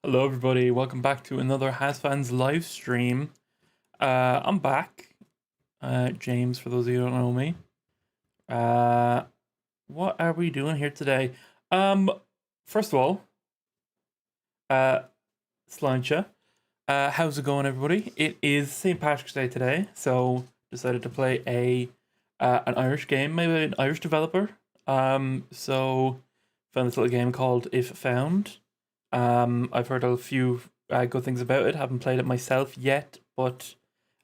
Hello everybody, welcome back to another Hazfans live stream. I'm back. James, for those of you who don't know me. What are we doing here today? First of all, Slancha. How's it going, everybody? It is St. Patrick's Day today, so decided to play an Irish game, maybe an Irish developer. So found this little game called If Found. I've heard a few good things about it. Haven't played it myself yet, but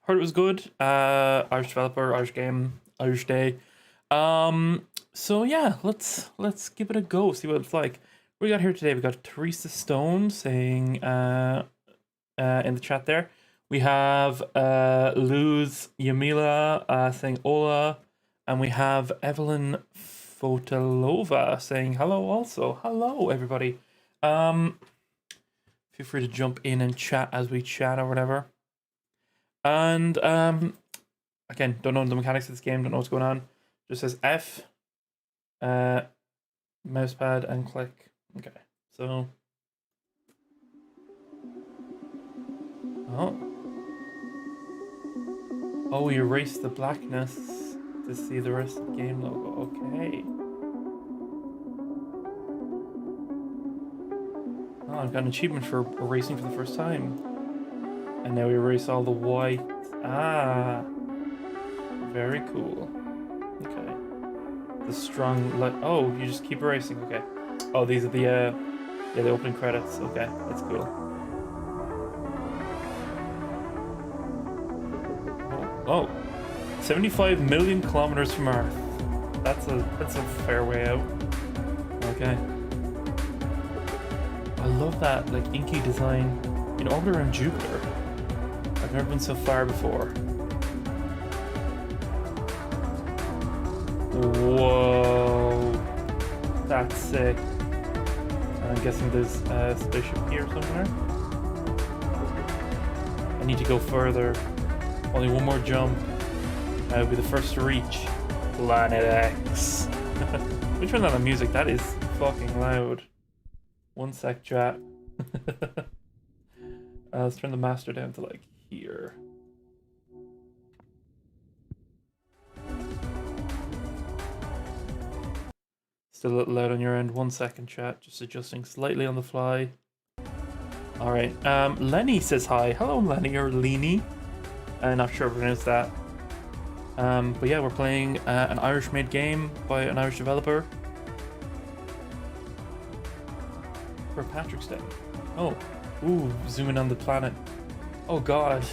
heard it was good. Irish developer, Irish game, Irish day. So yeah, let's give it a go. See what it's like. What we got here today? We got Teresa Stone saying in the chat there. We have Luz Yamila saying hola, and we have Evelyn Fotilova saying hello also. Hello everybody. Feel free to jump in and chat as we chat or whatever. And again, don't know the mechanics of this game, don't know what's going on. Just says F, mouse pad and click. Okay, so oh, we erase the blackness to see the rest of the game logo. Okay. Oh, I've got an achievement for erasing for the first time. And now we erase all the white. Ah, very cool. Okay. The strong light. Oh, you just keep erasing. Okay. Oh, these are the the opening credits. Okay, that's cool. Oh, 75 million kilometers from Earth. That's a fair way out. Okay. I love that like inky design in orbit around Jupiter. I've never been so far before. Whoa, that's sick. I'm guessing there's a spaceship here somewhere. I need to go further. Only one more jump. I'll be the first to reach Planet X. Let me turn on the music. That is fucking loud. One sec, chat. Let's turn the master down to like here. Still a little loud on your end. 1 second, chat. Just adjusting slightly on the fly. All right. Lenny says hi. Hello, Lenny or Leany. I'm not sure if I pronounced that. But yeah, we're playing an Irish-made game by an Irish developer for Patrick's Day. Oh, ooh, zoom in on the planet. Oh God.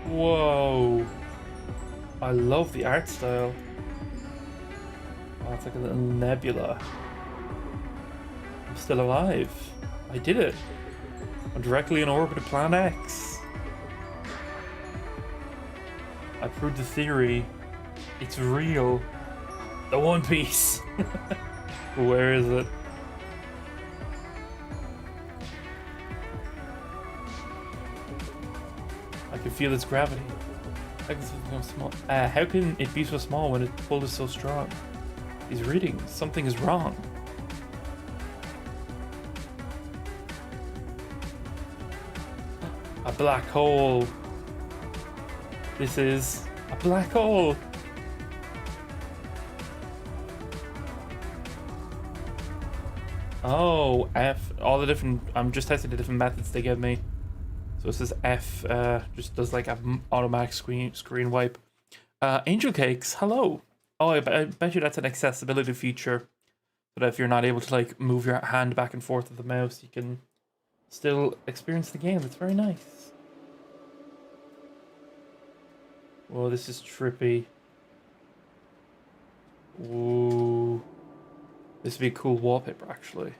Whoa. I love the art style. Oh, it's like a little nebula. I'm still alive. I did it. I'm directly in orbit of Planet X. I proved the theory. It's real. The One Piece. Where is it? I can feel its gravity. How can something become small? How can it be so small when its pull is so strong? He's reading. Something is wrong. A black hole. This is a black hole. Oh, F. All the different. I'm just testing the different methods they give me. So it says F. Just does like an automatic screen wipe. Angel Cakes. Hello. Oh, I bet you that's an accessibility feature. So that if you're not able to like move your hand back and forth with the mouse, you can still experience the game. It's very nice. Whoa, this is trippy. Ooh. This would be a cool wallpaper, actually.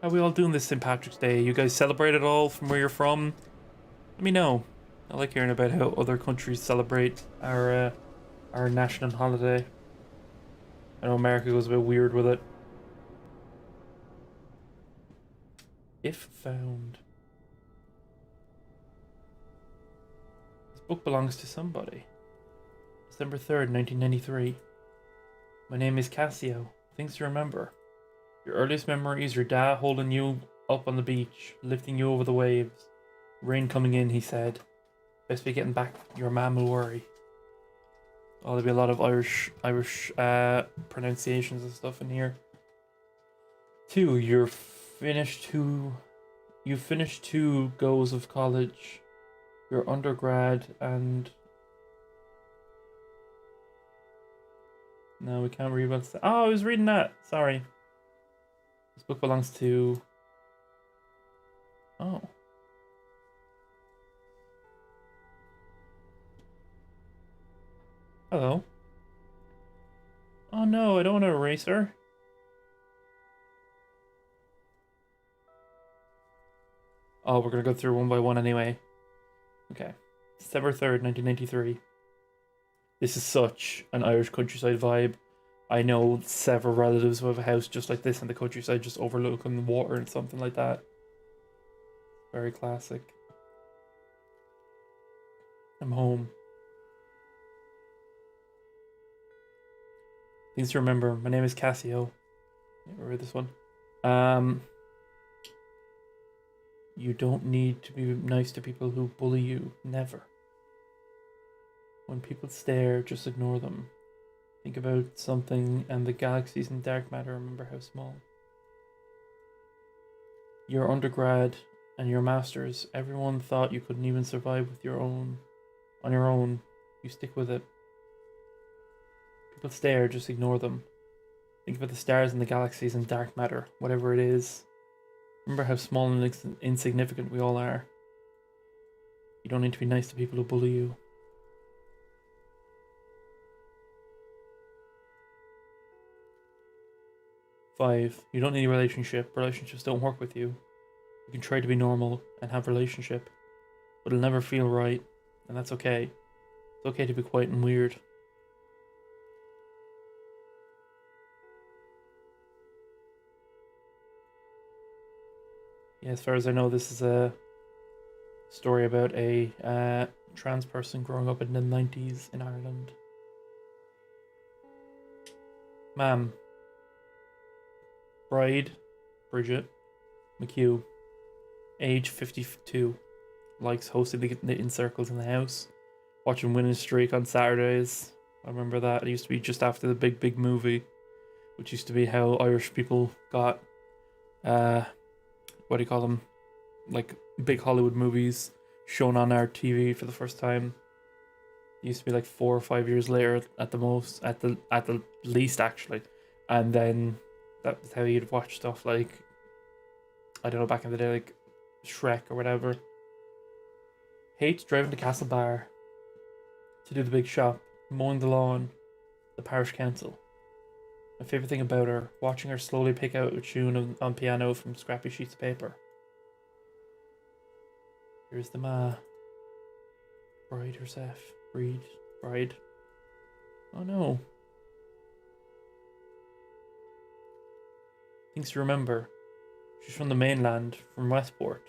How are we all doing this St. Patrick's Day? You guys celebrate it all from where you're from? Let me know. I like hearing about how other countries celebrate our national holiday. I know America goes a bit weird with it. If found. Book belongs to somebody. December 3rd, 1993. My name is Kasio. Things to remember. Your earliest memory is your dad holding you up on the beach, lifting you over the waves. Rain coming in, he said. Best be getting back. Your mum will worry. Oh, there'll be a lot of Irish pronunciations and stuff in here. 2. You've finished 2 goes of college. Your undergrad and... No, we can't read what's... Oh, I was reading that. Sorry. This book belongs to... Oh. Hello. Oh no, I don't want to erase her. Oh, we're gonna go through one by one anyway. Okay. December 3rd, 1993. This is such an Irish countryside vibe. I know several relatives who have a house just like this in the countryside, just overlooking the water and something like that. Very classic. I'm home. Things to remember. My name is Kasio. Remember this one. You don't need to be nice to people who bully you. Never. When people stare, just ignore them. Think about something and the galaxies in dark matter. Remember how small. Your undergrad and your masters. Everyone thought you couldn't even survive with on your own. You stick with it. People stare, just ignore them. Think about the stars in the galaxies and dark matter, whatever it is. Remember how small and insignificant we all are. You don't need to be nice to people who bully you. Five, you don't need a relationship. Relationships don't work with you. You can try to be normal and have a relationship, but it'll never feel right, and that's okay. It's okay to be quiet and weird. Yeah, as far as I know, this is a story about a trans person growing up in the 90s in Ireland. Ma'am. Bride, Bridget McHugh, age 52, likes hosting the knitting circles in the house, watching Winning Streak on Saturdays. I remember that. It used to be just after the big movie, which used to be how Irish people got, what do you call them, like big Hollywood movies shown on our TV for the first time. It used to be like 4 or 5 years later at the most, at the least actually, and then that was how you'd watch stuff like, I don't know, back in the day, like Shrek or whatever. Hates driving to Castlebar to do the big shop, mowing the lawn, the parish council. My favourite thing about her, watching her slowly pick out a tune on piano from scrappy sheets of paper. Here's the ma. Bride herself. Bride. Oh no. Things to remember. She's from the mainland, from Westport.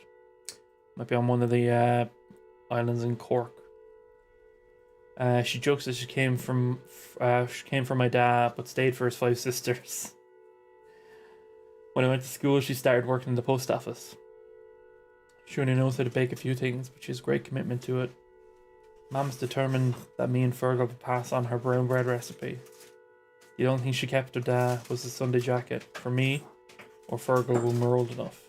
Might be on one of the islands in Cork. She jokes that she came from my dad, but stayed for his 5 sisters. When I went to school, she started working in the post office. She only knows how to bake a few things, but she has great commitment to it. Mum's determined that me and Fergal will pass on her brown bread recipe. The only thing she kept her dad was the Sunday jacket for me, or Fergal when we're old enough.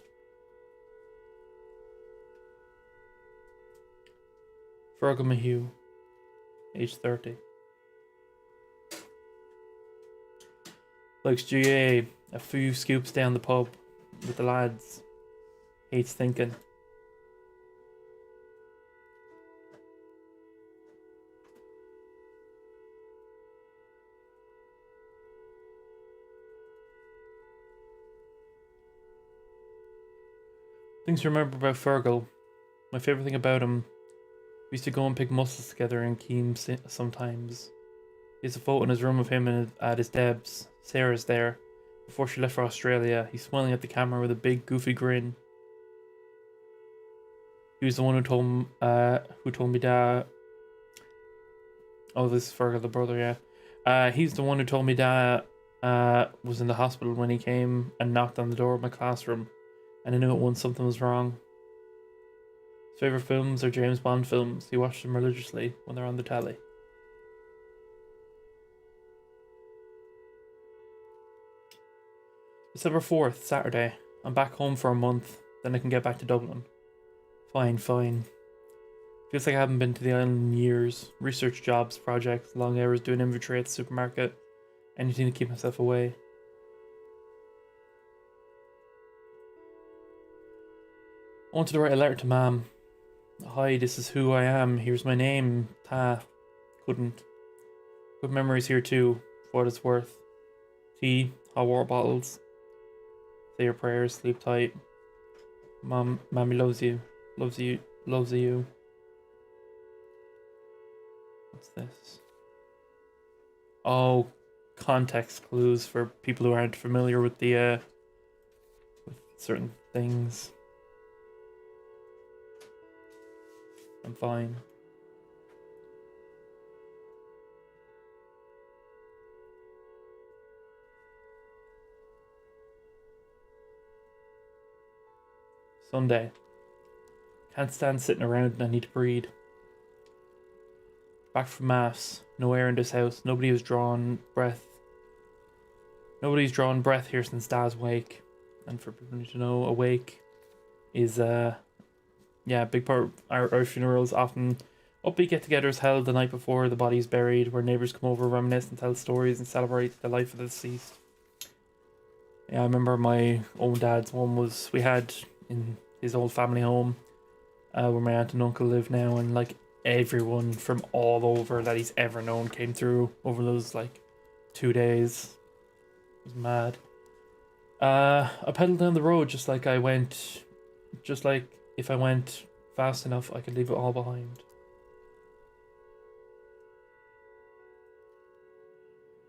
Fergal Mahue, age 30. Likes GA, a few scoops down the pub with the lads. Hates thinking. Things to remember about Fergal. My favourite thing about him, we used to go and pick mussels together in Keem sometimes. He has a photo in his room of him at his Deb's. Sarah's there. Before she left for Australia, he's smiling at the camera with a big goofy grin. He was the one who told me Dad Oh, this is Fergal, the brother, yeah. He's the one who told me Dad was in the hospital when he came and knocked on the door of my classroom, and I knew at once something was wrong. His favourite films are James Bond films. He watched them religiously when they're on the telly. December 4th, Saturday. I'm back home for a month, then I can get back to Dublin. Fine, fine. Feels like I haven't been to the island in years. Research jobs, projects, long hours doing inventory at the supermarket. Anything to keep myself away. I wanted to write a letter to Mam. Hi, this is who I am. Here's my name. Ta. Couldn't. Good memories here too, for what it's worth. Tea, hot water bottles. Say your prayers, sleep tight. Mommy loves you. Loves you. Loves you. What's this? Oh, context clues for people who aren't familiar with the with certain things. I'm fine. Sunday. Can't stand sitting around and I need to breathe. Back from mass. No air in this house. Nobody's drawn breath here since Dad's wake. And for people to know, a wake is yeah, a big part of our funerals. Often upbeat get-togethers held the night before the body's buried, where neighbours come over, reminisce and tell stories and celebrate the life of the deceased. Yeah, I remember my own dad's one was we had in his old family home, where my aunt and uncle live now, and like everyone from all over that he's ever known came through over those like 2 days. It was mad. I pedaled down the road just like if I went fast enough, I could leave it all behind.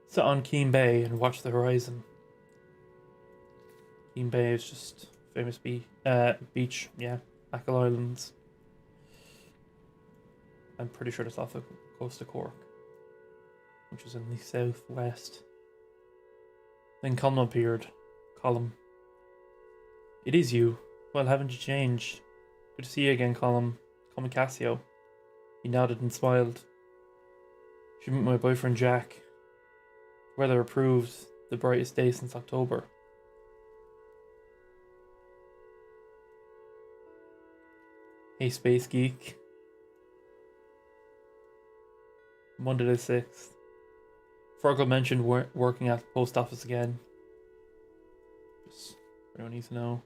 Sit on Keene Bay and watch the horizon. Keene Bay is just famous beach, yeah, Achill Islands. I'm pretty sure it's off the coast of Cork, which is in the southwest. Then Colm appeared. Colm. It is you. Well, haven't you changed? Good to see you again, Colm. Call me Kasio. He nodded and smiled. She met my boyfriend Jack. Weather approved. The brightest day since October. Hey, Space Geek. Monday the 6th. Fergal mentioned working at the post office again. Just everyone needs to know.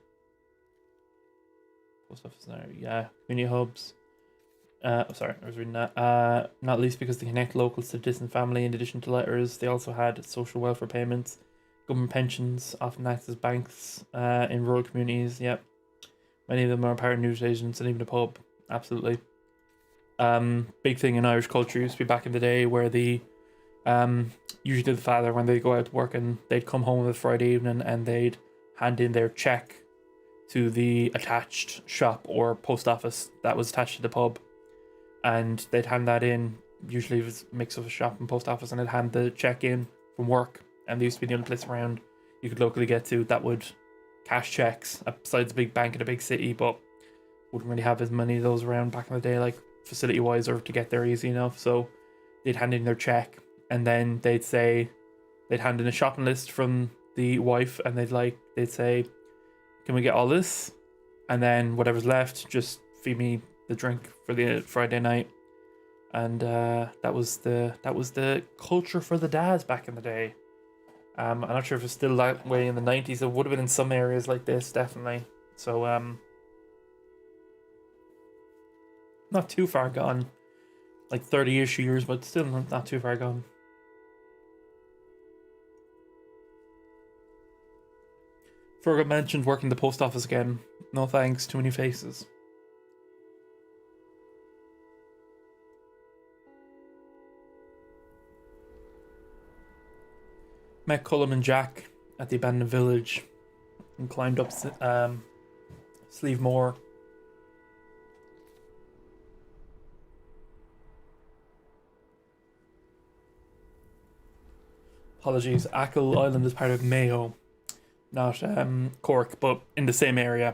Post office now, yeah. Community hubs. Sorry, I was reading that. Not least because they connect locals to distant family. In addition to letters, they also had social welfare payments, government pensions, often act as banks in rural communities. Yep. Many of them are part of news agents and even a pub. Absolutely. Big thing in Irish culture used to be back in the day where the usually the father, when they go out to work, and they'd come home on a Friday evening and they'd hand in their check to the attached shop or post office that was attached to the pub, and they'd hand that in. Usually it was a mix of a shop and post office, and they'd hand the check in from work, and there used to be the only place around you could locally get to that would cash checks, besides a big bank in a big city, but wouldn't really have as many of those around back in the day, like facility wise, or to get there easy enough. So they'd hand in their check, and then they'd hand in a shopping list from the wife, and they'd say, can we get all this? And then whatever's left, just feed me the drink for the Friday night. And that was the culture for the dads back in the day. I'm not sure if it's still that way in the 90s. It would have been in some areas like this, definitely. So not too far gone. Like 30-ish years, but still not too far gone. Fergal mentioned working the post office again. No thanks, too many faces. Met Colm and Jack at the abandoned village and climbed up Sleeve Moor. Apologies. Achill Island is part of Mayo, not Cork, but in the same area.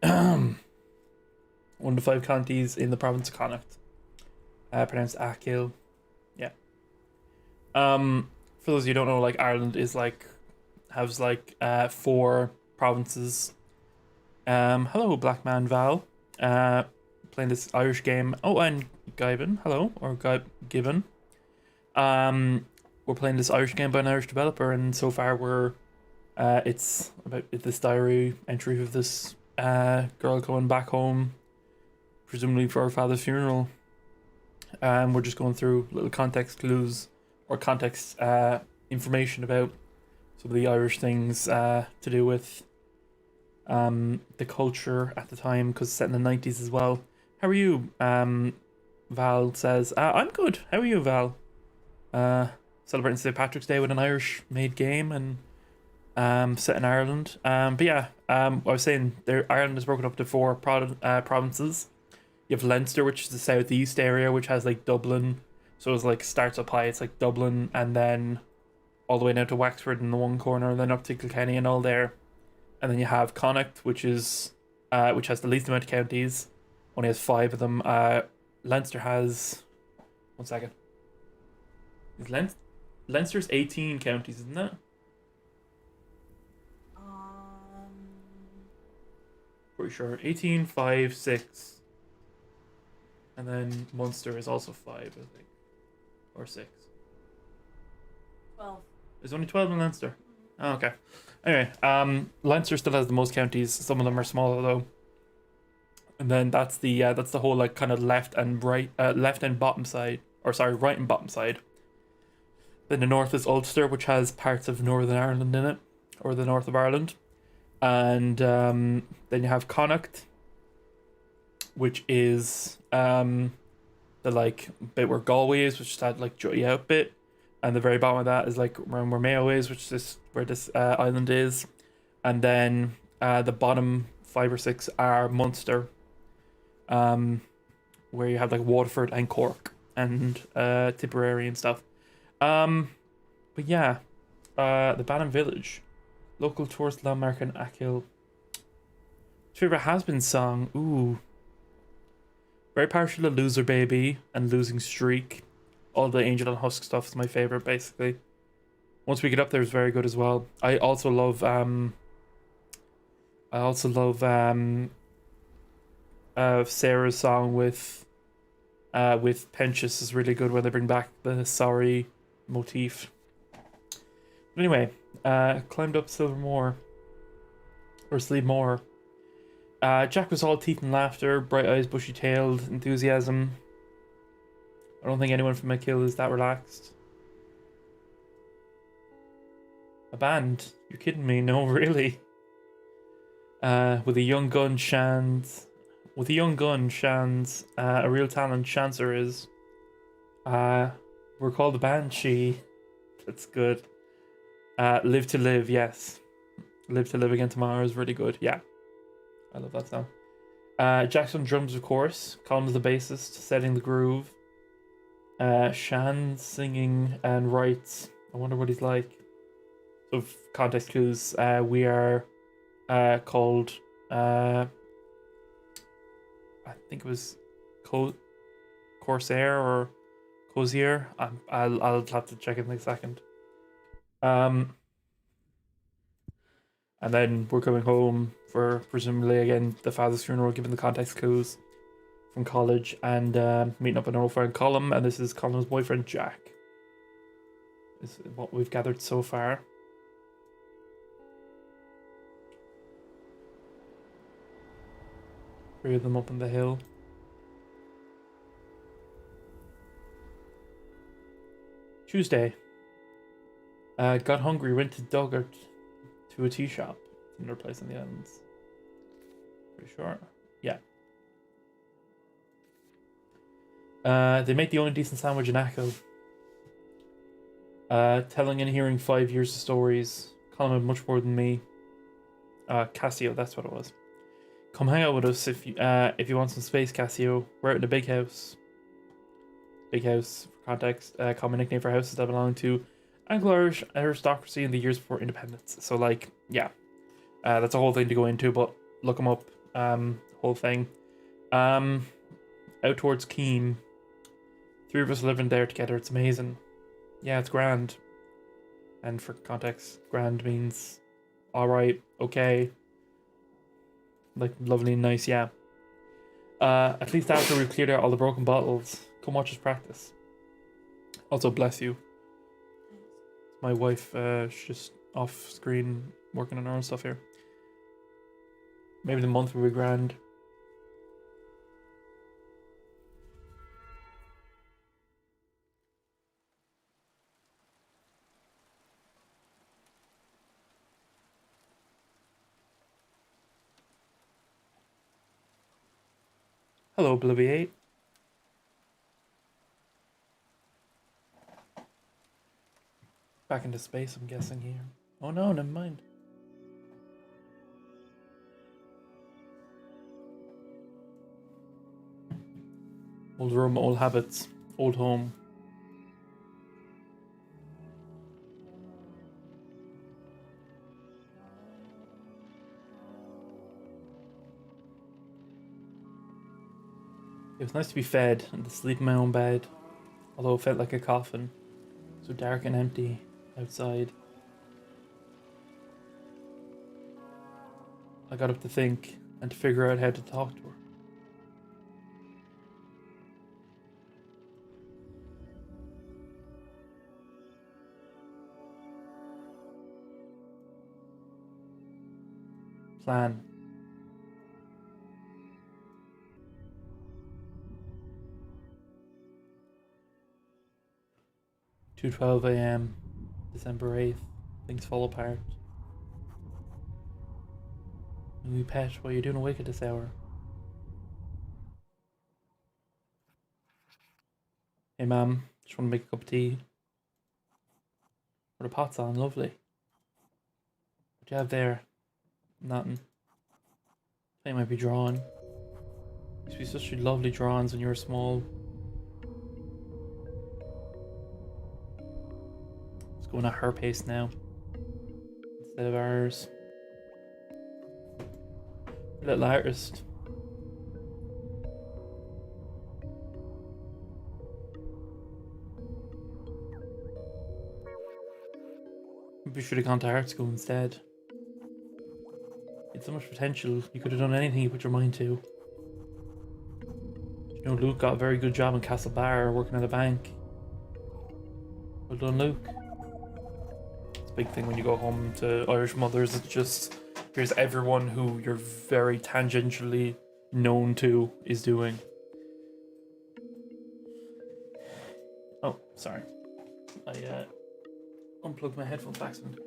One of the 5 counties in the province of Connacht. Pronounced Achill. Yeah. For those of you who don't know, like Ireland is has 4 provinces. Hello, Black Man Val. Playing this Irish game. Oh, and Gibbon. Hello, or Gibbon. We're playing this Irish game by an Irish developer, and so far it's about this diary entry of this girl going back home, presumably for her father's funeral. We're just going through little context clues or context information about some of the Irish things to do with the culture at the time, because it's set in the 90s as well. How are you? Val says, I'm good. How are you, Val? Celebrating St. Patrick's Day with an Irish-made game and set in Ireland. But yeah, I was saying Ireland is broken up into 4 provinces. You have Leinster, which is the southeast area, which has like Dublin. So it's starts up high. It's like Dublin, and then all the way down to Wexford in the one corner, and then up to Kilkenny and all there. And then you have Connacht, which has the least amount of counties. Only has 5 of them. Leinster has... One second. Leinster's 18 counties, isn't it? Pretty sure. 18, 5, 6. And then Munster is also 5, I think. Or 6. 12. There's only 12 in Leinster. Oh, okay. Anyway, Leinster still has the most counties. Some of them are smaller though. And then that's the whole like kind of left and bottom side, or sorry, right and bottom side. Then the north is Ulster, which has parts of Northern Ireland in it, or the north of Ireland. And then you have Connacht, which is the like bit where Galway is, which is that like jutty out bit. And the very bottom of that is like around where Mayo is, which is where this island is. And then the bottom 5 or 6 are Munster, where you have like Waterford and Cork and Tipperary and stuff. But yeah, the Bannon Village, local tourist landmark in Achill. Favorite Hazbin song? Ooh, very partial to Loser Baby and Losing Streak. All the Angel and Husk stuff is my favorite, basically. Once We Get Up There is very good as well. I also love Sarah's song with Pentious is really good when they bring back the sorry motif. But anyway, climbed up Silvermore or Sleebmore. Jack was all teeth and laughter, bright eyes, bushy tailed, enthusiasm. I don't think anyone from Achill is that relaxed. A band? You're kidding me? No, really. With a young gun, Shans. With a young gun, Shans. A real talent, Chancer is. We're called the Banshee. That's good. Live to Live, yes. Live to Live Again Tomorrow is really good. Yeah. I love that song. Jackson drums, of course. Colin is the bassist, setting the groove. Shan singing and writes. I wonder what he's like. So context clues. We are called I think it was Corsair or Cozier. I'll have to check it in a second. And then we're coming home for presumably again the father's funeral, given the context clues from college, and meeting up with an old friend Colin, and this is Colin's boyfriend Jack. This is what we've gathered so far. Three of them up on the hill. Tuesday. Got hungry, went to Duggart to a tea shop. Another place on the islands. Pretty sure. Yeah. They make the only decent sandwich in Achill. Telling and hearing 5 years of stories. Colin had much more than me. Kasio, that's what it was. Come hang out with us if you want some space, Kasio. We're out in the big house. Big house, for context, common nickname for houses that belong to Anglo-Irish aristocracy in the years before independence. So, like, yeah, that's a whole thing to go into, but look them up. Whole thing. Out towards Keene. 3 of us living there together. It's amazing. Yeah, it's grand. And for context, grand means alright, okay. Like, lovely and nice, yeah. At least after we've cleared out all the broken bottles, come watch us practice. Also, bless you. My wife, she's just off screen working on her own stuff here. Maybe the month will be grand. Hello, Obliviate. Back into space, I'm guessing here. Oh no, never mind. Old room, old habits, old home. It was nice to be fed and to sleep in my own bed, although it felt like a coffin, so dark and empty outside. I got up to think and to figure out how to talk to her. Plan. 2:12 a.m. December 8th. Things fall apart. Wee pet, what are you doing awake at this hour? Hey ma'am, just want to make a cup of tea. Or the pot's on, lovely. What do you have there? Nothing. They might be drawn. Used to be such lovely drawings when you were small. It's going at her pace now. Instead of ours. Little artist. Maybe you should have gone to art school instead. You had so much potential, you could have done anything you put your mind to. You know, Luke got a very good job in Castle Bar working at a bank. Well done, Luke. It's a big thing when you go home to Irish mothers, it's just, here's everyone who you're very tangentially known to is doing. Oh, sorry. I unplugged my headphones by accident.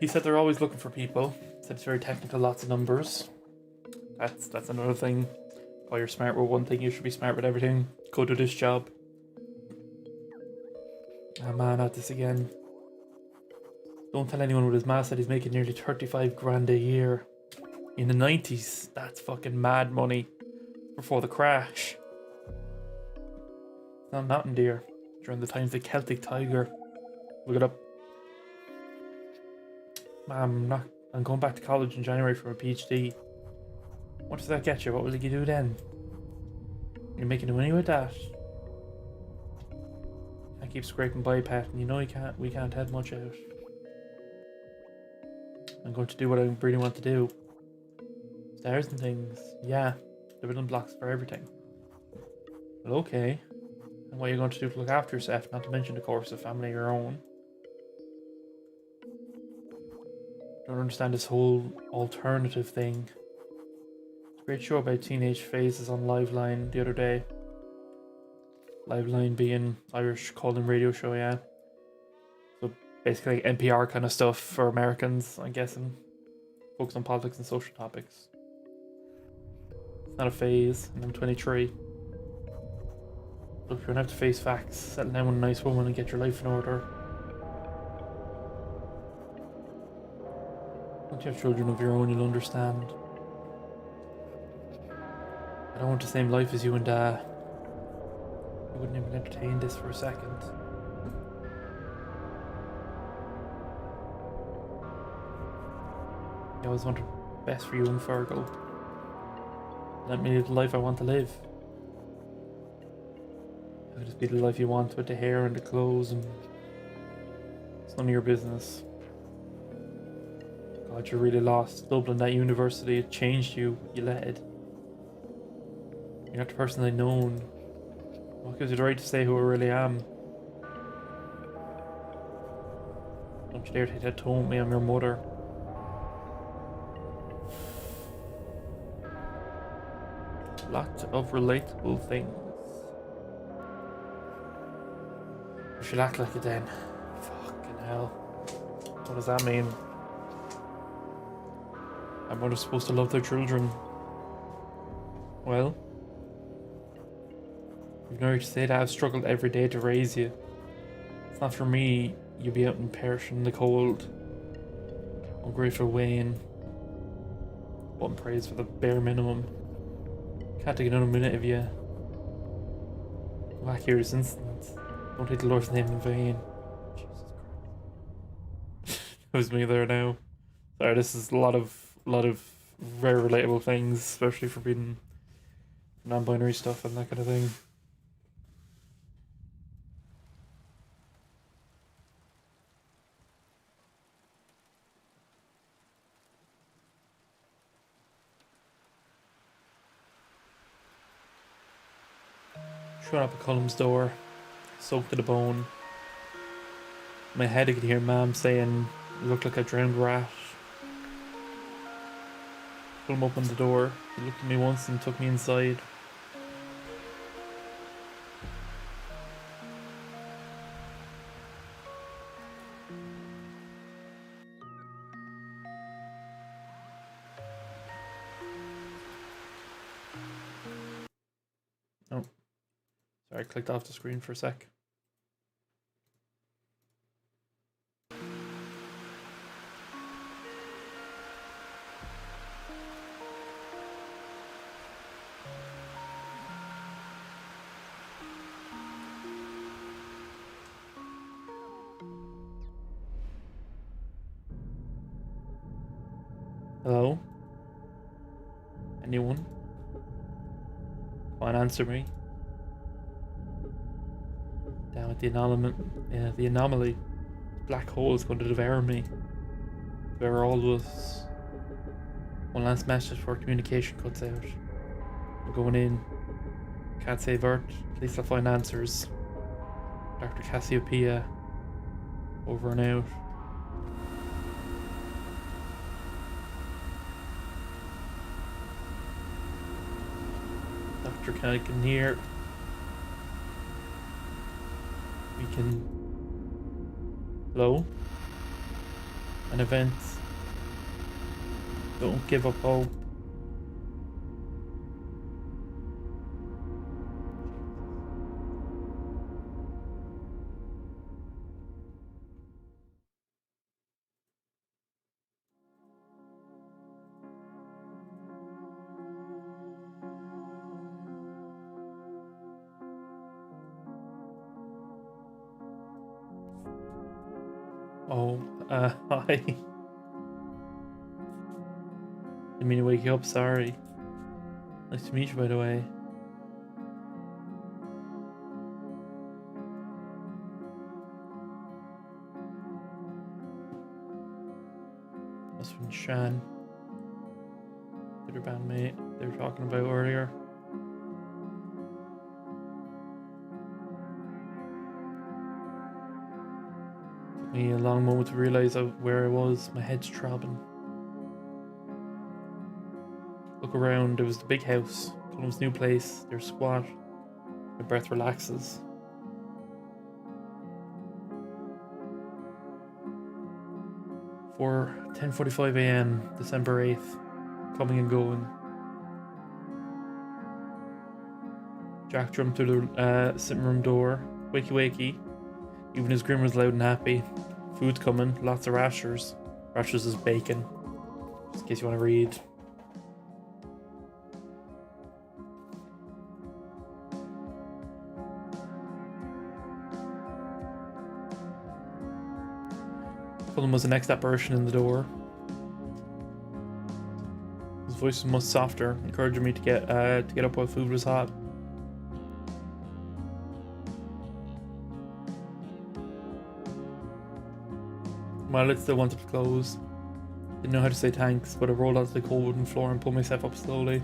He said they're always looking for people. Said it's very technical, lots of numbers. That's another thing. While you're smart with one thing, you should be smart with everything. Go do this job. Oh man, not this again. Don't tell anyone with his mask that he's making nearly 35 grand a year. In the 90s, that's fucking mad money. Before the crash. It's not nothing, dear. During the times of the Celtic Tiger. Look it up. I'm going back to college in January for a PhD. What does that get you? What will you do then? You're making money with that? I keep scraping by, Pat, and you know we can't have much out. I'm going to do what I really want to do. Stairs and things. Yeah, the building blocks for everything. Well, okay. And what are you going to do to look after yourself? Not to mention, of course, a family of your own. Don't understand this whole alternative thing. It's a great show about teenage phases on Liveline the other day. Liveline being Irish call-in radio show, yeah. So basically like NPR kind of stuff for Americans, I'm guessing. Focus on politics and social topics. It's not a phase, and I'm 23. Look, you're gonna have to face facts, settle down with a nice woman and get your life in order. Once you have children of your own, you'll understand. I don't want the same life as you and Dad. I wouldn't even entertain this for a second. I always wanted best for you and Fergal. Let me live the life I want to live. It'll just be the life you want with the hair and the clothes, and it's none of your business. God, you're really lost. Dublin, that university, it changed you. You led. You're not the person I'd known. What gives you the right to say who I really am? Don't you dare take that tone at me, I'm your mother. Lots of relatable things. You should act like it then. Fucking hell. What does that mean? A mother's supposed to love their children. Well, you've no right to say that. I've struggled every day to raise you. It's not for me. You'll be out and perishing in the cold. Ungrateful Wayne. One praise for the bare minimum. Can't take another minute of you. Go back here this instant. Don't take the Lord's name in vain. Jesus Christ. It was me there now. Sorry, this is a lot of very relatable things, especially for being non-binary stuff and that kind of thing. Shut up at Cullum's door, soaked to the bone. In my head I could hear Mom saying, "You look like a drowned rat." Cullum opened the door. He looked at me once and took me inside. Oh. Sorry, I clicked off the screen for a sec. Hello? Anyone? Come on, answer me. Down with the anomaly. The anomaly. Black hole is going to devour me. Devour all of us. One last message before communication cuts out. We're going in. Can't save Earth. At least I'll find answers. Dr. Cassiopeia. Over and out. Dr. Can I can hear. We can. Hello? An event. Don't give up hope. Oh, hi. Didn't mean to wake you up, sorry. Nice to meet you, by the way. Must have been Shan. The other bandmate they were talking about earlier. Took me a long moment to realise where I was. My head's throbbing. Look around, there was the big house, Cullum's new place. They're squat. My breath relaxes. For 10:45 AM, December 8th, coming and going. Jack jumped through the sitting room door. Wakey wakey. Even his grin was loud and happy. Food's coming, lots of rashers. Rashers is bacon. Just in case you want to read. Cullum was the next apparition in the door. voice was much softer, encouraging me to get up while food was hot. My lids still wanted to close. Didn't know how to say thanks, but I rolled onto the cold wooden floor and pulled myself up slowly.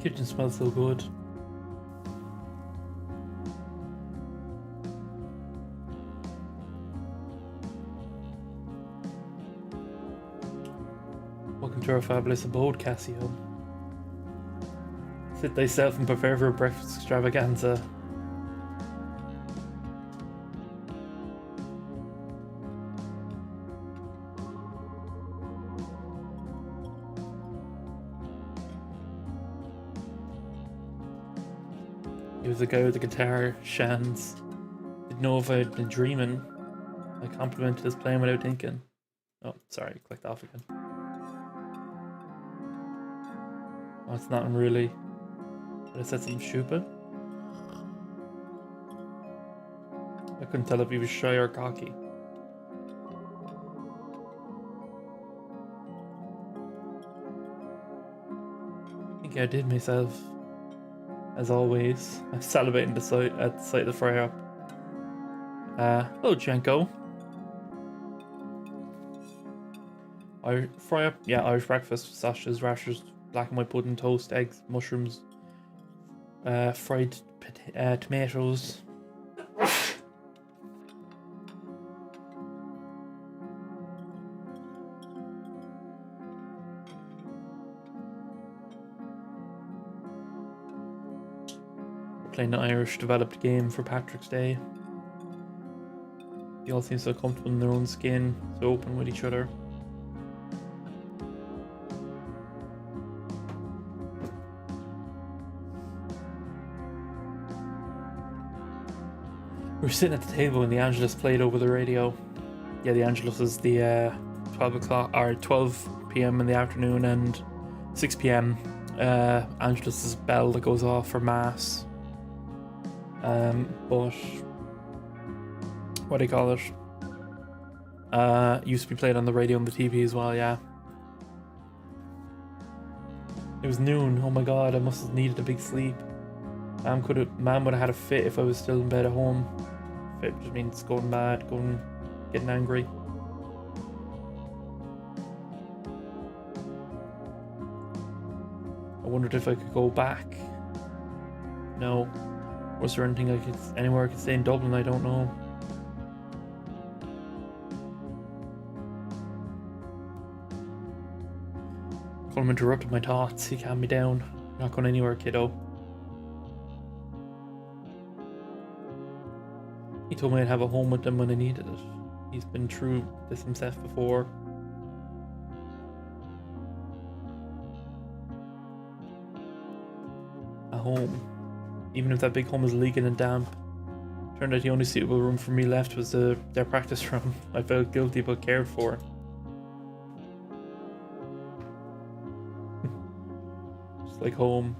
Kitchen smells so good. Welcome to our fabulous abode, Kasio. Sit thyself and prepare for a breakfast extravaganza. He was the guy with the guitar, Shans. Didn't know if I'd been dreaming. I complimented his playing without thinking. Oh, sorry, clicked off again. Oh, it's not really. Did I said something stupid? I couldn't tell if he was shy or cocky. I think I did myself. As always, I'm salivating at the sight of the fry up. Hello, Jenko. Fry up, yeah, Irish breakfast, sausages, rashers, black and white pudding, toast, eggs, mushrooms, fried tomatoes. Playing the Irish developed game for Patrick's Day. They all seem so comfortable in their own skin, so open with each other. We were sitting at the table when the Angelus played over the radio. Yeah, the Angelus is the 12 o'clock or 12 p.m. in the afternoon and 6 p.m. Angelus's bell that goes off for mass. But what do you call it? Used to be played on the radio and the TV as well, yeah. It was noon. Oh my god, I must have needed a big sleep. Mom would have had a fit if I was still in bed at home. Fit just means going mad, getting angry. I wondered if I could go back. No. Was there anything anywhere I could stay in Dublin? I don't know. Colm interrupted my thoughts. He calmed me down. Not going anywhere, kiddo. He told me I'd have a home with them when I needed it. He's been through this himself before. A home. Even if that big home is leaking and damp. Turned out the only suitable room for me left was their practice room. I felt guilty but cared for. Just like home.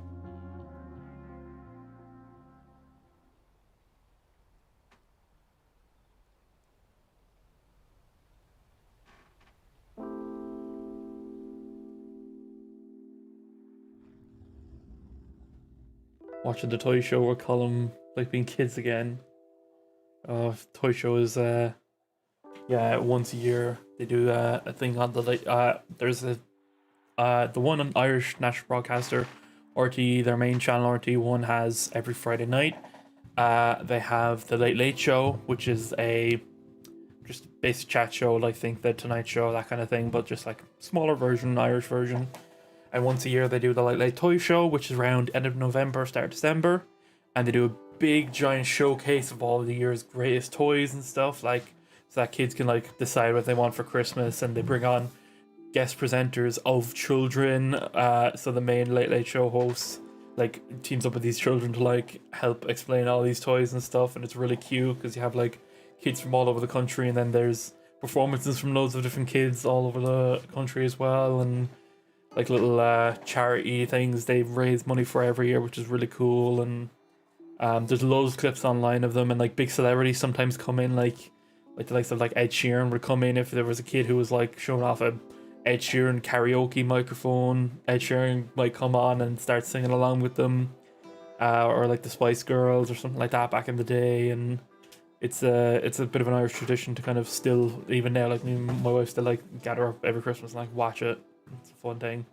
Watching the toy show with Colm like being kids again. Toy show is yeah, once a year they do a thing on the there's the one on Irish National Broadcaster RTE, their main channel RTE1 has every Friday night. They have the Late Late Show, which is a just basic chat show like think the Tonight Show, that kind of thing, but just like smaller version, Irish version. And once a year they do the Late Late Toy Show, which is around end of November, start of December. And they do a big giant showcase of all of the year's greatest toys and stuff, like so that kids can like decide what they want for Christmas, and they bring on guest presenters of children. So the main Late Late Show hosts like teams up with these children to like help explain all these toys and stuff, and it's really cute because you have like kids from all over the country, and then there's performances from loads of different kids all over the country as well, and like little charity things they raise money for every year, which is really cool. And there's loads of clips online of them, and like big celebrities sometimes come in, like Like the likes of like Ed Sheeran would come in if there was a kid who was like showing off a Ed Sheeran karaoke microphone. Ed Sheeran might come on and start singing along with them, or like the Spice Girls or something like that back in the day. And it's a bit of an Irish tradition to kind of still, even now, like me and my wife still like gather up every Christmas and like watch it. It's a fun thing.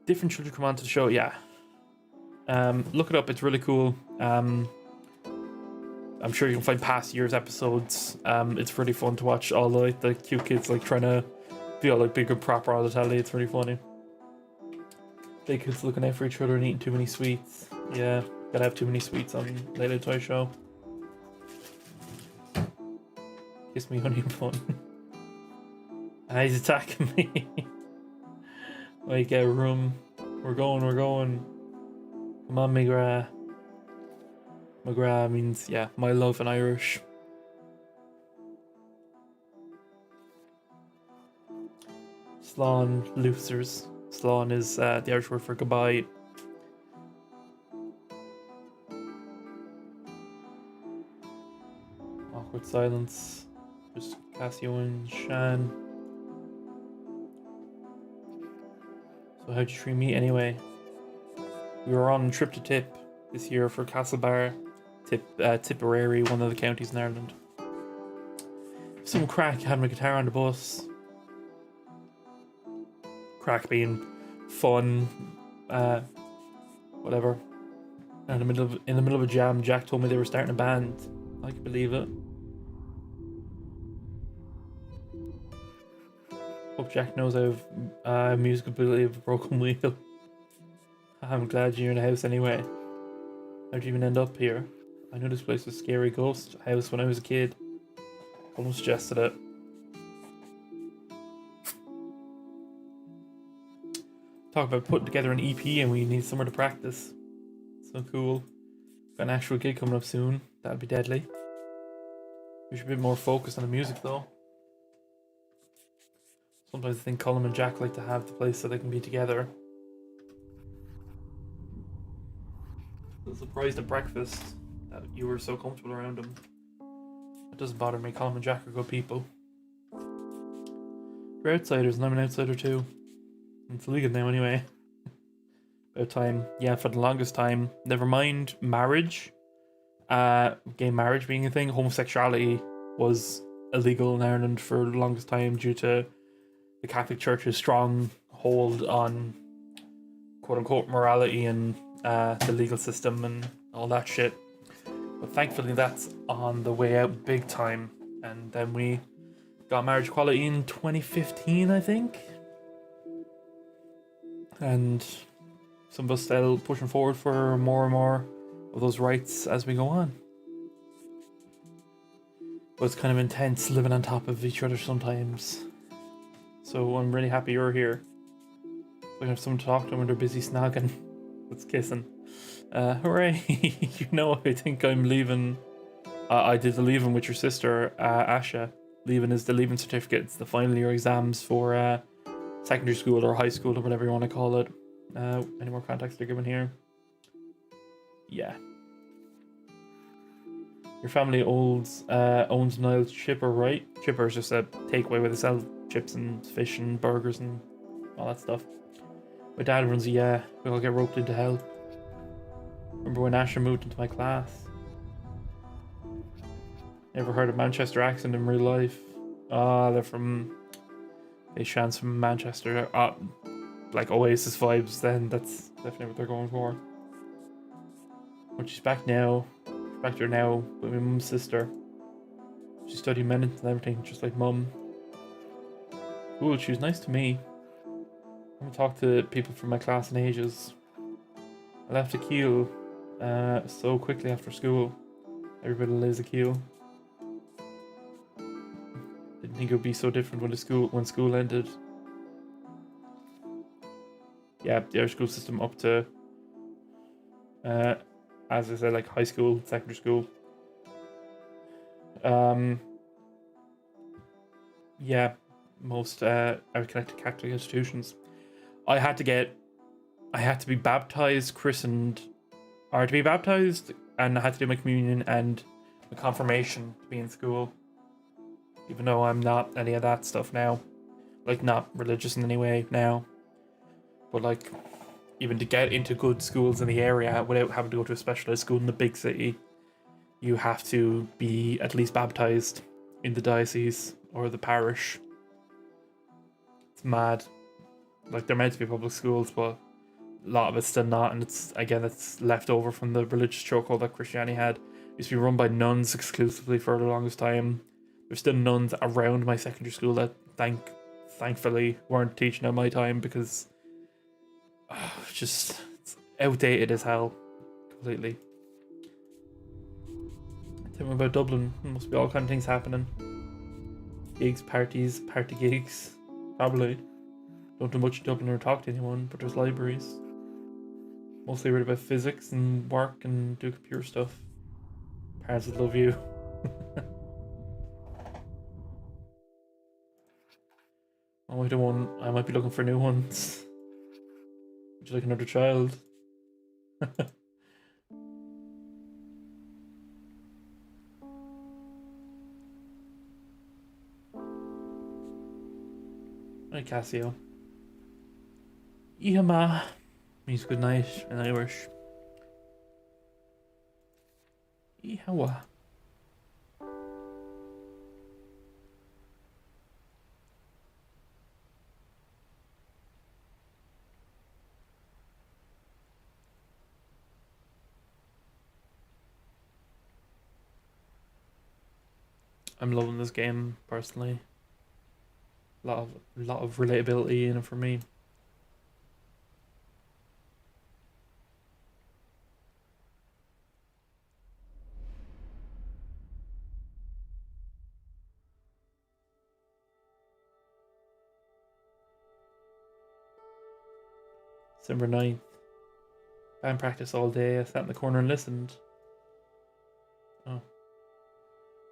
Different children come onto the show, yeah. Look it up, it's really cool. I'm sure you can find past years episodes. It's really fun to watch all the cute kids like trying to be all like big and proper all the telly. It's really funny. Big kids looking out for each other and eating too many sweets. Yeah, gotta have too many sweets on Late Late Toy Show. Kiss me, honey, and fun. He's attacking me. Like, get room. We're going. Come on, McGrath. McGrath means, yeah, my love in Irish. Slán, losers. Slán is the Irish word for goodbye. Awkward silence. Just Kasio and Shan. So how'd you treat me anyway? We were on a trip to Tip this year for Castlebar. Tipperary, one of the counties in Ireland. Some crack having a guitar on the bus. Crack being fun, whatever. And in the middle of a jam, Jack told me they were starting a band. I can believe it. Hope Jack knows I have musical ability of a broken wheel. I'm glad you're in the house anyway. How'd you even end up here? I know this place was a scary ghost house when I was a kid. Almost suggested it. Talk about putting together an EP and we need somewhere to practice. So cool. Got an actual gig coming up soon. That'd be deadly. We should be a bit more focused on the music though. Sometimes I think Colin and Jack like to have the place so they can be together. I was surprised at breakfast that you were so comfortable around them. It doesn't bother me. Colin and Jack are good people. We're outsiders and I'm an outsider too. It's legal now anyway. About time. Yeah, for the longest time. Never mind marriage. Gay marriage being a thing. Homosexuality was illegal in Ireland for the longest time due to the Catholic Church's strong hold on quote-unquote morality and the legal system and all that shit. But thankfully that's on the way out big time. And then we got marriage equality in 2015, I think. And some of us still pushing forward for more and more of those rights as we go on. But it's kind of intense living on top of each other sometimes. So I'm really happy you're here. So I have someone to talk to when they're busy snogging. That's kissing. Hooray! You know, I think I'm leaving. I did the leaving with your sister, Asha. Leaving is the leaving certificate. It's the final year exams for secondary school or high school or whatever you want to call it. Any more contacts they're given here? Yeah. Your family owns Niles Chipper, right? Chipper is just a takeaway where they sell chips and fish and burgers and all that stuff. My dad runs a yeah. We all get roped into hell. Remember when Asher moved into my class? Never heard a Manchester accent in real life. They're from... Shan's from Manchester. Like Oasis vibes then. That's definitely what they're going for. But she's back now. She's back there now with my mum's sister. She studied medicine and everything, just like mum. Cool, she was nice to me. I haven't talked to people from my class in ages. I left a Kiel so quickly after school. Everybody lives a Kiel. Didn't think it would be so different when school ended. Yeah, the Irish school system up to, as I said, like high school, secondary school. Yeah, most are connected to Catholic institutions. I had to be baptized, christened, or to be baptized, and I had to do my communion and a confirmation to be in school. Even though I'm not any of that stuff now. Like, not religious in any way now. But, like, even to get into good schools in the area without having to go to a specialised school in the big city, you have to be at least baptized in the diocese or the parish. It's mad. Like, they're meant to be public schools, but a lot of it's still not, and it's left over from the religious chokehold that Christianity had. It used to be run by nuns exclusively for the longest time. There's still nuns around my secondary school that thankfully weren't teaching at my time, because it's outdated as hell. Completely. Tell me about Dublin. There must be all kind of things happening. Gigs, parties, party gigs. Probably. Don't do much in Dublin or talk to anyone, but there's libraries. Mostly read about physics and work and do computer stuff. Parents would love you. Oh, I might be looking for new ones. Would you like another child? Hi, Kasio. Ihama means good night in Irish. Ihawa. I'm loving this game personally. A lot of relatability in it for me. December 9th. Band practice all day. I sat in the corner and listened. Oh.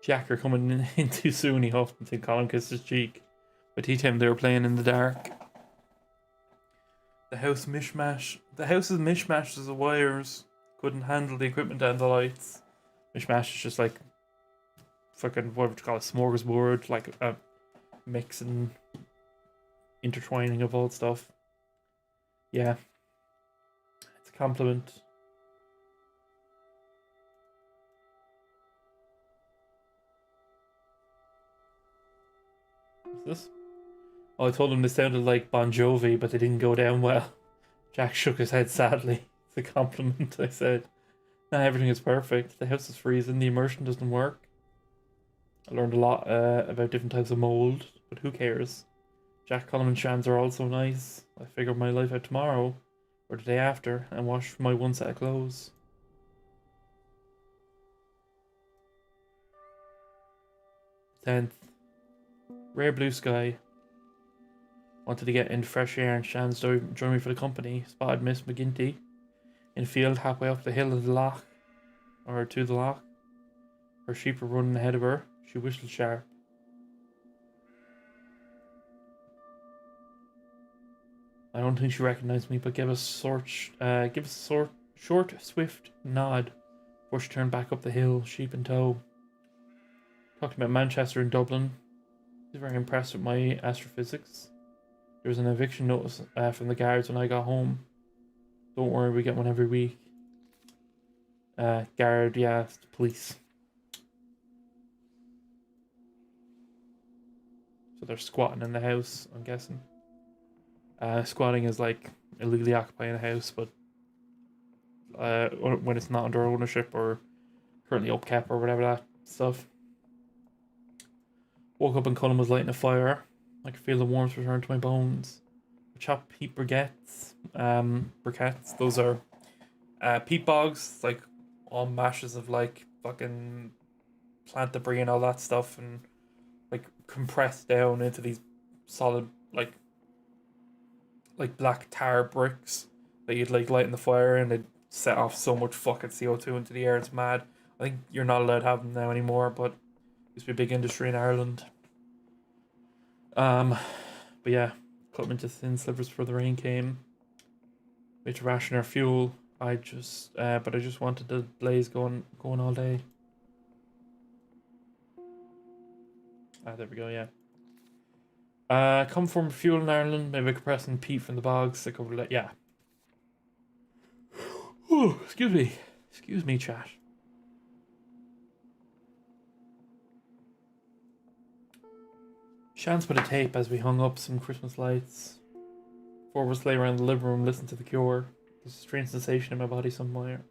Jack are coming in too soon, he huffed until Colin kissed his cheek. By tea time they were playing in the dark. The house mishmash. The house is mishmashes of wires. Couldn't handle the equipment and the lights. Mishmash is just like fucking, what would you call it, smorgasbord, like a mix and intertwining of old stuff. Yeah. It's a compliment. What's this? Oh, I told him they sounded like Bon Jovi, but they didn't go down well. Jack shook his head sadly. It's a compliment, I said. Nah, everything is perfect. The house is freezing, the immersion doesn't work. I learned a lot about different types of mold, but who cares? Jack, Colin and Shans are also nice. I figure my life out tomorrow, or the day after, and wash my one set of clothes. 10th. Rare blue sky. Wanted to get into fresh air and Shans joined me for the company. Spotted Miss McGinty in a field halfway up the hill of the loch, or to the loch. Her sheep were running ahead of her. She whistled sharp. I don't think she recognised me, but gave us a short, swift nod before she turned back up the hill, sheep in tow. Talked about Manchester and Dublin. He's very impressed with my astrophysics. There was an eviction notice from the guards when I got home. Don't worry, we get one every week. Guard, yeah, it's the police. So they're squatting in the house, I'm guessing. Squatting is like illegally occupying a house, but when it's not under ownership or currently upkept or whatever that stuff. Woke up and Cullen was lighting a fire. I could feel the warmth return to my bones. Chopped peat briquettes. Briquettes, those are peat bogs, like all mashes of like fucking plant debris and all that stuff, and like compressed down into these solid like black tar bricks that you'd like light in the fire, and they'd set off so much fucking CO2 into the air. It's mad. I think you're not allowed to have them now anymore, but used to be a big industry in Ireland. But yeah, cut them into thin slivers before the rain came. We had to ration our fuel. But I just wanted the blaze going all day. There we go, yeah. Come from fuel in Ireland, maybe compressing peat from the bogs. They covered it, yeah. Oh, excuse me. Excuse me, chat. Shans put a tape as we hung up some Christmas lights. Four of us lay around the living room, listening to The Cure. There's a strange sensation in my body somewhere.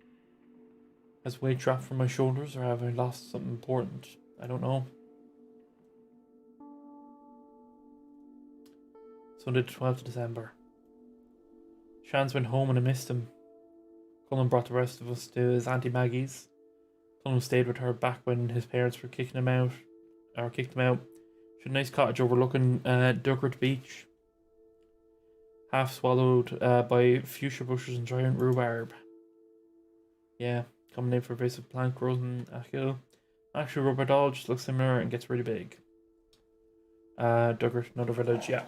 Has weight dropped from my shoulders, or have I lost something important? I don't know. Sunday the 12th of December. Shans went home and I missed him. Cullen brought the rest of us to his Auntie Maggie's. Cullen stayed with her back when his parents were kicked him out. She had a nice cottage overlooking Duckert Beach. Half swallowed by fuchsia bushes and giant rhubarb. Yeah, common name for a invasive plant grows in Achill. Actually, rhubarb doll just looks similar and gets really big. Duckert, another village, yeah.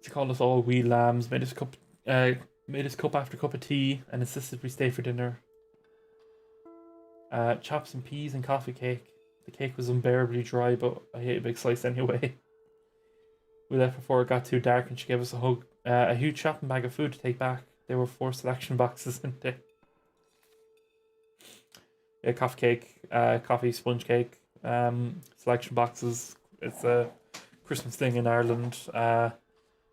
She called us all wee lambs, made us cup after cup of tea, and insisted we stay for dinner. Chopped some peas and coffee cake. The cake was unbearably dry, but I ate a big slice anyway. We left before it got too dark, and she gave us a hug. A huge shopping bag of food to take back. There were 4 selection boxes in there. Yeah, coffee cake, coffee sponge cake, selection boxes. It's a Christmas thing in Ireland.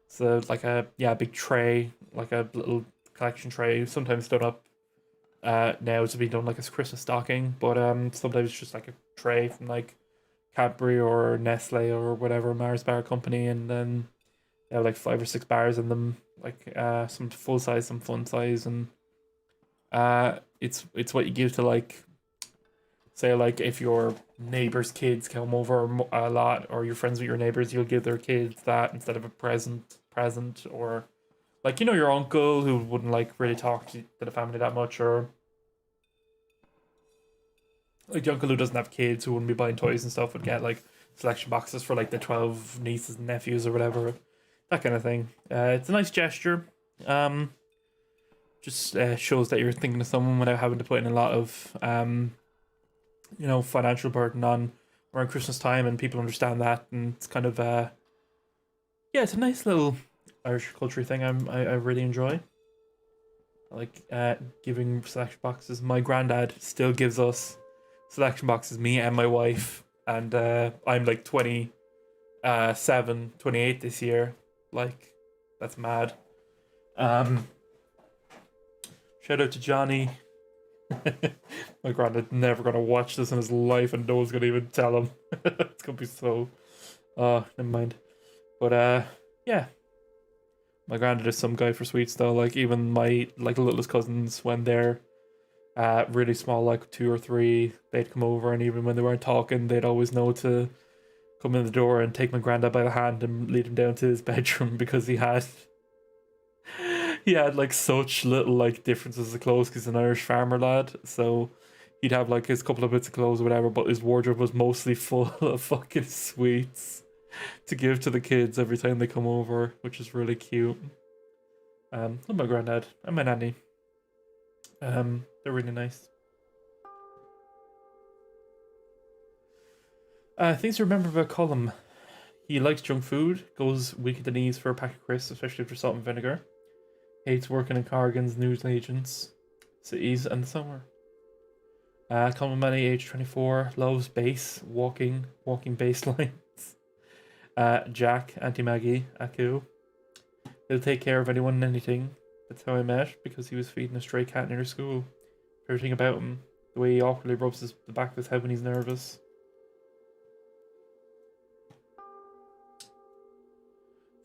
So like a big tray, like a little collection tray, sometimes done up now to be done like as Christmas stocking, but sometimes it's just like a tray from like Cadbury or Nestle or whatever Mars bar company, and then they have like 5 or 6 bars in them, like some full size, some fun size, and it's what you give to like, say like if your neighbors' kids come over a lot, or you're friends with your neighbors, you'll give their kids that instead of a present, or like, you know, your uncle who wouldn't like really talk to the family that much, or like the uncle who doesn't have kids who wouldn't be buying toys and stuff would get like selection boxes for like the 12 nieces and nephews or whatever, that kind of thing. It's a nice gesture. Just shows that you're thinking of someone without having to put in a lot of financial burden on around Christmas time, and people understand that, and it's kind of it's a nice little Irish culture thing. I really enjoy. I like giving selection boxes. My granddad still gives us selection boxes, me and my wife, and I'm like 28 this year. Like, that's mad. Shout out to Johnny. My granddad's never gonna watch this in his life, and no one's gonna even tell him. It's gonna be so never mind. But yeah. My granddad is some guy for sweets though. Like, even my like littlest cousins, when they're really small, like 2 or 3, they'd come over, and even when they weren't talking, they'd always know to come in the door and take my granddad by the hand and lead him down to his bedroom, because he had like such little like differences of clothes, because he's an Irish farmer lad, so he'd have like his couple of bits of clothes or whatever, but his wardrobe was mostly full of fucking sweets to give to the kids every time they come over, which is really cute. Love my granddad and my nanny. They're really nice. Things to remember about Colum. He likes junk food, goes weak at the knees for a pack of crisps, especially for salt and vinegar. Hates working in Cargan's news agents, cities, and the summer. Colum Manny, age 24, loves bass, walking bass lines. Jack, Auntie Maggie, Aku. He'll take care of anyone and anything. That's how I met, because he was feeding a stray cat near school. Everything about him, the way he awkwardly rubs the back of his head when he's nervous.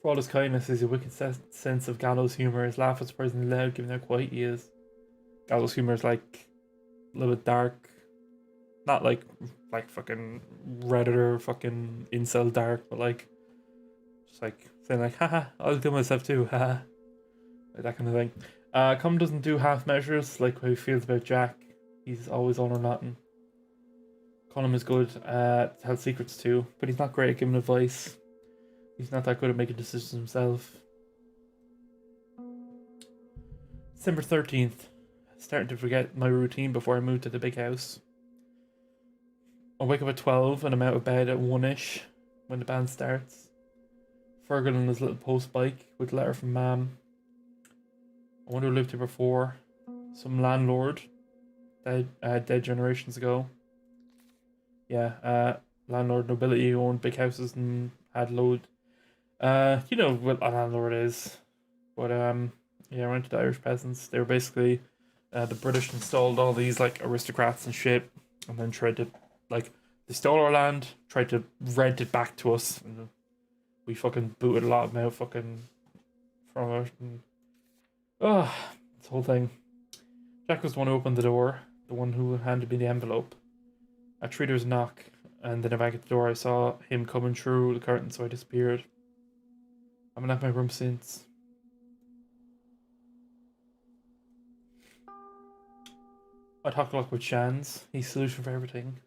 For all his kindness, he's a wicked sense of gallows humour. His laugh is surprisingly loud, given how quiet he is. Gallows humour is like a little bit dark, not like fucking Redditor, fucking incel dark, but like just like saying like, haha, I'll do myself too, haha, like that kind of thing. Cum doesn't do half measures, like how he feels about Jack. He's always all or nothing. Colum is good to tell secrets too, but he's not great at giving advice. He's not that good at making decisions himself. December 13th. starting to forget my routine before I moved to the big house. I wake up at 12 and I'm out of bed at 1ish when the band starts. Fergal on his little post bike with a letter from Mam. I wonder who lived here before. Some landlord. Dead generations ago. Yeah, landlord nobility who owned big houses and had load. You know what a landlord is. But yeah, I went to the Irish peasants. They were basically the British installed all these like aristocrats and shit, and then tried to like they stole our land, tried to rent it back to us, and we fucking booted a lot of them out fucking from it. And, this whole thing. Jack was the one who opened the door, the one who handed me the envelope. I treated his knock, and then back at the door I saw him coming through the curtain, so I disappeared. I've been at my room since. I talk a lot with Shans. He's solution for everything.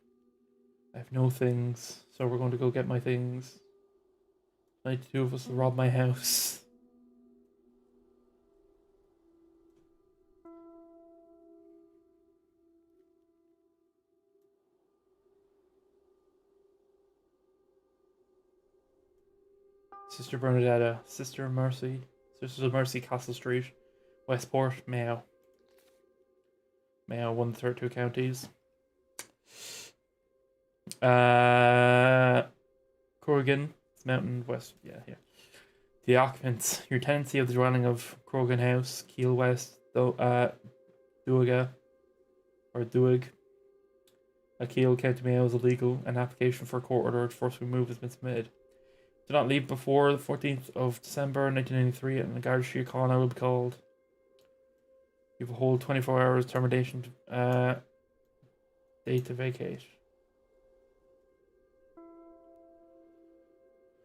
I have no things, so we're going to go get my things. 92 of us will rob my house. Sister Bernadetta, Sister Mercy, Sisters of Mercy, Castle Street, Westport, Mayo. Mayo, 1/3 counties. Corrigan, it's mountain west. Yeah. The occupants, your tenancy of the dwelling of Corrigan House, Keel West, Duaga, or Duig. A Keel, County Mayo is illegal. An application for a court order to forcibly move has been submitted. Do not leave before the 14th of December 1993, and the Gardaí Connor will be called. You have a whole 24 hours termination date to vacate.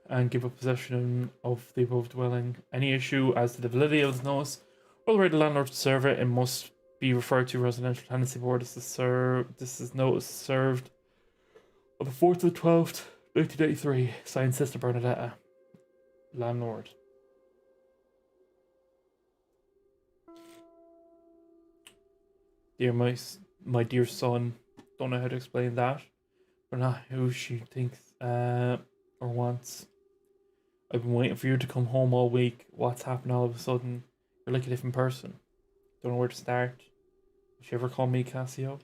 And give up possession of the above dwelling. Any issue as to the validity of the notice or the right of the landlord to serve it, it must be referred to Residential Tenancy Board. This is notice served on the 4th of the 12th, 1983. Signed, Sister Bernadetta, landlord. Dear my dear son, don't know how to explain that, but not who she thinks or wants. I've been waiting for you to come home all week. What's happened all of a sudden? You're like a different person. Don't know where to start. Would you ever call me Kasio?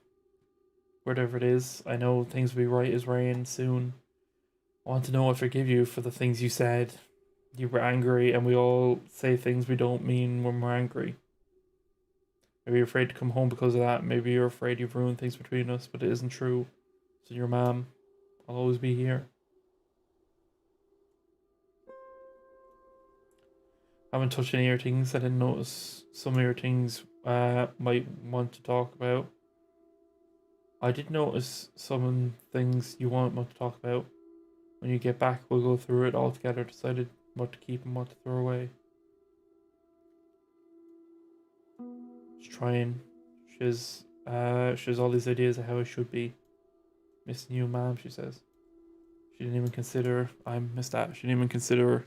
Whatever it is, I know things will be right as rain soon. I want to know I forgive you for the things you said. You were angry, and we all say things we don't mean when we're angry. Maybe you're afraid to come home because of that. Maybe you're afraid you've ruined things between us, but it isn't true. So your mom, I'll always be here. I haven't touched any of your things. I didn't notice some of your things might want to talk about. I did notice some things you want to talk about. When you get back, we'll go through it all together, decided what to keep and what to throw away. She's trying. She's all these ideas of how I should be. Missing you, ma'am, she says. She didn't even consider, I missed that. She didn't even consider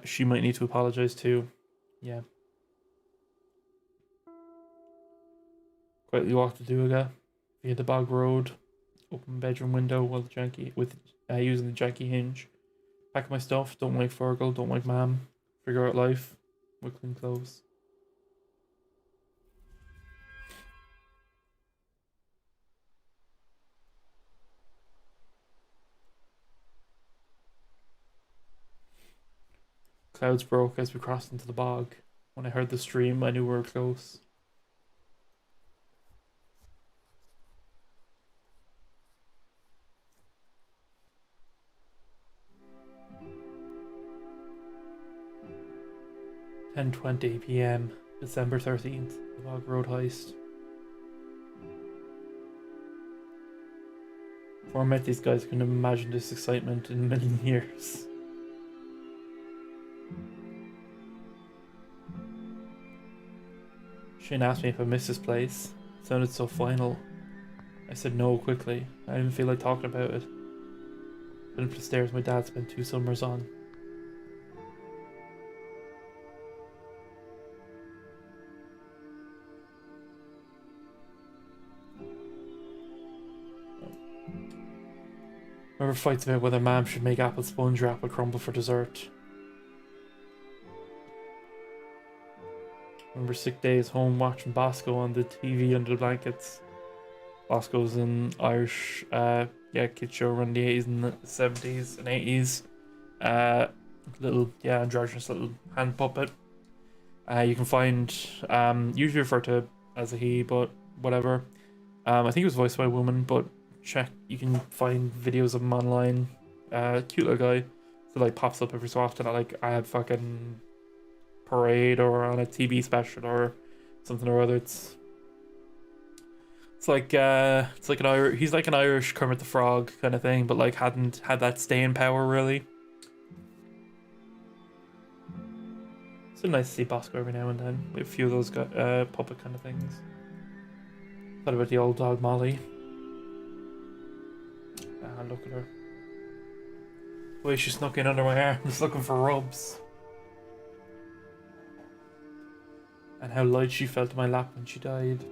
she might need to apologize too. Yeah. Quietly walked to Duaga via the bog road. Open bedroom window while the janky using the janky hinge. Pack my stuff. Don't like Fergal. Don't like Mam. Figure out life. With clean clothes. Clouds broke as we crossed into the bog. When I heard the stream, I knew we were close. (10:20 p.m. December 13th. The Bog Road heist. Before I met these guys, I couldn't have imagined this excitement in a million years. Shane asked me if I missed this place. It sounded so final. I said no quickly. I didn't feel like talking about it. Went up the stairs my dad spent 2 summers on. Remember fights about whether Mom should make apple sponge or apple crumble for dessert. Remember sick days home watching Bosco on the TV under the blankets. Bosco's an Irish kid show around the 80s and the 70s and 80s. Little androgynous little hand puppet. You can find usually referred to as a he, but whatever. I think it was voiced by a woman, but check, you can find videos of him online. Cute little guy. So like pops up every so often at like a fucking parade or on a TV special or something or other. It's like an Irish, he's like an Irish Kermit the Frog kind of thing, but like hadn't had that staying power really. It's nice to see Bosco every now and then with a few of those puppet kind of things. Thought about the old dog Molly. Look at her. The way she snuck in under my arm, just looking for rubs. And how light she felt in my lap when she died.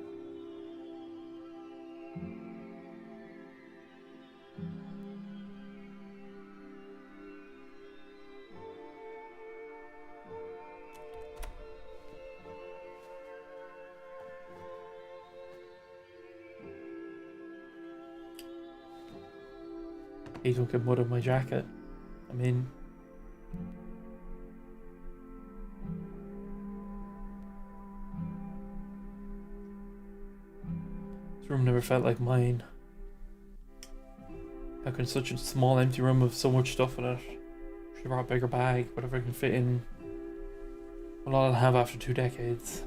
Please don't get mud on my jacket. I mean, this room never felt like mine. How can such a small empty room have so much stuff in it? Should have brought a bigger bag, whatever I can fit in. Well, all I'll have after 2 decades.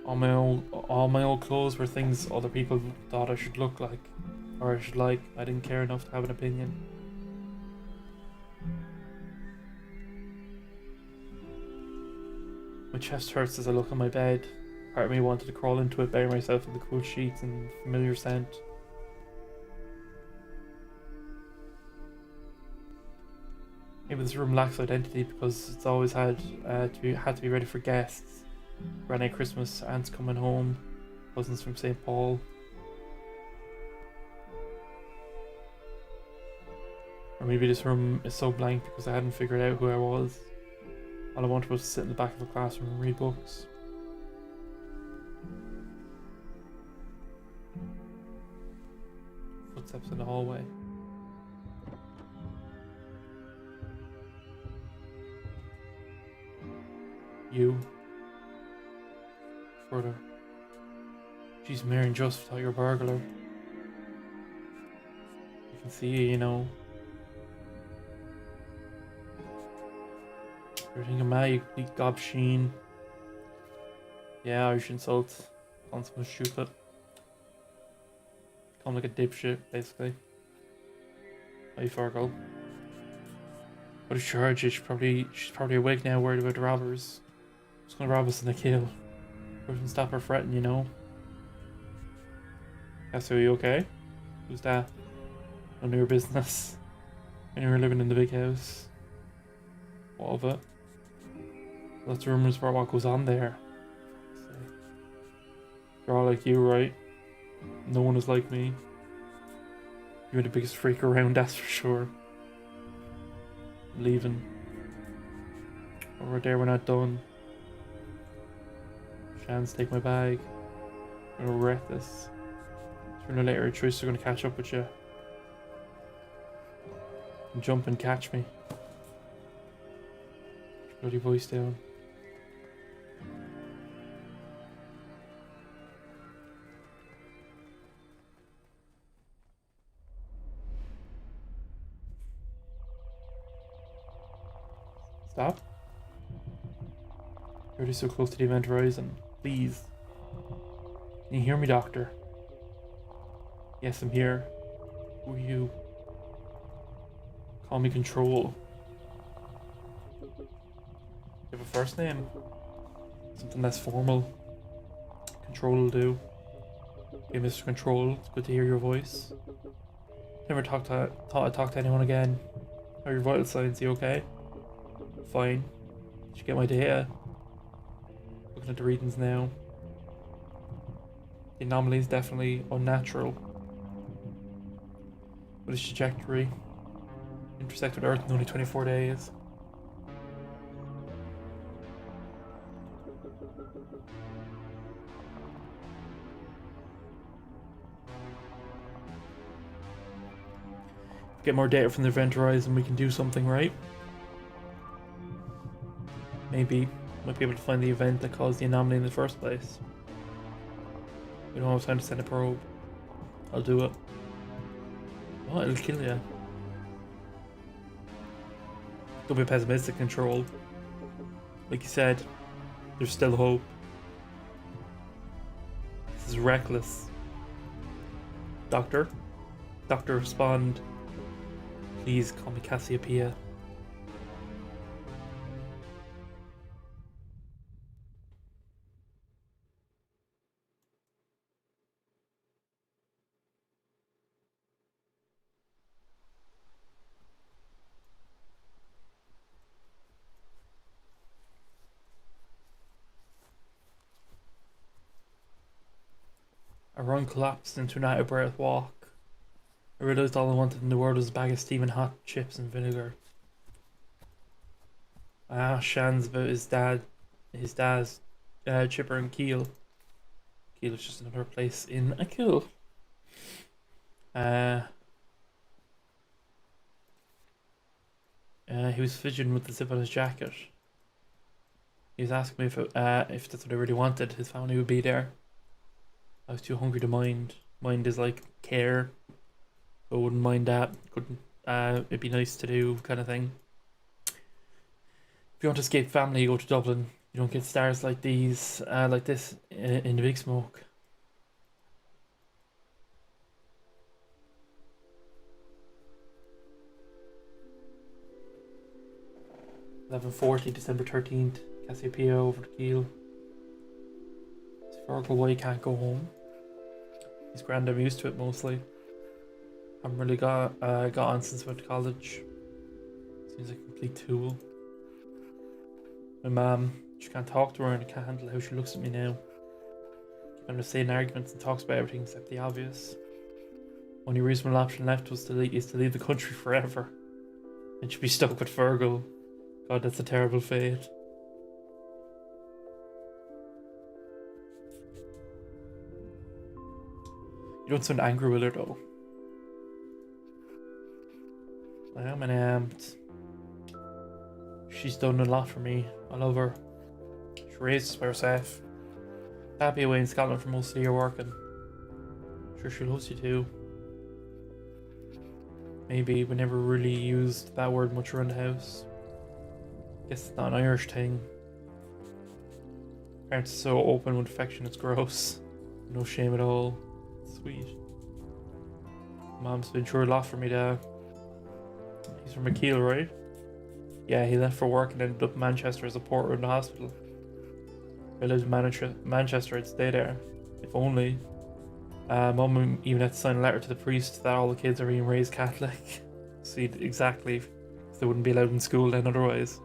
All my old clothes were things other people thought I should look like, or I should like. I didn't care enough to have an opinion. My chest hurts as I look on my bed. Part of me wanted to crawl into it, bury myself in the cool sheets and familiar scent. Maybe this room lacks identity because it's always had to be ready for guests. Granny Christmas, aunts coming home, cousins from St. Paul. Or maybe this room is so blank because I hadn't figured out who I was. All I wanted was to sit in the back of the classroom and read books. Footsteps in the hallway. You. Further. Jeez, Mary and Joseph thought you were a burglar. You can see, you know. You're thinking, man, you complete gobsheen. Yeah, Irish insult. Calling someone stupid. Calling like a dipshit, basically. Hey, Fargo. What a charge, she's probably awake now, worried about the robbers. Who's gonna rob us in the kill? Doesn't stop her fretting, you know. Kasio, are you okay? Who's that? None of your business. And you were living in the big house. What of it? Lots of rumors about what goes on there. They're all like you, right? No one is like me. You're the biggest freak around, that's for sure. I'm leaving. Over there, we're not done. Chance, take my bag. I'm gonna regret this. Sooner or later, Trish are gonna catch up with you. And jump and catch me. Put your bloody voice down. Stop. You're already so close to the event horizon. Please. Can you hear me, Doctor? Yes, I'm here. Who are you? Call me Control. You have a first name? Something less formal. Control will do. Hey, Mr. Control, it's good to hear your voice. Never thought I'd talk to anyone again. How are your vital signs? You okay? Fine. Did you get my data? Looking at the readings now. The anomaly is definitely unnatural. With its trajectory, intersect with Earth in only 24 days. Get more data from the event horizon, we can do something, right? Maybe. Might be able to find the event that caused the anomaly in the first place. We don't have time to send a probe. I'll do it. Oh, it'll kill you. Don't be pessimistic, Control. Like you said, there's still hope. This is reckless. Doctor? Doctor, respond. Please call me Cassiopeia. I run collapsed into an out-of-breath walk. I realised all I wanted in the world was a bag of steaming hot chips and vinegar. I asked Shans about his dad's Chipper and Keel. Keel is just another place in a kill. He was fidgeting with the zip on his jacket. He was asking me if that's what I really wanted. His family would be there. I was too hungry to mind. Mind is like care. I wouldn't mind that. Couldn't. It'd be nice to do, kind of thing. If you want to escape family, you go to Dublin. You don't get stars like these, like this, in the big smoke. $11:40, December 13th. Cassiopeia over to Kiel. It's Virgo why he can't go home. He's grand, I'm used to it mostly. Haven't really got on since I went to college. Seems like a complete tool. My mum, she can't talk to her and I can't handle how she looks at me now. Keep on saying arguments and talks about everything except the obvious. Only reasonable option left was to leave the country forever. And she'd be stuck with Virgo. God, that's a terrible fate. You don't sound angry with her though. I am and I am. She's done a lot for me. I love her. She raised us by herself. Happy away in Scotland for most of the year working. Sure she loves you too. Maybe we never really used that word much around the house. Guess it's not an Irish thing. Parents are so open with affection, it's gross. No shame at all. Sweet. Mom's been through a lot for me, Dad. He's from McKeel, right? Yeah, he left for work and ended up in Manchester as a porter in the hospital. If I lived in Manchester, I'd stay there. If only. Mum even had to sign a letter to the priest that all the kids are being raised Catholic. See, exactly. They wouldn't be allowed in school then otherwise.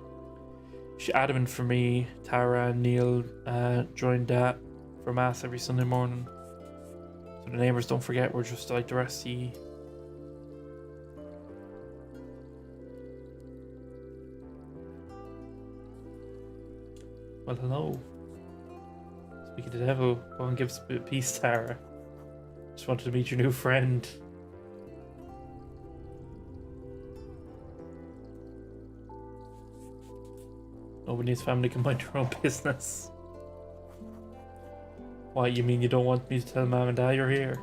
She adamant for me, Tara and Neil joined Dad for Mass every Sunday morning. So the neighbours don't forget we're just like the rest of you. Well, hello. Speaking to the devil, go and give us a bit of peace, Tara. Just wanted to meet your new friend. Nobody in his family can mind their own business. Why, you mean you don't want me to tell Mom and Dad you're here?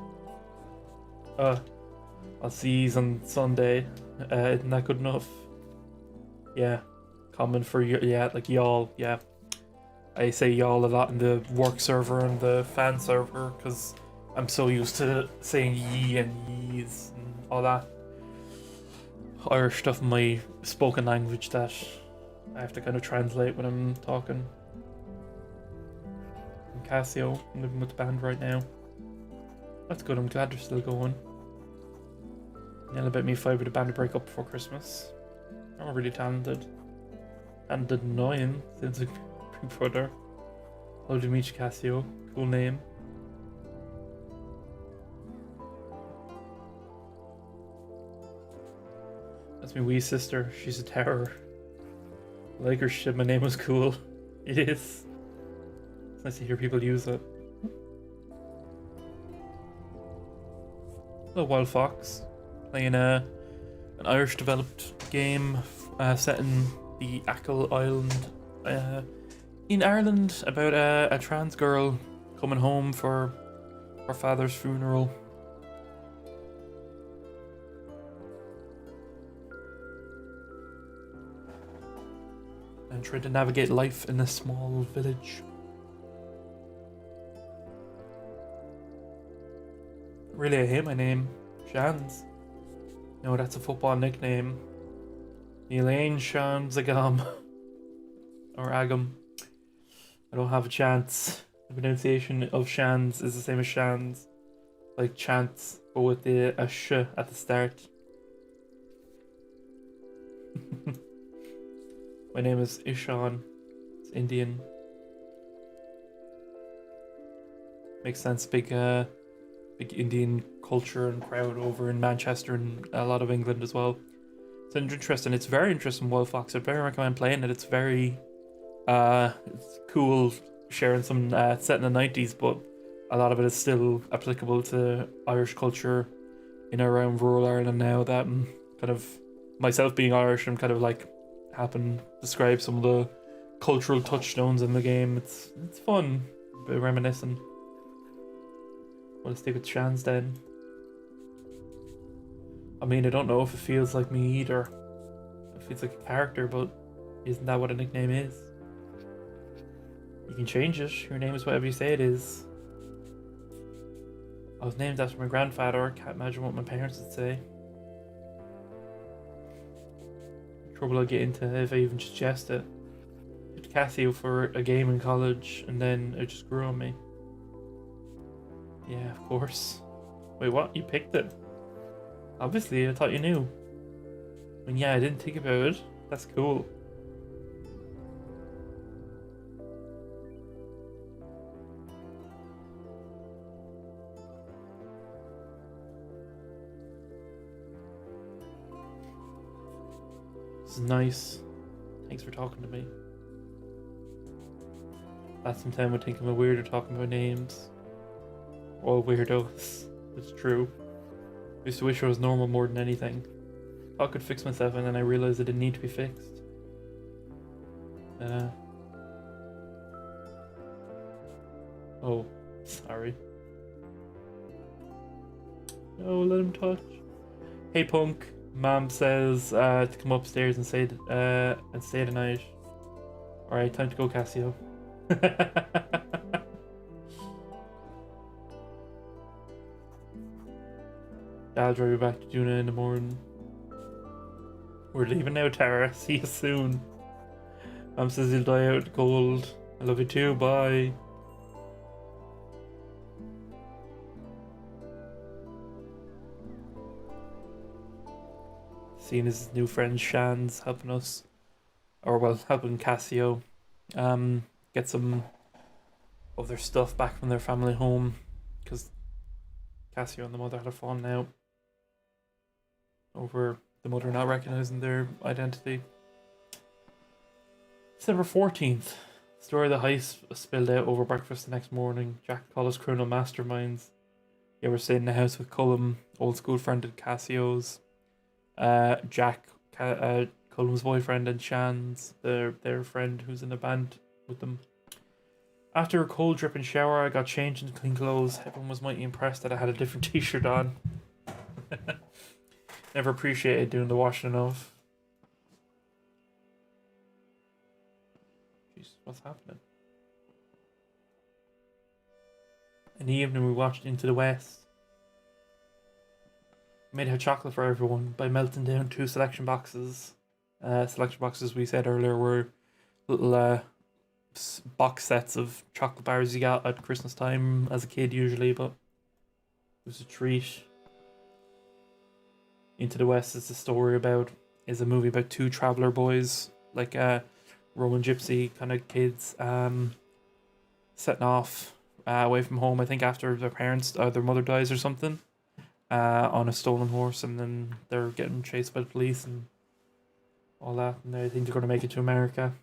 I'll see yous on Sunday. Isn't that good enough? Yeah. Common for you, yeah, like y'all, yeah. I say y'all a lot in the work server and the fan server because I'm so used to saying ye and yees and all that Irish stuff in my spoken language that I have to kind of translate when I'm talking. I'm Kasio, I'm living with the band right now. That's good, I'm glad they're still going. Nearly bet me 5 with the band to break up before Christmas. I'm really talented. And annoying since Big Brother. Lovely to meet you, Kasio. Cool name. It's my wee sister. She's a terror. I like her shit. My name was cool. It is. It's nice to hear people use it. The Wild Fox, playing an Irish developed game set in the Achill Island in Ireland about a trans girl coming home for her father's funeral. And trying to navigate life in a small village. Really, I hate my name. Shans. No, that's a football nickname. Elaine Shans Agam. Or Agam. I don't have a chance. The pronunciation of Shans is the same as Shans. Like chance, but with a sh at the start. My name is Ishan. It's Indian. Makes sense. Big Indian culture and crowd over in Manchester and a lot of England as well. It's interesting. It's very interesting. Wild Fox. I'd very recommend playing it. It's very it's cool. Sharing some set in the 90s, but a lot of it is still applicable to Irish culture in around rural Ireland now. That I'm kind of myself being Irish, I'm kind of like helping describe some of the cultural touchstones in the game. It's fun, a bit reminiscent. We'll stick with Shans then. I mean, I don't know if it feels like me either. It feels like a character, but isn't that what a nickname is? You can change it. Your name is whatever you say it is. I was named after my grandfather. Can't imagine what my parents would say. Trouble I'll get into if I even suggest it. I picked Kasio for a game in college, and then it just grew on me. Yeah, of course. Wait, what? You picked it? Obviously, I thought you knew. I mean, yeah, I didn't think about it. That's cool. This is nice. Thanks for talking to me. Last some time I think I'm a weirdo talking about names. All weirdos. It's true. I used to wish I was normal more than anything. I could fix myself, and then I realized I didn't need to be fixed. Oh, sorry. No, let him touch. Hey, punk. Mom says to come upstairs and stay the night. All right, time to go, Kasio. I'll drive you back to Juna in the morning. We're leaving now, Tara. See you soon. Mom says you'll die out cold. I love you too. Bye. Seeing his new friend Shan's helping us, or well, helping Kasio, get some of their stuff back from their family home, because Kasio and the mother had a falling out over the mother not recognizing their identity. December 14th. Story of the heist spilled out over breakfast the next morning. Jack called us criminal masterminds. Yeah, we're staying in the house with Cullum, old school friend at Casio's. Jack, Cullum's boyfriend, and Shan's, their friend who's in a band with them. After a cold dripping shower, I got changed into clean clothes. Everyone was mighty impressed that I had a different t-shirt on. Never appreciated doing the washing enough. Jeez, what's happening? In the evening, we watched Into the West. We made hot chocolate for everyone by melting down 2 selection boxes. Selection boxes, we said earlier, were little box sets of chocolate bars you got at Christmas time as a kid usually, but it was a treat. Into the West is a movie about 2 traveller boys, like Roman gypsy kind of kids, setting off away from home, I think after their mother dies or something, on a stolen horse, and then they're getting chased by the police, and all that, and I think they're going to make it to America.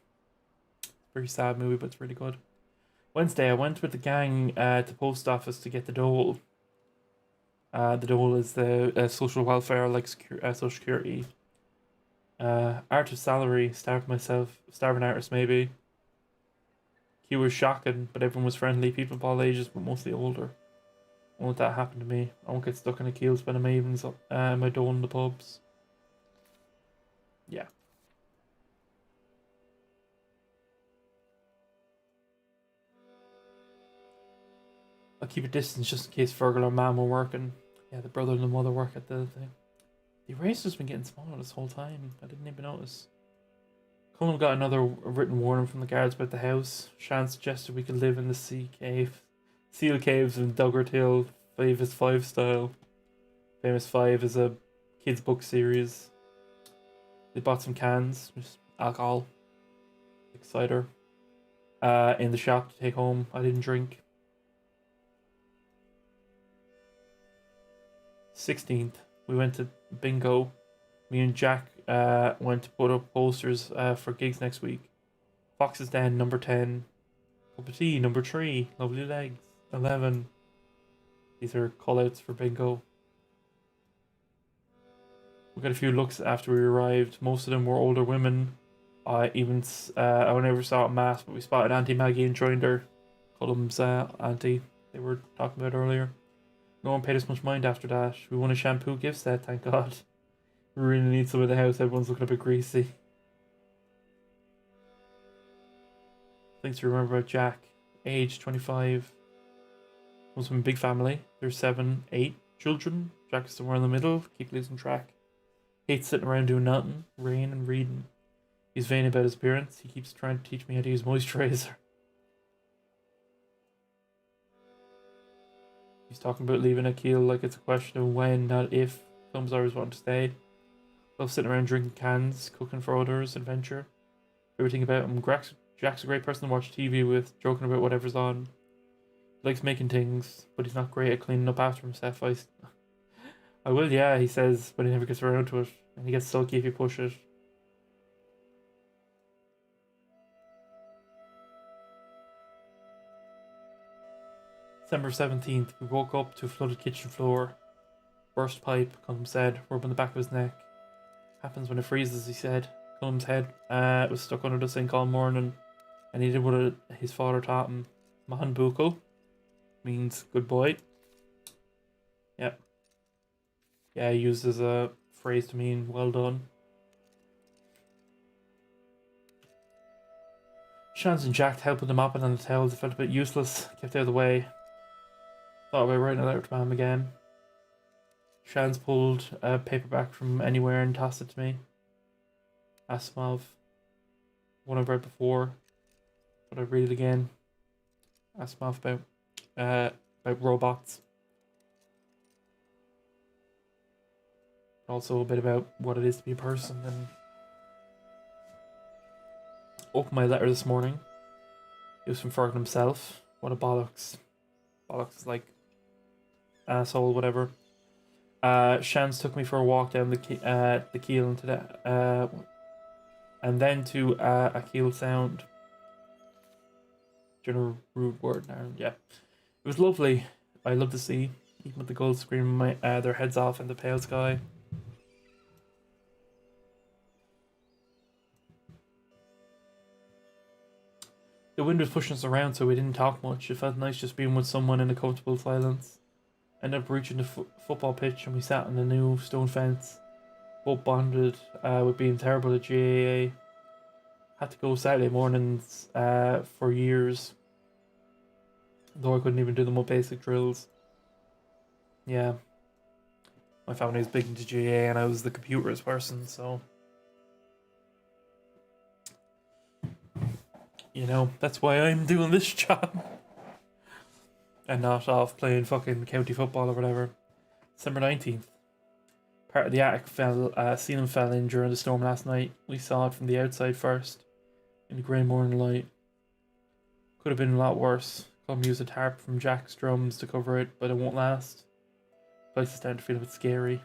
Very sad movie, but it's really good. Wednesday, I went with the gang to post office to get the dole. The dole is the social welfare, like social security. Artist salary, starving artist maybe. Queue was shocking, but everyone was friendly. People of all ages, but mostly older. I won't let that happen to me. I won't get stuck in a queue spending my evenings my dole in the pubs. Yeah. I'll keep a distance just in case Fergal or Mam were working. Yeah, the brother and the mother work at the thing. The eraser's been getting smaller this whole time. I didn't even notice. Colin got another written warning from the guards about the house. Shan suggested we could live in the seal caves in Duggar Hill. 5 is 5 style. Famous 5 is a kids book series. They bought some cans, just alcohol, like cider, in the shop to take home. I didn't drink. 16th, we went to bingo. Me and Jack went to put up posters for gigs next week. Fox's Den, number 10. Cup of Tea, number 3. Lovely Legs, 11. These are call-outs for bingo. We got a few looks after we arrived. Most of them were older women. I never saw at Mass, but we spotted Auntie Maggie and joined her. Cullum's auntie they were talking about earlier. No one paid us much mind after that. We won a shampoo gift set, thank God. We really need some of the house. Everyone's looking a bit greasy. Things to remember about Jack. Age 25. Comes from a big family. There's 7, 8 children. Jack is somewhere in the middle. Keep losing track. Hates sitting around doing nothing. Rain and reading. He's vain about his appearance. He keeps trying to teach me how to use moisturizer. He's talking about leaving Akil like it's a question of when, not if. Thumbs always want to stay. Love sitting around drinking cans, cooking for others, adventure. Everything about him. Jack's a great person to watch TV with, joking about whatever's on. He likes making things, but he's not great at cleaning up after himself. I will, yeah, he says, but he never gets around to it. And he gets sulky if you push it. December 17th, we woke up to a flooded kitchen floor. Burst pipe, Cullum said, rubbing the back of his neck. Happens when it freezes, he said. Cullum's head was stuck under the sink all morning, and he did what his father taught him. Mahan Bukal means good boy. Yep. Yeah, used as a phrase to mean well done. Shans and Jack helping the mopping on the towels. It felt a bit useless. Kept out of the way. Thought about writing it out to Mom again. Shans pulled a paperback from anywhere and tossed it to me. Asimov. One I've read before, but I read it again. Asimov about robots. Also a bit about what it is to be a person. And opened my letter this morning. It was from Fergus himself. What a bollocks. Bollocks is like asshole, whatever. Shans took me for a walk down the Keel into the and then to Akil Sound. General rude word now, yeah. It was lovely. I love the sea, even with the gulls screaming their heads off in the pale sky. The wind was pushing us around, so we didn't talk much. It felt nice just being with someone in a comfortable silence. Ended up reaching the football pitch, and we sat on the new stone fence. Both bonded with being terrible at GAA. Had to go Saturday mornings for years. Though I couldn't even do the more basic drills. Yeah. My family was big into GAA, and I was the computers person, so... You know, that's why I'm doing this job. And not off playing fucking county football or whatever. December 19th. Part of the attic ceiling fell in during the storm last night. We saw it from the outside first. In the grey morning light. Could have been a lot worse. Come use a tarp from Jack's drums to cover it, but it won't last. The place is starting to feel a bit scary.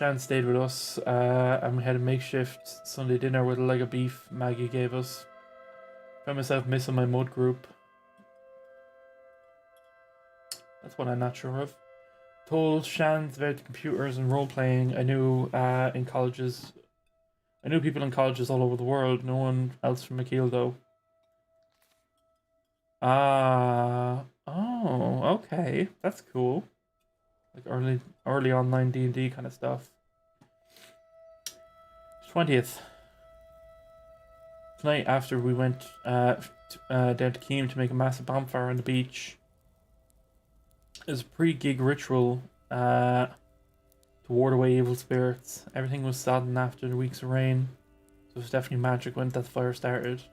Shan stayed with us, and we had a makeshift Sunday dinner with a leg of beef Maggie gave us. Found myself missing my mud group. That's what I'm not sure of. Told Shans about the computers and role playing. I knew in colleges. I knew people in colleges all over the world. No one else from McKeel though. Oh, okay, that's cool. Like early online D&D kind of stuff. 20th. Tonight after we went down to Keem to make a massive bonfire on the beach. It was a pre-gig ritual to ward away evil spirits. Everything was sodden after the weeks of rain, so it was definitely magic when that fire started.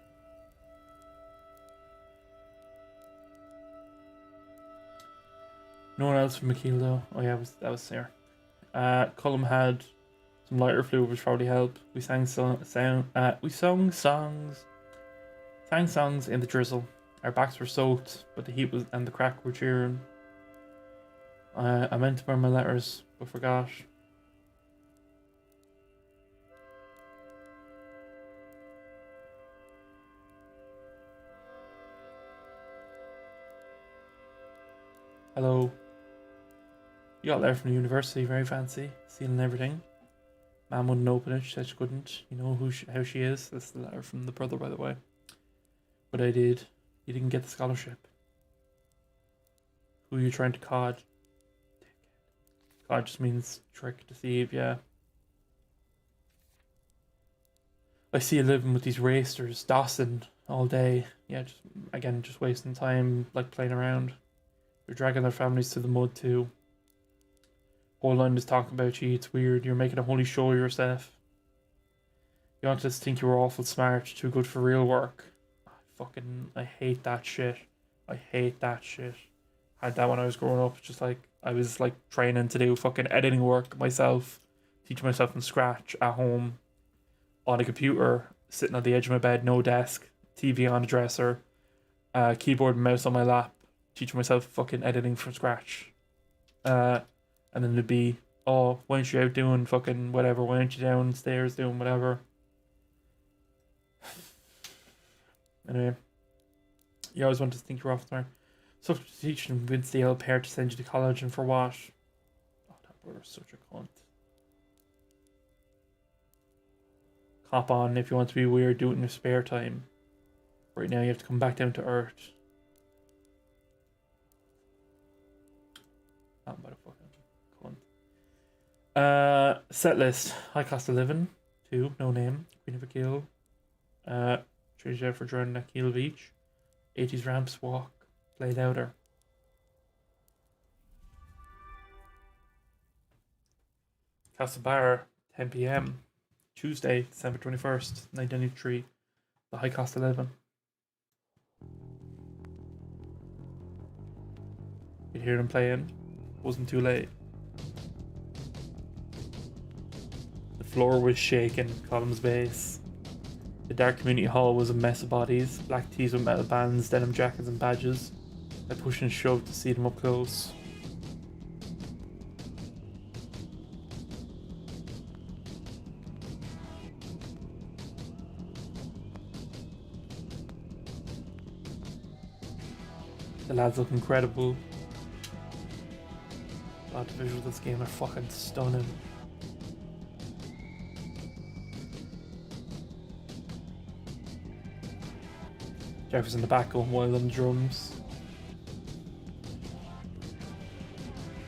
No one else from McKeel though. Oh yeah, that was Sarah. Cullum had some lighter fluid, which probably helped. We sang songs in the drizzle. Our backs were soaked, but the heat and the crack were cheering. I meant to burn my letters, but forgot. Hello. You got a letter from the university, very fancy, sealing everything. Mom wouldn't open it, she said she couldn't. You know how she is. That's the letter from the brother, by the way. But I did. You didn't get the scholarship. Who are you trying to cod? Cod just means trick, deceive, yeah. I see you living with these racers, Dawson, all day. Yeah, just wasting time, like playing around. They're dragging their families to the mud too. Whole line is talking about you, it's weird. You're making a holy show of yourself. You want us to think you were awful smart, too good for real work. I hate that shit. I hate that shit. I had that when I was growing up. Just like, I was like training to do fucking editing work myself. Teaching myself from scratch at home. On a computer. Sitting on the edge of my bed, no desk. TV on the dresser. Keyboard and mouse on my lap. Teaching myself fucking editing from scratch. And then it'd be, oh, why aren't you out doing fucking whatever? Why aren't you downstairs doing whatever? Anyway, you always want to think you're off smart. So to teach and convince the old pair to send you to college, and for what? Oh, that brother's such a cunt. Cop on, if you want to be weird, do it in your spare time. Right now you have to come back down to earth. Not about a fucking cunt. Set list. High cost of living. 2, no name. Queen of a Kill. Treasure for drowning at Keel Beach. 80s ramps walk. Play louder. Castle Bar, 10 p.m. Tuesday, December 21st, 1993. The high cost 11. You'd hear them playing. Wasn't too late. The floor was shaking. Column's base. The dark community hall was a mess of bodies. Black tees with metal bands, denim jackets and badges. I pushed and shoved to see them up close. The lads look incredible. God, the visuals of this game are fucking stunning. Jeff was in the back going wild on the drums.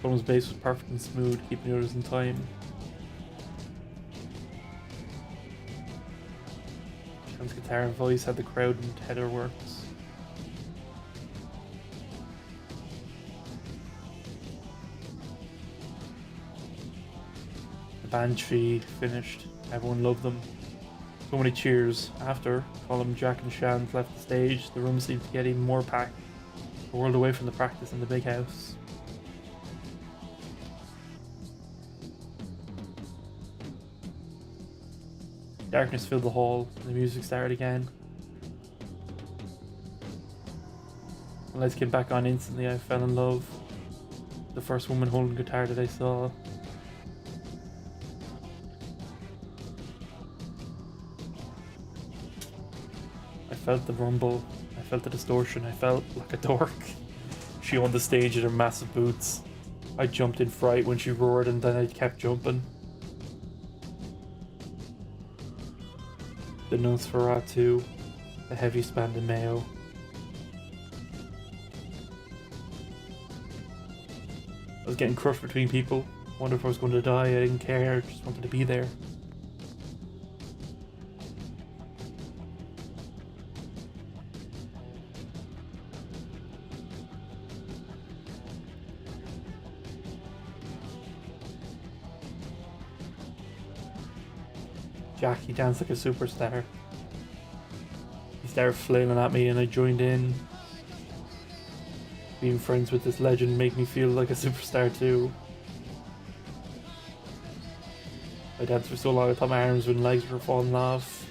Drum's bass was perfect and smooth, keeping the others in time. John's guitar and voice had the crowd in tether works. The band tree finished. Everyone loved them. So many cheers. After, Colin, Jack and Shan left the stage, the room seemed to get even more packed. A world away from the practice in the big house. Darkness filled the hall, and the music started again. The lights came back on instantly. I fell in love. The first woman holding guitar that I saw. I felt the rumble. I felt the distortion. I felt like a dork. She on the stage in her massive boots. I jumped in fright when she roared and then I kept jumping. The Nosferatu. The heavy span de mayo. I was getting crushed between people. Wonder if I was going to die. I didn't care. I just wanted to be there. Jack, he danced like a superstar. He started flailing at me and I joined in. Being friends with this legend made me feel like a superstar too. I danced for so long I thought my arms and legs were falling off.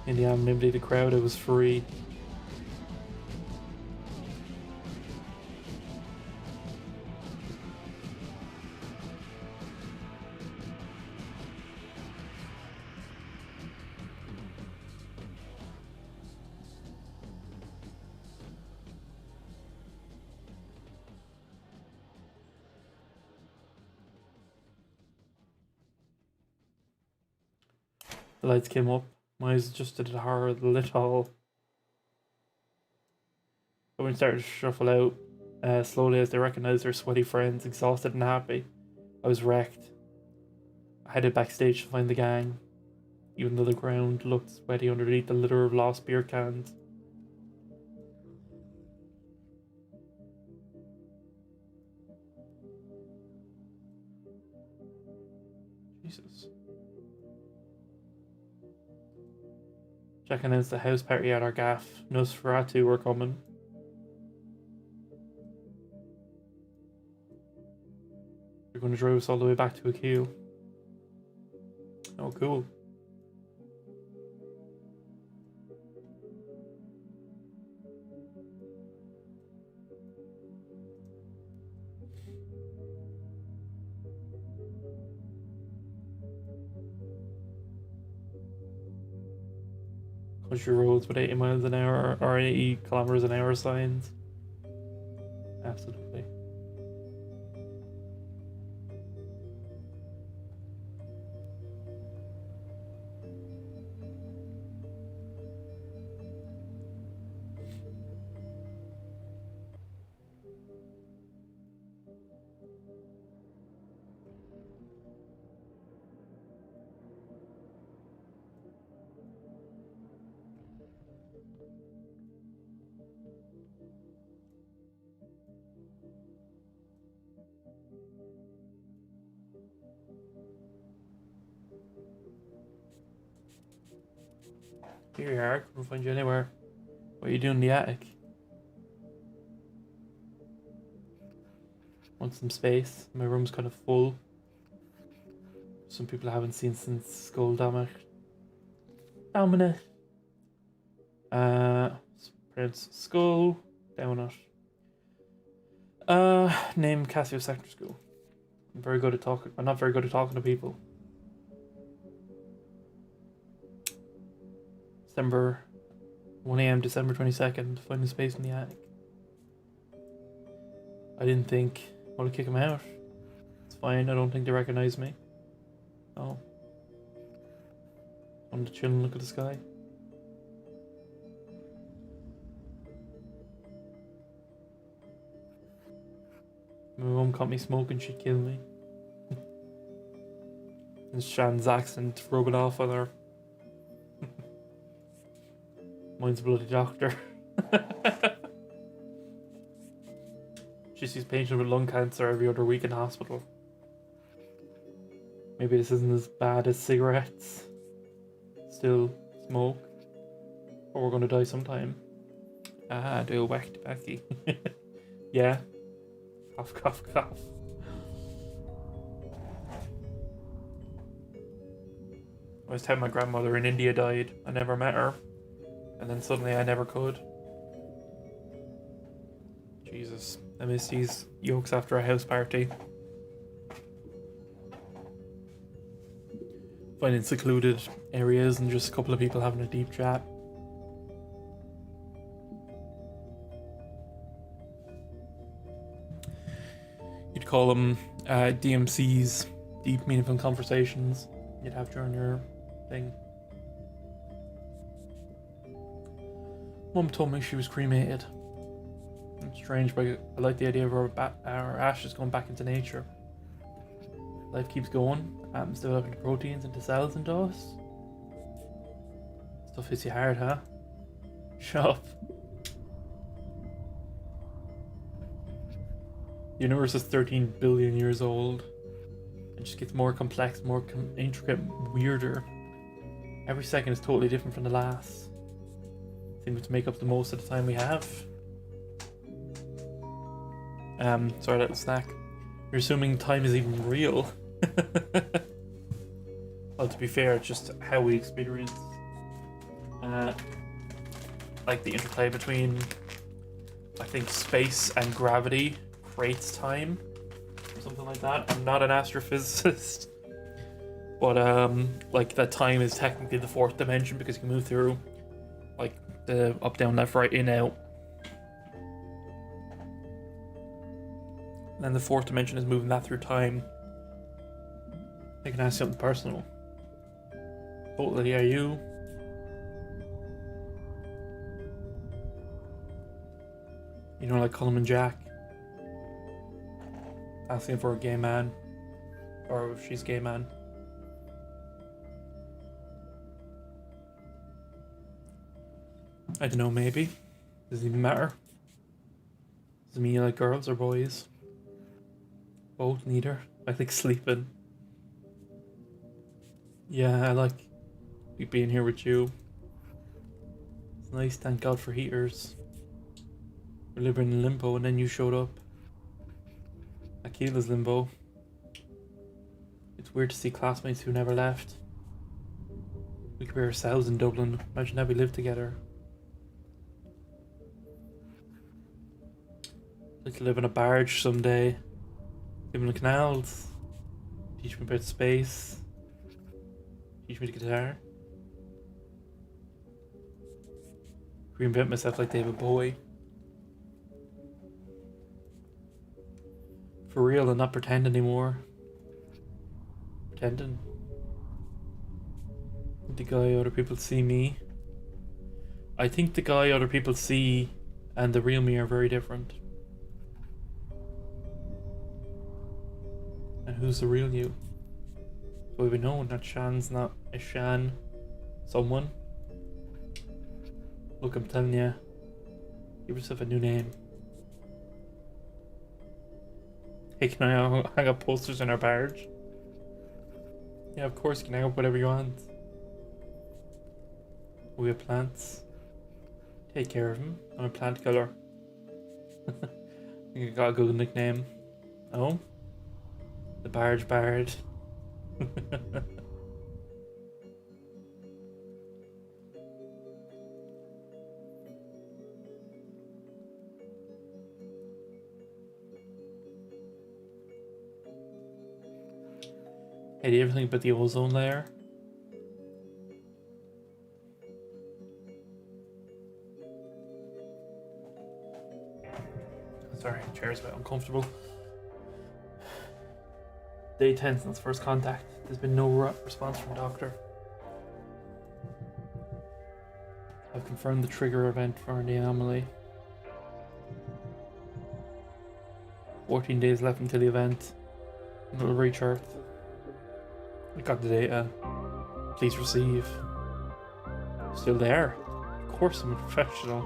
In the anonymity of the crowd, I was free. The lights came up. My eyes adjusted a horror little. Everyone started to shuffle out slowly as they recognized their sweaty friends, exhausted and happy. I was wrecked. I headed backstage to find the gang, even though the ground looked sweaty underneath the litter of lost beer cans. Jesus. Jack announced the house party at our gaff. Nosferatu were coming. They're going to drive us all the way back to a queue. Oh, cool. Country roads with 80 miles an hour or 80 kilometers an hour signs. Absolutely. Here you are, couldn't find you anywhere. What are you doing in the attic? Want some space? My room's kind of full. Some people I haven't seen since school, damn it. Dominic. Prince Skull. Down it. Name Kasio Sector School. I'm very good at talking. I'm not very good at talking to people. December 1 a.m. December 22nd. Finding space in the attic. I didn't think I would kick him out. It's fine. I don't think they recognize me. Oh. I wanted to chill and look at the sky. My mum caught me smoking, she'd kill me. And Shan's accent rubbing off on her. Mine's a bloody doctor. She sees patients with lung cancer every other week in hospital. Maybe this isn't as bad as cigarettes. Still smoke. Or we're gonna die sometime. Ah, do a whack tobacco. Yeah. Cough, cough, cough. I was telling my grandmother in India died. I never met her. And then suddenly I never could. Jesus. I miss these yolks after a house party. finding secluded areas and just a couple of people having a deep chat. You'd call them DMCs, deep meaningful conversations you'd have during your thing. Mum told me she was cremated. It's strange, but I like the idea of our ashes going back into nature. Life keeps going, atoms develop into proteins, into cells, into us. Stuff hits you hard, huh? Shut up. The universe is 13 billion years old. It just gets more complex, more intricate, weirder. Every second is totally different from the last. Seems to make up the most of the time we have. Sorry, little snack. You're assuming time is even real. Well, to be fair, it's just how we experience like the interplay between, I think, space and gravity creates time, or something like that. I'm not an astrophysicist, but like that time is technically the fourth dimension because you can move through like the up, down, left, right, in, out. And then the fourth dimension is moving that through time. I can ask something personal. Totally, are you? You know, like Colin and Jack asking for a gay man, or if she's a gay man. I don't know, maybe. Does it even matter? Does it mean you like girls or boys? Both, neither. I like sleeping. Yeah, I like being here with you. It's nice, thank God for heaters. We're living in limbo and then you showed up. Akila's limbo. It's weird to see classmates who never left. We could be ourselves in Dublin. Imagine how we live together. I'd like to live in a barge someday. Live in the canals. Teach me about space. Teach me the guitar. Reinvent myself like David Bowie. For real and not pretend anymore. Pretending. The guy other people see me. I think the guy other people see and the real me are very different. And who's the real you? Well, we know not Shan's not a Shan. Someone. Look, I'm telling you. Give yourself a new name. Hey, can I hang up posters in our barge? Yeah, of course you can hang up whatever you want. We have plants. Take care of them. I'm a plant killer. I think I got a good nickname. Oh? The Barge Bard. Hey, do you ever think about the ozone layer? Sorry, chair's a bit uncomfortable. Day 10 since first contact. There's been no response from doctor. I've confirmed the trigger event for the anomaly. 14 days left until the event. It will reach Earth. I got the data. Please receive. Still there? Of course I'm a professional.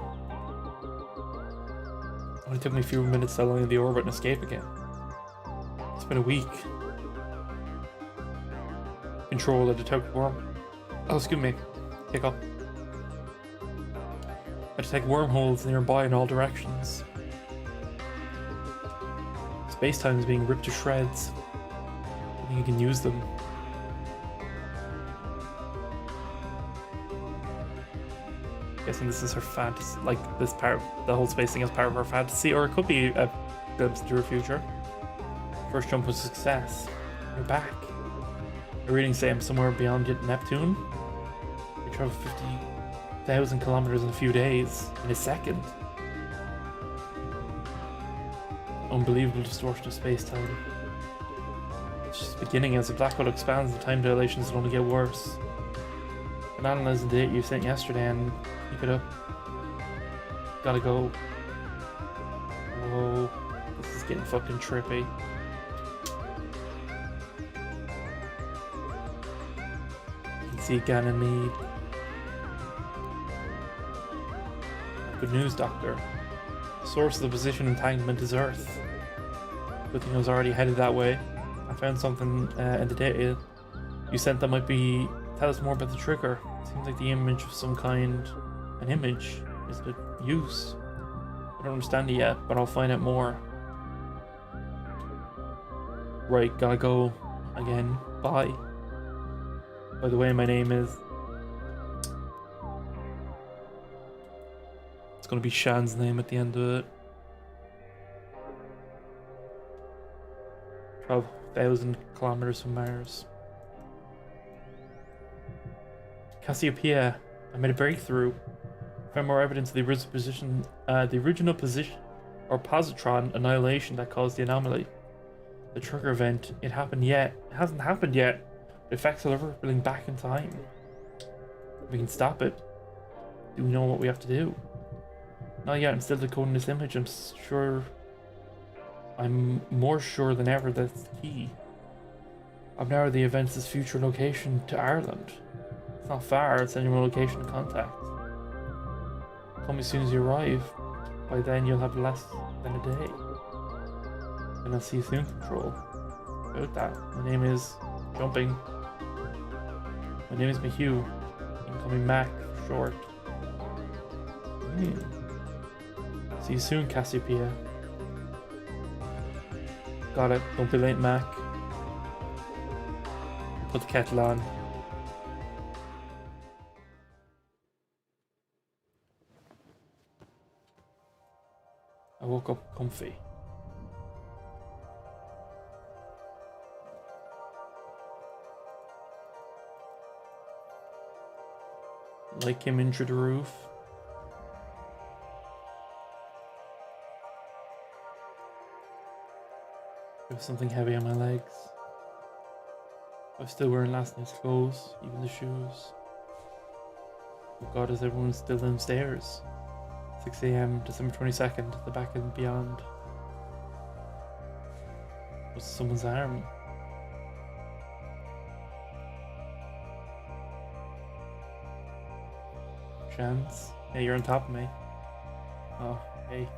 It only took me a few minutes to land in the orbit and escape again. It's been a week. Control a detected worm. Oh, excuse me. Take up. I detect wormholes nearby in all directions. Space-time is being ripped to shreds. I think you can use them. Guessing this is her fantasy, like this part, the whole space thing is part of her fantasy, or it could be a glimpse into her future. First jump was a success. You're back. A reading say I'm somewhere beyond Neptune. I travel 50,000 kilometers in a few days, in a second. Unbelievable distortion of space-time. It's just beginning. As the black hole expands, the time dilations will only get worse. I'm analyzing the data you sent yesterday and keep it up. Gotta go. Whoa, this is getting fucking trippy. You can see Ganymede. Good news, Doctor. The source of the position entanglement is Earth. Good thing I was already headed that way. I found something in the data you sent that might be tell us more about the trigger. Seems like the image of some kind. An image? Is it a use? I don't understand it yet, but I'll find out more. Right, gotta go again. Bye. By the way, my name is... It's gonna be Shan's name at the end of it. 12,000 kilometers from Mars. Cassiopeia, I made a breakthrough. Found more evidence of the original position or positron annihilation that caused the anomaly. The trigger event, it hasn't happened yet, but effects are rippling back in time. We can stop it. Do we know what we have to do? Not yet, I'm still decoding this image. I'm more sure than ever that's the key. I've narrowed the event's future location to Ireland. It's not far, it's any more location of contact. Tell me as soon as you arrive. By then you'll have less than a day. And I'll see you soon, Control. About that. My name is... Jumping. My name is Mahue. You can call me Mac for short. See you soon, Cassiopeia. Got it. Don't be late, Mac. Put the kettle on. I woke up comfy. Like him in through the roof. There was something heavy on my legs. I was still wearing last night's clothes, even the shoes. Oh God, is everyone still downstairs? 6 AM, December 22nd, the back and beyond. Was someone's arm? Chance? Yeah, you're on top of me. Oh, hey.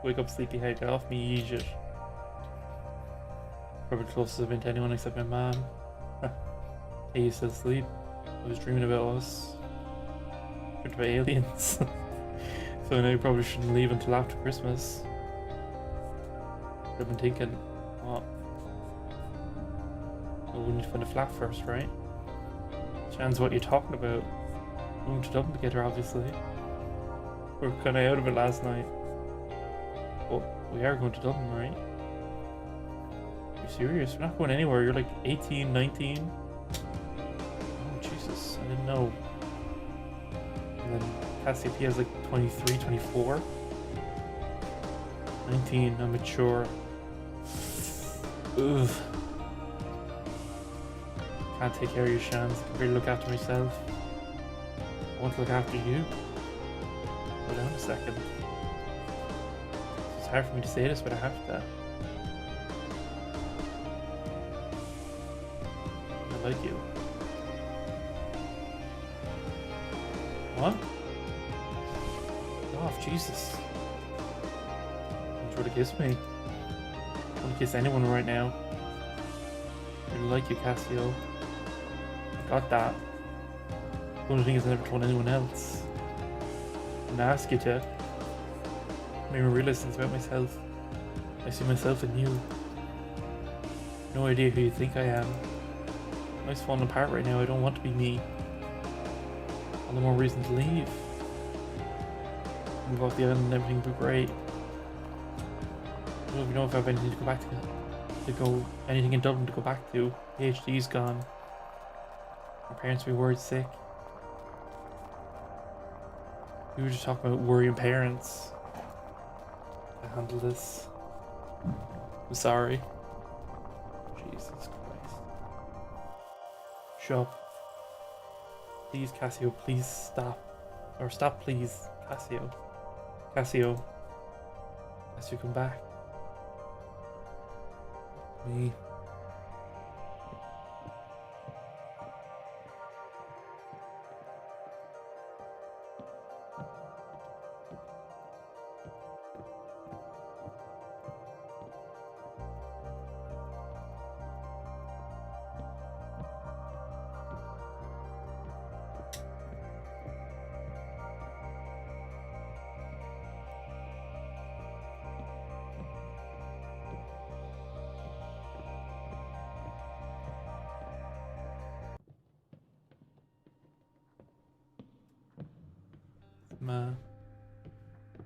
Wake up, sleepyhead, get off me, you idiot. Probably closest I've been to anyone except my mom. Hey, you still asleep? I was dreaming about us. About aliens. So I know you probably shouldn't leave until after Christmas. But I've been thinking, oh, well, we need to find a flat first, right? Chance, what you're talking about. We went to Dublin together, obviously. We were kind of out of it last night. But we are going to Dublin, right? You're serious? We're not going anywhere. You're like 18, 19. Oh, Jesus. I didn't know. And then Cassiopeia is like 23, 24. 19, I'm mature. Ugh. Can't take care of your Shans. I can barely look after myself. I want to look after you. Hold on a second. It's hard for me to say this, but I have to. I like you. What? Oh, Jesus. Don't try to kiss me. I want to kiss anyone right now. I really like you, Kasio. I got that. The only thing is I never told anyone else. I'm gonna ask you to. Made me realize things about myself. I see myself in you. No idea who you think I am. Life's falling apart right now. I don't want to be me. All the more reason to leave. Move off the island and everything will be great. I don't even know if I have anything to go back to. to go, anything in Dublin to go back to. PhD's gone. My parents will be worried sick. We were just talking about worrying parents. I handle this. I'm sorry. Jesus Christ. Shut up. Please, Kasio, please stop. Or stop, please, Kasio. Kasio. Kasio, come back. Me.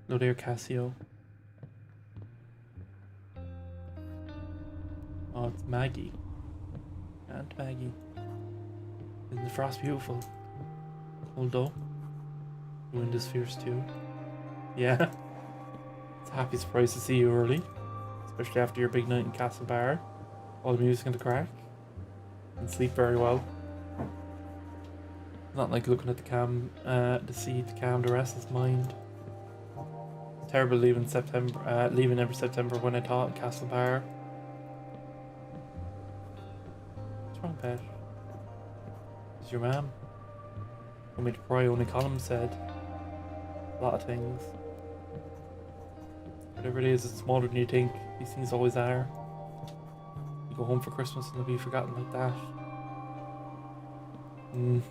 No, dear Kasio. Oh, it's Maggie. Aunt Maggie. Isn't the frost beautiful? Cold though. The wind is fierce too. Yeah. It's a happy surprise to see you early. Especially after your big night in Castle Bar. All the music in the crack. And sleep very well. Not like looking at the sea to calm the restless mind. It's terrible leaving September, leaving every September when I taught in Castle Bar. What's wrong, Pet? Is your mum? Want me to cry? Only Colin said. A lot of things. Whatever it is, it's smaller than you think. These things always are. You go home for Christmas and they'll be forgotten like that. Colin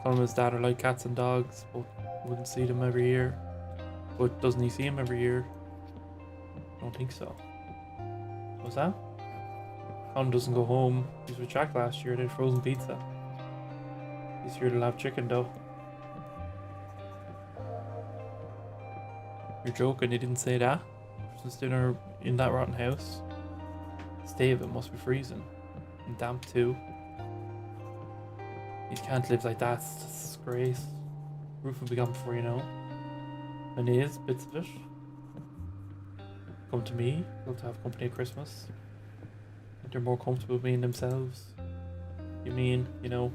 and his dad are like cats and dogs, but wouldn't see them every year. But doesn't he see him every year? I don't think so. What's that? Colin doesn't go home. He was with Jack last year. They had frozen pizza. This year they'll have chicken though. You're joking, you didn't say that? Christmas dinner in that rotten house? The state of it must be freezing. And damp too. You can't live like that, it's a disgrace. Roof will be gone before you know. And it is, bits of it. Come to me, love to have company at Christmas. Think they're more comfortable being themselves. You mean, you know,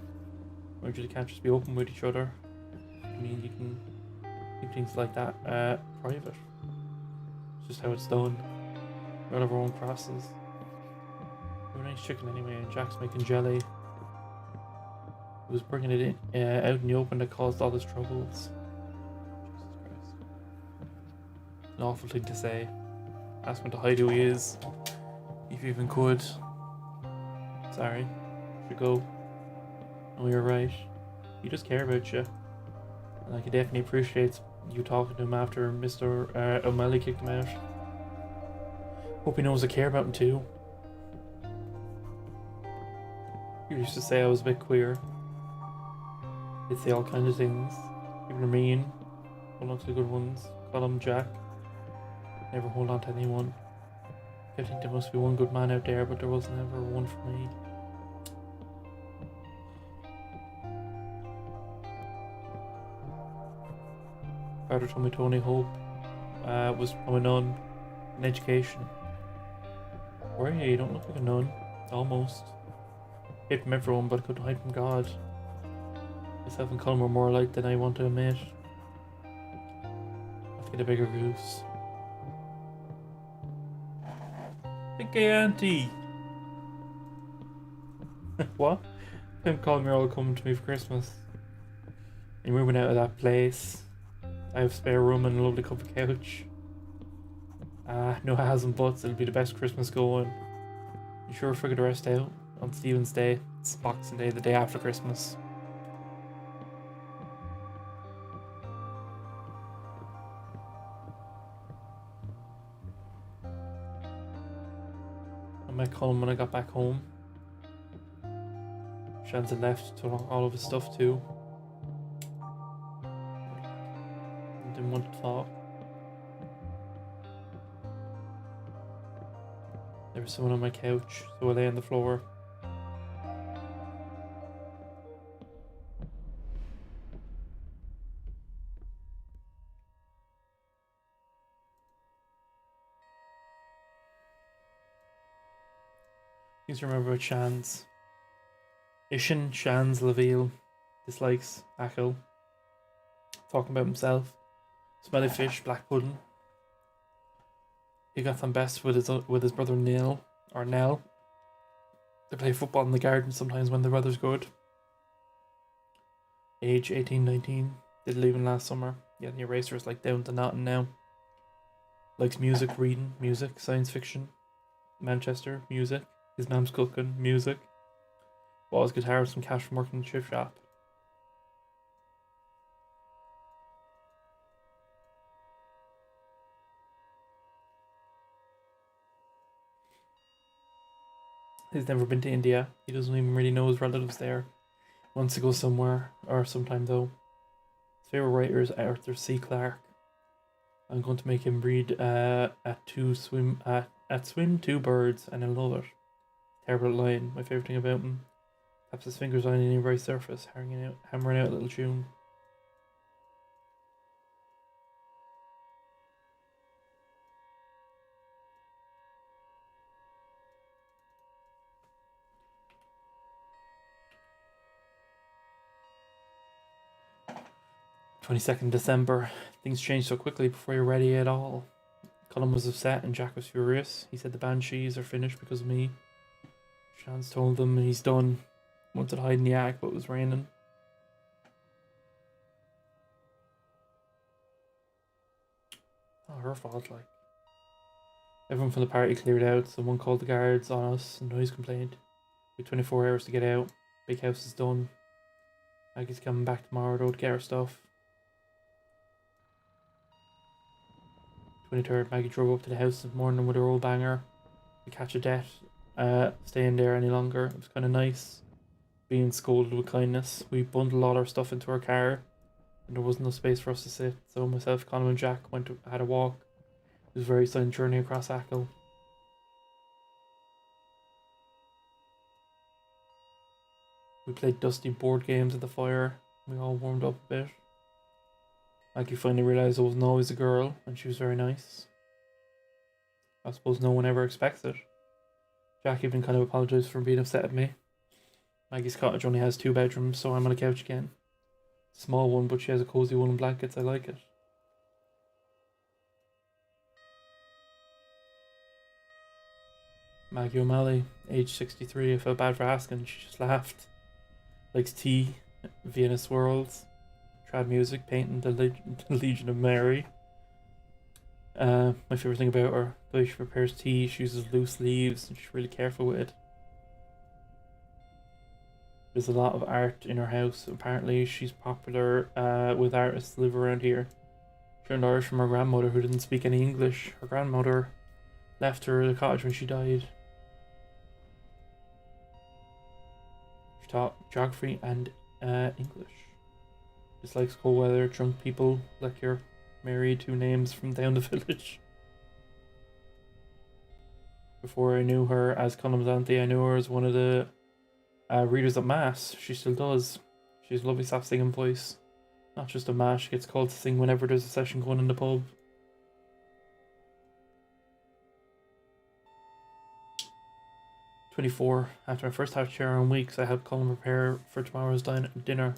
where you can't just be open with each other. I mean, you can keep things like that private. It's just how it's done. We're all of our own crosses. We're nice chicken anyway, and Jack's making jelly. He was bringing it in, out in the open that caused all his troubles. Jesus Christ. An awful thing to say. Ask him to hide who he is. If you even could. Sorry. Should go. No, you're right. He does care about you. And he definitely appreciates you talking to him after Mr. O'Malley kicked him out. Hope he knows I care about him too. You used to say I was a bit queer. They'd say all kinds of things. Even are mean. Hold on to the good ones. Call him Jack. Never hold on to anyone. I think there must be one good man out there, but there was never one for me. Father told me Tony Hope was from a nun in education. Where are you? You don't look like a nun. Almost. Hid from everyone, but I couldn't hide from God. Myself and Colin were more alike than I want to admit. Have to get a bigger goose. Big gay auntie! What? Him calling me all coming to me for Christmas. You're moving out of that place. I have spare room and a lovely comfy couch. No has and buts, it'll be the best Christmas going. You sure figured the rest out? On Stephen's Day, it's Boxing Day, the day after Christmas. I met Colin when I got back home. Shans had left, took all of his stuff too. Didn't want to talk. There's someone on my couch, so I lay on the floor. Please remember about Shans. Ishin, Shans, Laville dislikes Akhil. Talking about himself. Smelly fish, black pudding. He got on best with his brother Neil or Nell. They play football in the garden sometimes when the weather's good. Age 18, 19. Did leaving last summer. Yeah, the eraser is like down to nothing now. Likes music, reading, music, science fiction. Manchester, music. His mum's cooking, music. Bought his guitar with some cash from working in the chip shop. He's never been to India. He doesn't even really know his relatives there. Wants to go somewhere, or sometime though. His favourite writer is Arthur C. Clarke. I'm going to make him read at swim two birds and I love it. Terrible line. My favourite thing about him. Taps his fingers on any bright surface, hammering out a little tune. December 22nd. Things changed so quickly before you're ready at all. Colin was upset and Jack was furious. He said the banshees are finished because of me. Shans told them he's done. Wanted to hide in the attic, but it was raining. Not her fault, like. Everyone from the party cleared out. Someone called the guards on us and noise complained. We had 24 hours to get out. Big house is done. Maggie's coming back tomorrow though to get her stuff. 23rd, Maggie drove up to the house this morning with her old banger. To catch a debt, staying there any longer. It was kind of nice being scolded with kindness. We bundled all our stuff into our car and there wasn't no space for us to sit, so myself, Colin and Jack had a walk. It was a very silent journey across Achill. We played dusty board games at the fire. We all warmed up a bit. Maggie finally realised I wasn't always a girl, and she was very nice. I suppose no one ever expects it. Jack even kind of apologised for being upset at me. Maggie's cottage only has 2 bedrooms, so I'm on a couch again. Small one, but she has a cosy woolen blankets. I like it. Maggie O'Malley, age 63. I felt bad for asking. She just laughed. Likes tea, Vienna swirls, trad music, painting, the Legion of Mary. My favourite thing about her, the way she prepares tea, she uses loose leaves and she's really careful with it. There's a lot of art in her house. Apparently she's popular with artists that live around here. She learned Irish from her grandmother who didn't speak any English. Her grandmother left her the cottage when she died. She taught geography and English. Dislikes cold weather, drunk people, like you're married to names from down the village. Before I knew her as Colum's auntie, I knew her as one of the readers at Mass. She still does. She has a lovely soft singing voice. Not just a Mass, she gets called to sing whenever there's a session going in the pub. "24. After my first half chair in weeks, I helped Colin prepare for tomorrow's dinner.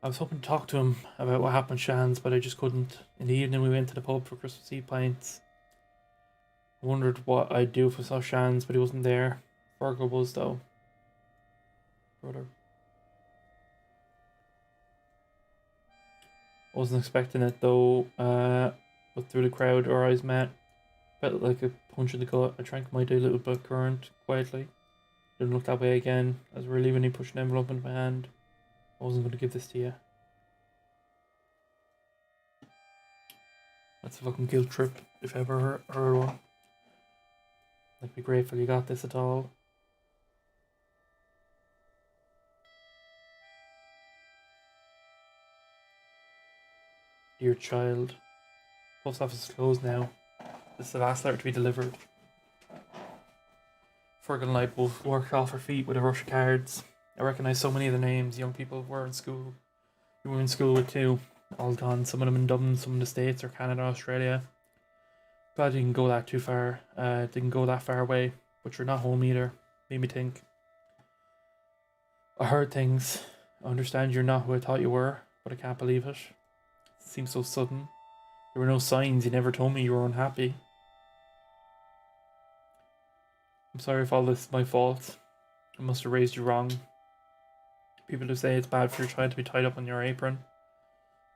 I was hoping to talk to him about what happened with Shans, but I just couldn't. In the evening, we went to the pub for Christmas Eve pints. I wondered what I'd do if I saw Shans, but he wasn't there. Virgo was, though. Brother. I wasn't expecting it, though, but through the crowd, our eyes met. Felt like a punch in the gut. I drank my little blood current quietly. Didn't look that way again. As we were leaving, he pushed an envelope into my hand. I wasn't going to give this to you. That's a fucking guilt trip, if I ever heard one. I'd be grateful you got this at all. Dear child. Post office is closed now. This is the last letter to be delivered. Fergal and I both worked off our feet with a rush of cards. I recognise so many of the names young people were in school. We were in school with too. All gone. Some of them in Dublin, some in the States or Canada, Australia. Glad you didn't go that too far. Didn't go that far away, but you're not home either. Made me think. I heard things. I understand you're not who I thought you were, but I can't believe it. It seems so sudden. There were no signs. You never told me you were unhappy. I'm sorry if all this is my fault. I must have raised you wrong. People who say it's bad for your child to be tied up on your apron.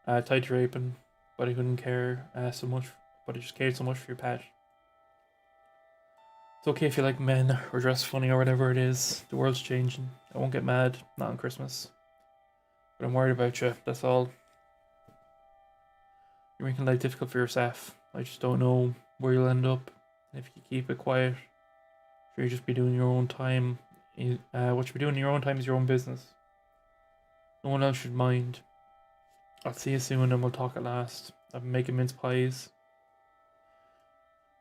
Tied to your apron, but I couldn't care so much. But I just cared so much for your pet. It's okay if you like men or dress funny or whatever it is. The world's changing. I won't get mad, not on Christmas. But I'm worried about you, that's all. You're making life difficult for yourself. I just don't know where you'll end up. And if you keep it quiet, you'll just be doing your own time. What you be doing in your own time is your own business. No one else should mind. I'll see you soon and we'll talk at last. I've been making mince pies.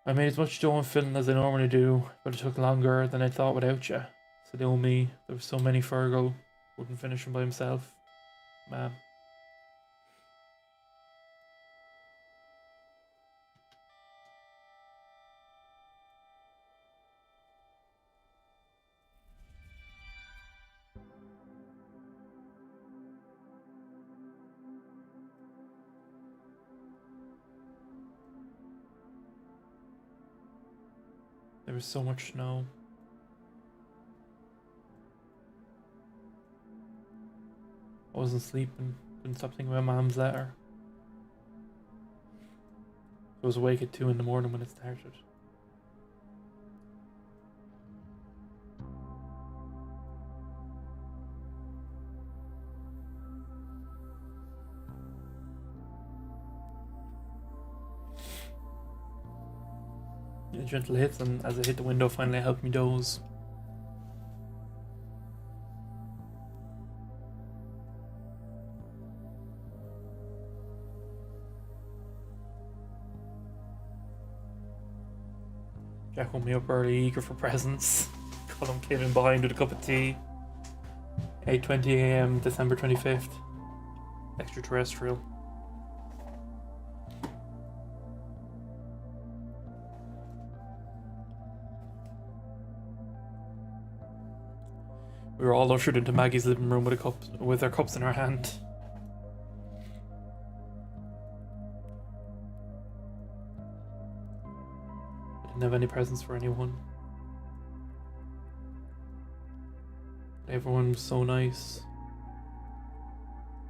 I made as much dough and filling as I normally do, but it took longer than I thought without you. So they owe me. There were so many Fergal wouldn't finish them by himself. Ma'am. There was so much snow. I wasn't sleeping. Couldn't stop thinking about Mom's letter. I was awake at 2 in the morning when it started. The gentle hits, and as I hit the window, finally helped me doze. Jack woke me up early, eager for presents. Colin came in behind with a cup of tea. 8:20 AM, December 25th. Extraterrestrial. We were all ushered into Maggie's living room with our cups in our hand. I didn't have any presents for anyone. But everyone was so nice.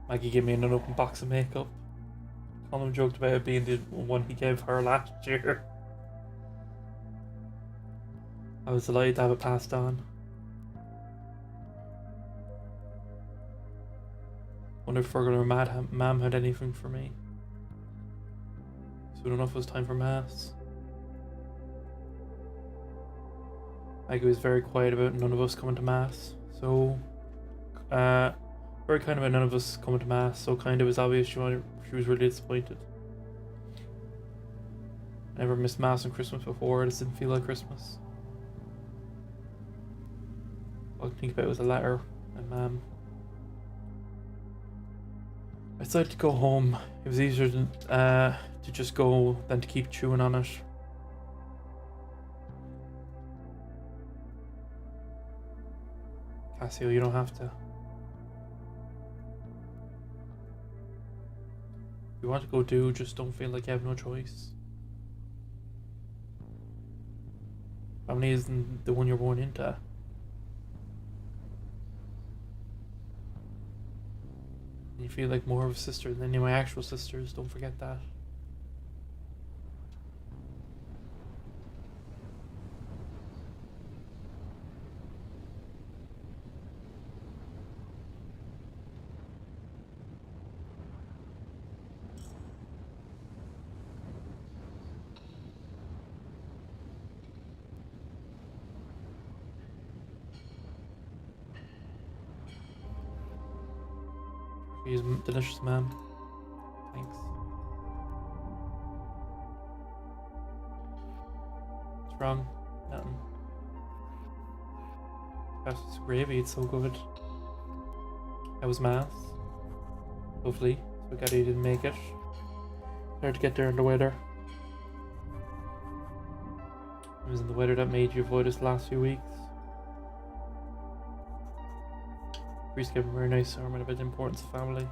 Maggie gave me an unopened box of makeup. Colin joked about it being the one he gave her last year. I was delighted to have it passed on. Wonder if Fergal or Mam had anything for me. Soon enough it was time for Mass. Maggie was very quiet about none of us coming to Mass. So, very kind about none of us coming to Mass. So kind it was obvious she was really disappointed. I never missed Mass on Christmas before. It just didn't feel like Christmas. All I could think about was a letter and Mam. I decided to go home. It was easier to just go than to keep chewing on it. Kasio, you don't have to. If you want to go do, just don't feel like you have no choice. Family isn't the one you're born into. You feel like more of a sister than any of my actual sisters, don't forget that. He's delicious, ma'am. Thanks. What's wrong? Nothing. That's gravy, it's so good. How was Mass? Lovely. Spaghetti didn't make it. Hard to get there in the weather. It was in the weather that made you avoid us the last few weeks. Priest gave a very nice sermon about the importance of family.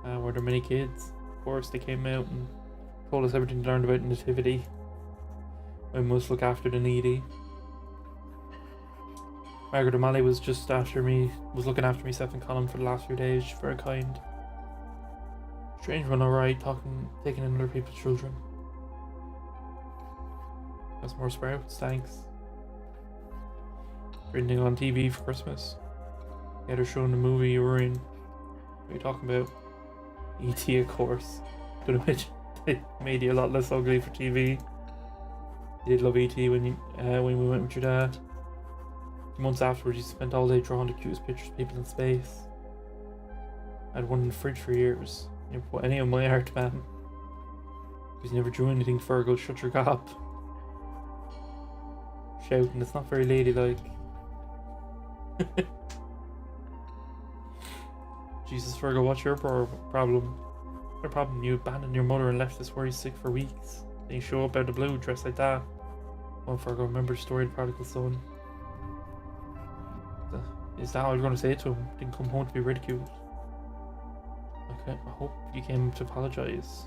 Were there many kids? Of course, they came out and told us everything they learned about nativity. We must look after the needy. Margaret O'Malley was looking after me, Seth and Colin, for the last few days. She's very kind. Strange one, alright, taking in other people's children. That's more sprouts, thanks. Printing on TV for Christmas. Yeah, they're showing the movie you were in. What are you talking about? E.T., of course. Could have mentioned they made you a lot less ugly for TV. You did love E.T. when we went with your dad. Months afterwards, you spent all day drawing the cutest pictures of people in space. I had one in the fridge for years. You never put any on my art, man. Because you never drew anything, Fergal. Shut your gob. Shouting, it's not very ladylike. Jesus, Fergal, what's your problem? What a problem? You abandoned your mother and left us worried sick for weeks. Then you show up out of the blue dressed like that. Oh, Fergal, remember the story of the prodigal son? Is that all you're going to say to him? Didn't come home to be ridiculed. Okay, I hope you came to apologise.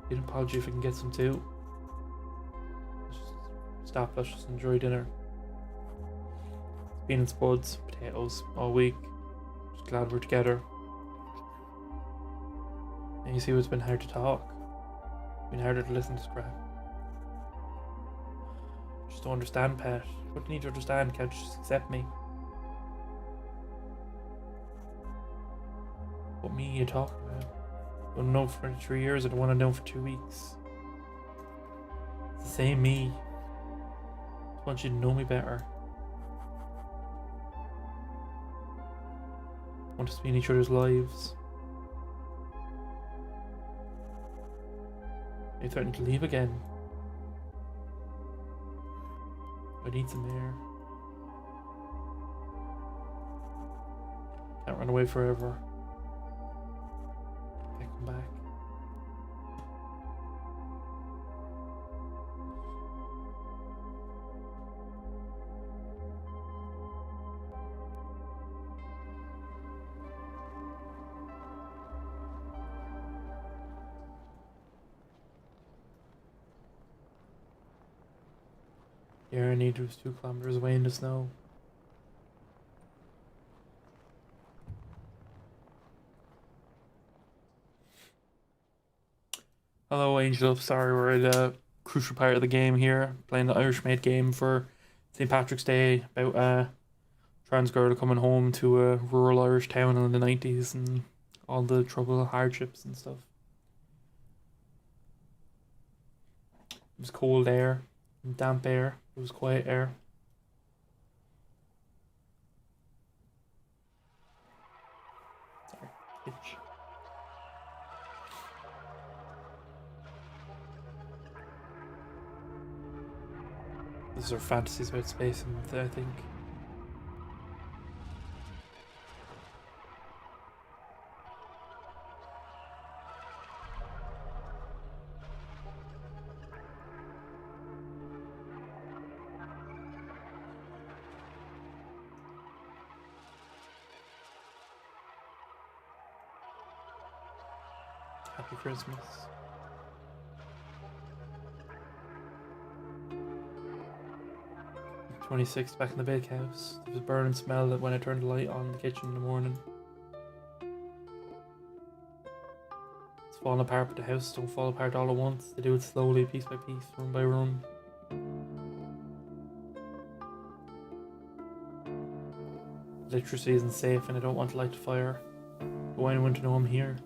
Get an apology if I can get some too. Let's just enjoy dinner. Beans, spuds, potatoes all week. Just glad we're together. And you see it's been hard to talk. It's been harder to listen to scrap. Just don't understand, Pat. What do you need to understand? Can't you just accept me? What me you talking about? I don't know for 3 years, I don't want to know for 2 weeks. It's the same me. I just want you to know me better. I want us to be in each other's lives. Are you threatening to leave again? I need some air. Can't run away forever. Can't come back. The air I need was 2 kilometers away in the snow. Hello, Angel. Sorry, we're at a crucial part of the game here, playing the Irish made game for St. Patrick's Day about a trans girl coming home to a rural Irish town in the 90s and all the trouble, hardships and stuff. It was cold air, damp air. It was quiet air. Sorry, itch. These are fantasies about space, and I think. Happy Christmas. The 26th, back in the bakehouse. There was a burning smell that when I turned the light on in the kitchen in the morning. It's falling apart, but the house don't fall apart all at once. They do it slowly, piece by piece, room by room. Electricity isn't safe and I don't want to light the fire. But why anyone to know I'm here?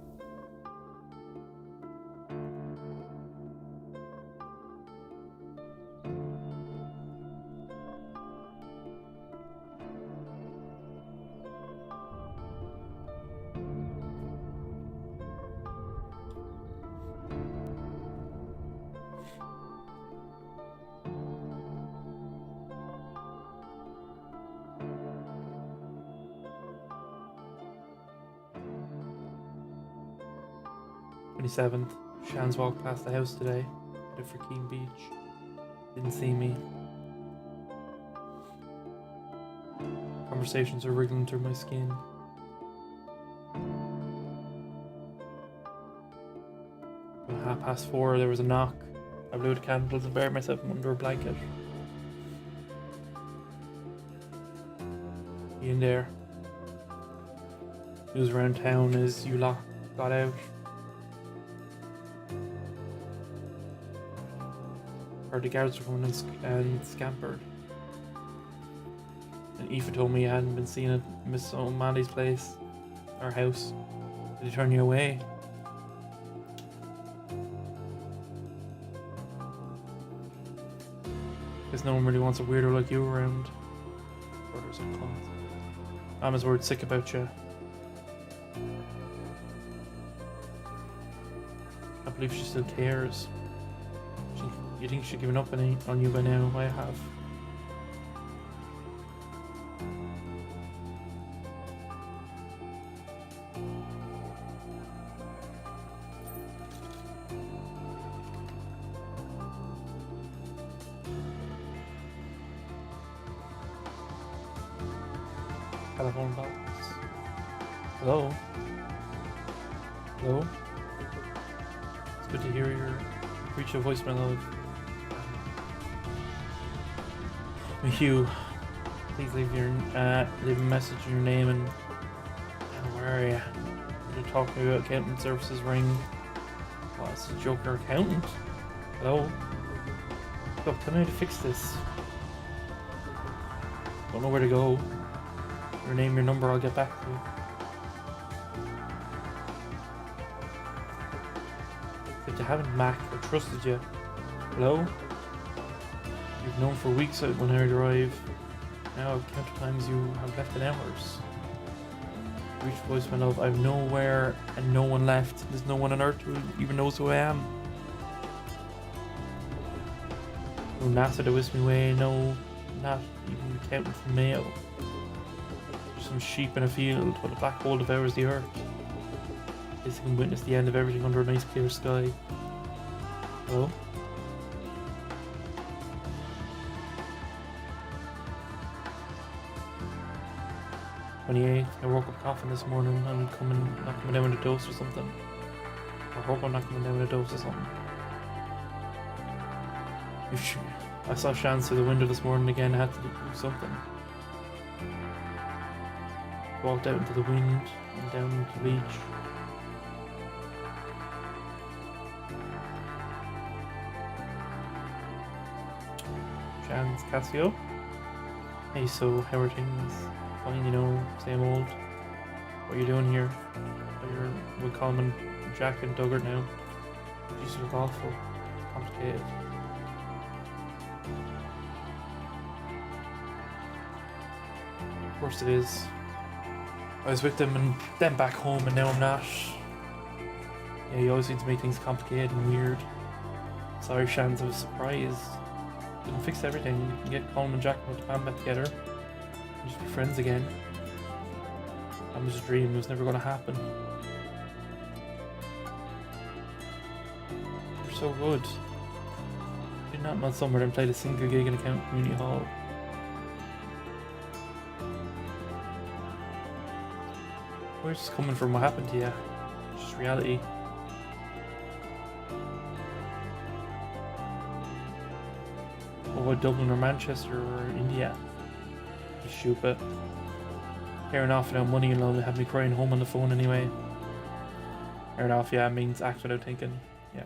27th. Shan's walked past the house today. Headed for Keene Beach. Didn't see me. Conversations are wriggling through my skin. At 4:30 there was a knock. I blew the candles and buried myself under a blanket. He in there. News around town is you lot got out. Heard the guards were coming and scampered. And Aoife told me you hadn't been seen at Miss O'Malley's place, or house. Did he turn you away? Because no one really wants a weirdo like you around. Brothers and clones. Mama's word sick about you. I believe she still cares. You think she's given up on you by now? I have. Telephone box. Hello? Hello? It's good to hear your reach your voicemail of Hugh. Please leave a message in your name and where are you? You're talking about accountant services ring. Oh, it's a Joker accountant. Hello? Look, tell me how to fix this. Don't know where to go. Your name, your number, I'll get back to you. If you haven't Mac or trusted you. Hello? You've known for weeks when I arrive. Now I've counted times you have left in hours. Reach voicemail of I've nowhere and no one left. There's no one on earth who even knows who I am. No NASA to whisk me away, no, not even accountant from Mayo. Some sheep in a field while a black hole devours the earth. This can witness the end of everything under a nice clear sky. Hello? I woke up coughing this morning. I'm not coming down with a dose or something. I hope I'm not coming down with a dose or something. I saw Shan through the window this morning again. I had to do something. Walked out into the wind and down into the beach. Shan's Kasio. Hey, so how are things? Fine, you know, same old. What are you doing here? We'll call him Jack and Duggart now. You just look awful. It's complicated. Of course it is. I was with them and then back home and now I'm not. Yeah, you always need to make things complicated and weird. Sorry, Shans, I was surprised. Didn't fix everything. You can get Colin and Jack and put the band back together. And just be friends again. That was a dream, it was never going to happen. You're so good. You're not much somewhere and played a single gig in a community hall. Where's this coming from? What happened to you? It's just reality. What about Dublin or Manchester or India? Just shoot it. Airing off without money and will have me crying home on the phone anyway. Airing off, yeah, means act without thinking. Yeah.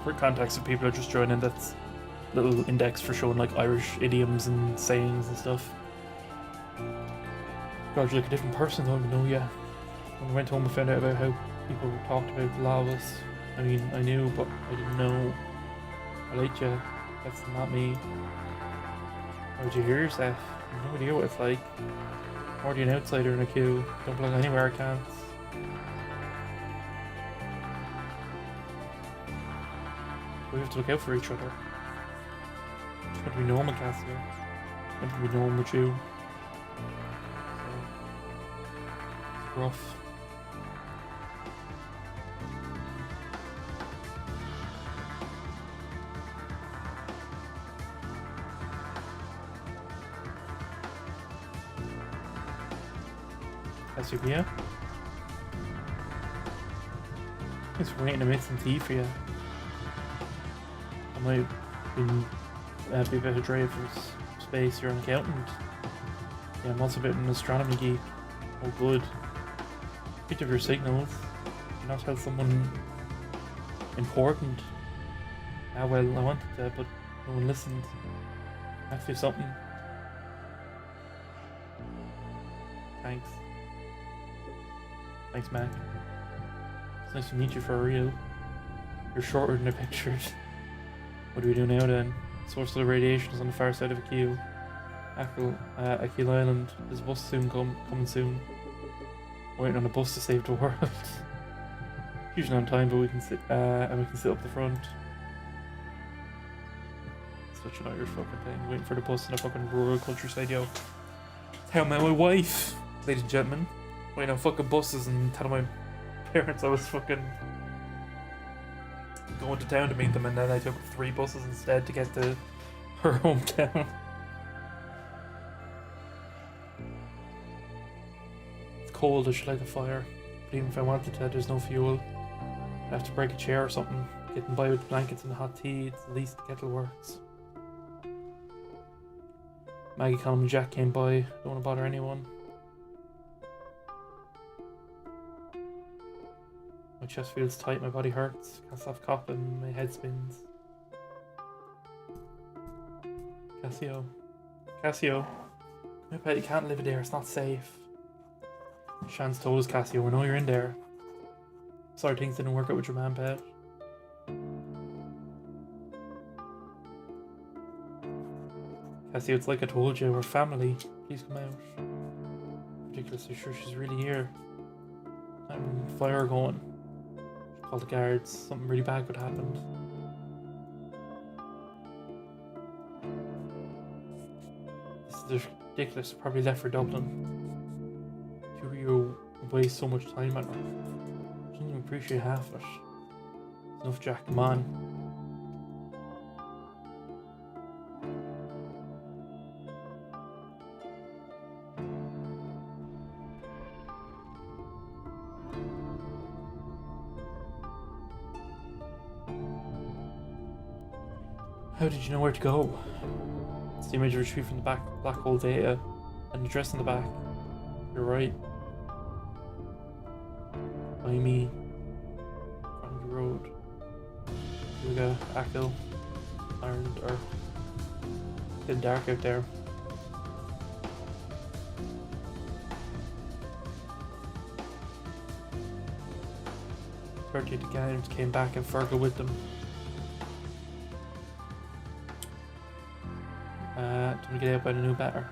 For context, if people are just joining, that's little index for showing like Irish idioms and sayings and stuff. God, you're like a different person, don't even know you. When I went home, I found out about how people talked about the Lavas. I mean, I knew, but I didn't know. I liked you. That's not me. How would you hear yourself? I have no idea what it's like. I'm already an outsider in a queue. Don't belong anywhere I can't. We have to look out for each other. It's going to be normal, Kasio. It's going to be normal with you. Rough. Kasio here. It's waiting to make some tea for you. I might be a bit of Dre for space. You're an accountant. Yeah, I'm also a bit of an astronomy geek. Oh, good. Picked up your signals. You not tell someone important. Ah, well, I wanted to, but no one listened. I have to do something. Thanks. Thanks, Mac. It's nice to meet you for real. You're shorter than the pictures. What do we do now then? Source of the radiation is on the far side of Akil. Akil Island. There's a bus soon coming soon. Waiting on a bus to save the world. Usually on time, but we can sit and we can sit up the front. Such an Irish fucking thing. Waiting for the bus in a fucking rural countryside, yo. How met my wife, ladies and gentlemen. Waiting on fucking buses and telling my parents I was fucking going to town to meet them, and then I took 3 buses instead to get to her hometown. It's cold, I should light a fire. But even if I wanted to, there's no fuel. I'd have to break a chair or something. Getting by with blankets and hot tea, it's the least the kettle works. Maggie, Colin and Jack came by. Don't want to bother anyone. My chest feels tight, my body hurts. Can't stop coughing, my head spins. Kasio. Kasio. I bet you can't live there, it's not safe. Shan's told us, Kasio, we know you're in there. Sorry things didn't work out with your man, pet. Kasio, it's like I told you, we're family. Please come out. Ridiculous, are you sure she's really here? I'm fire going. Call the guards. Something really bad could happen. This is ridiculous. Probably left for Dublin. You waste so much time on her. I didn't even appreciate half of it. Enough, Jack. Come on. How did you know where to go? It's the image retrieved from the black hole data and the address on the back. You're right. By me. On the road. We got Akil. Ireland, or getting dark out there. The guards came back and Fergal with them. Time to get out by the new batter.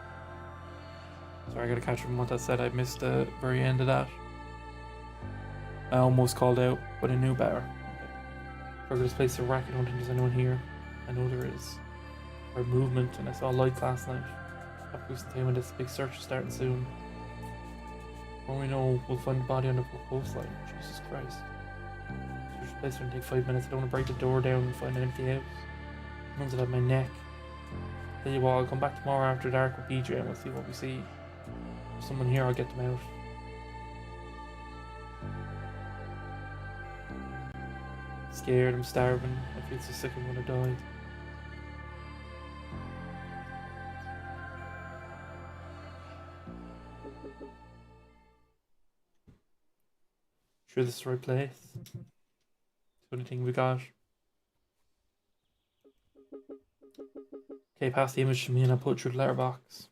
Sorry, I gotta catch up on what that said. I missed the very end of that. I almost called out by the new batter. Okay. Fergal's placed a racket hunting. Is anyone here? I know there is. Or movement, and I saw lights last night. Have to time when this big search is starting soon. Before we know, we'll find the body on the coastline. Jesus Christ. Search the place will take 5 minutes. I don't want to break the door down and find an empty house. Runs it out my neck. Tell you what, I'll come back tomorrow after dark with PJ and we'll see what we see. If there's someone here, I'll get them out. Scared, I'm starving. I feel so sick I'm gonna die. Sure this is the right place? It's the only thing we got. Okay, pass the image to me and I'll put it through the letterbox.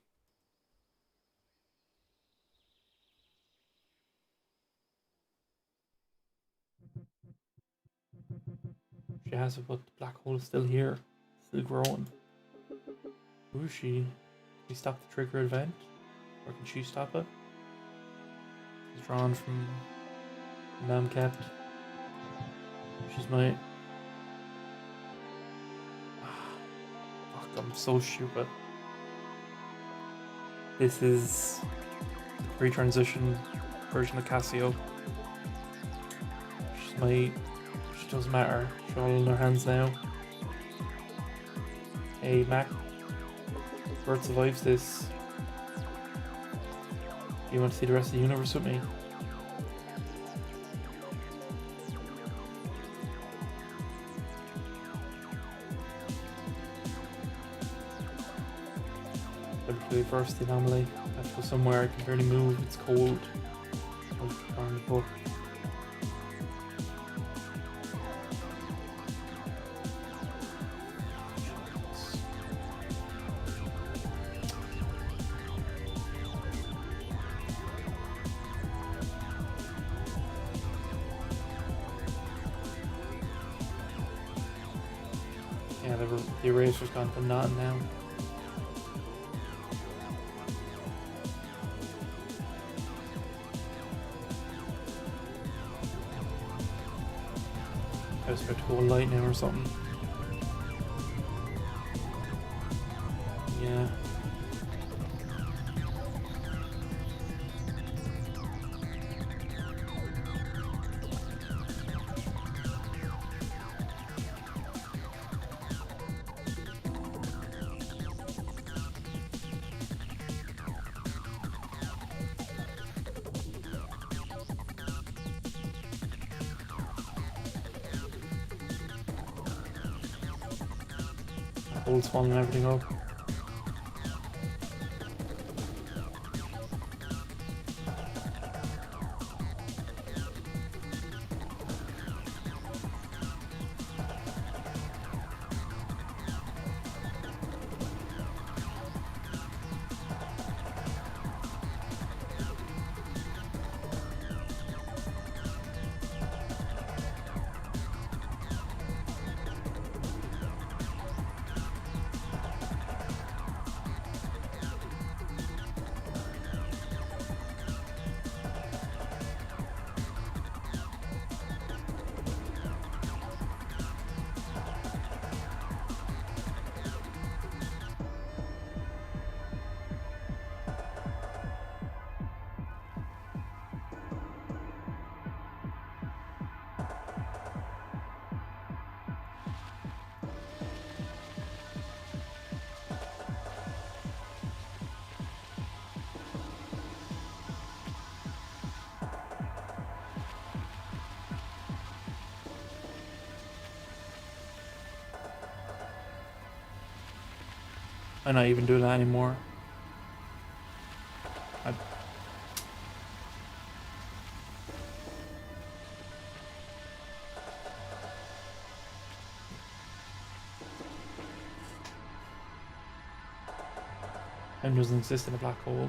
She has it, but the black hole is still here. Still growing. Who is she? Can we stop the trigger event? Or can she stop it? It's drawn from Nam Kept. She's my... I'm so stupid. This is the pre-transition version of Kasio. Which doesn't matter. She's all in her hands now. Hey, Mac. Bert survives this. You want to see the rest of the universe with me? First anomaly. I have to go somewhere I can barely move. It's cold. On the book. Yeah, the eraser's gone to none now. I was about to go light now or something. Yeah. Old swallowing everything up. I'm not even doing that anymore. Time doesn't exist in a black hole.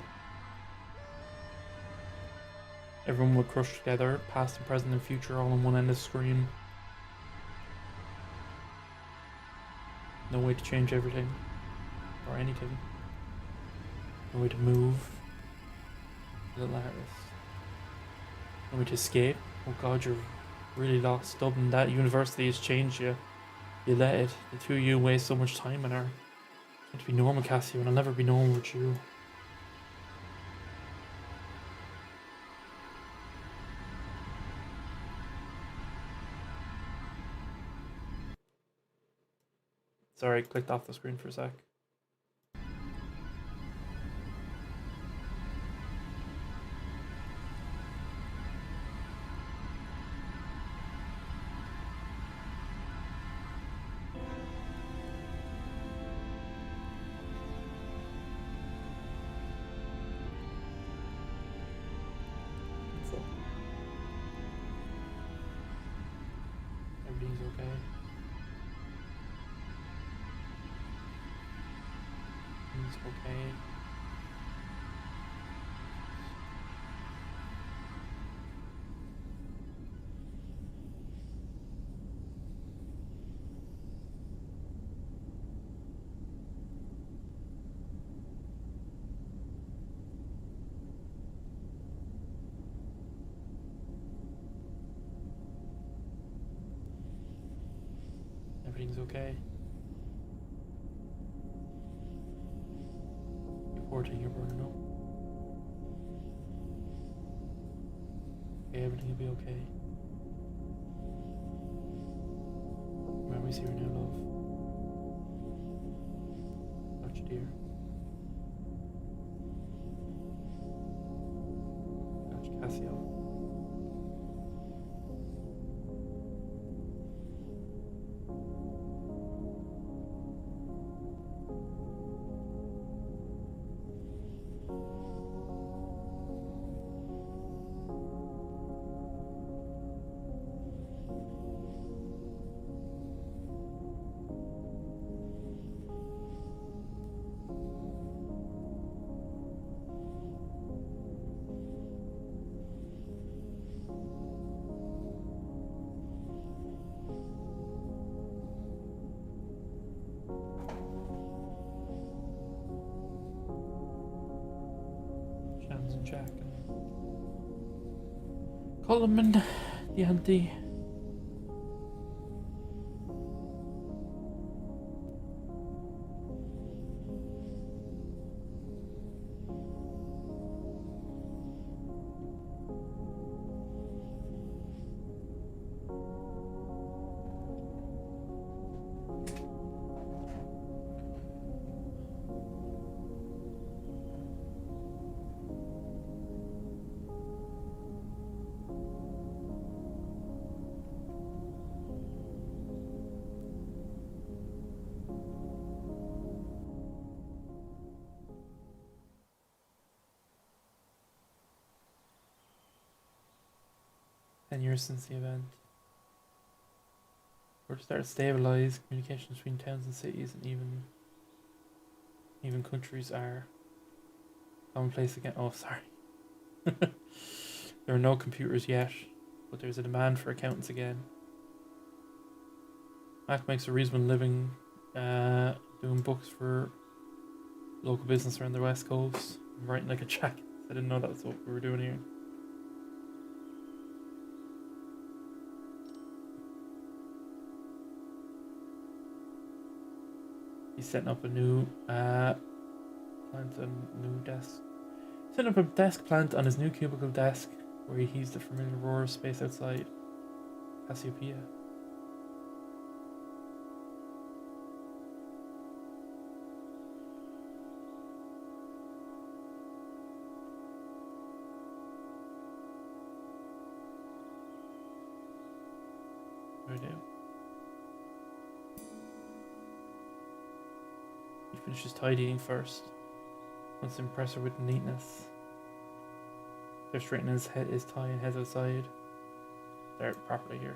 Everyone would crush together, past and present and future, all on one end of the screen. No way to change everything. Or anything. No way to move. Little artist. No way to escape. Oh god, you're really lost up, and that university has changed you. You let it. The two of you waste so much time on her. I want to be normal, Kasio, and I'll never be normal with you. Sorry, I clicked off the screen for a sec. Everything's okay. Everything's okay. Everything's okay. Reporting, you're burning up. okay, everything will be okay. Memories here now, love. Touch, dear. Touch, Kasio. Shans and Jack and Colum and the auntie. Years since the event. We're to start to stabilize communication between towns and cities, and even countries are commonplace again. Oh, sorry. There are no computers yet, but there's a demand for accountants again. Mac makes a reasonable living doing books for local business around the West Coast. I'm writing like a check. I didn't know that's what we were doing here. He's setting up a new plant and new desk. Setting up a desk plant on his new cubicle desk where he heaves the familiar roar of space outside Cassiopeia. What do I do? He finishes tidying first. Wants to impress her with neatness. They're straightening his tie and heads outside. They're properly here.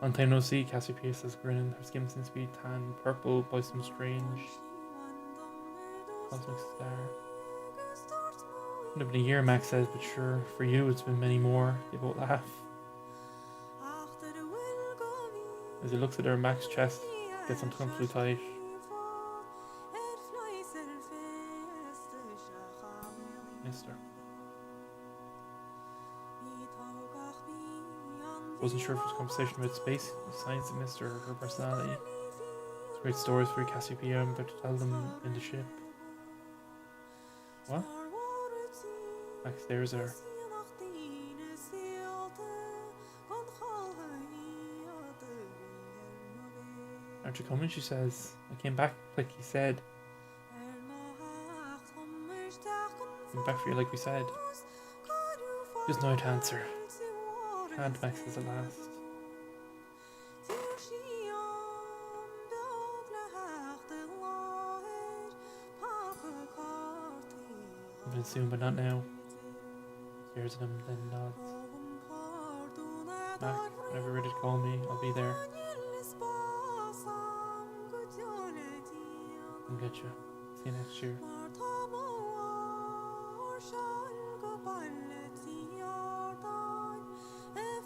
Long time no see, Cassiopeia says, grinning. Her skin seems to be tan purple by some strange cosmic star. Would have been a year, Max says, but sure, for you it's been many more. They both laugh. As he looks at her, Max's chest gets uncomfortably tight. Mister. Wasn't sure if it was a conversation about space, science, and Mister, or her personality. It's great stories for Cassiopeia. I'm about to tell them in the ship. What? Max stares at her. Aren't you coming? She says. I came back like he said. Came back for you like we said. Just no answer. Can't, Max says at last. But soon, but not now. Stares at him, then nods. Mac, whenever you're ready to call me, I'll be there. I'll get you. See you next year.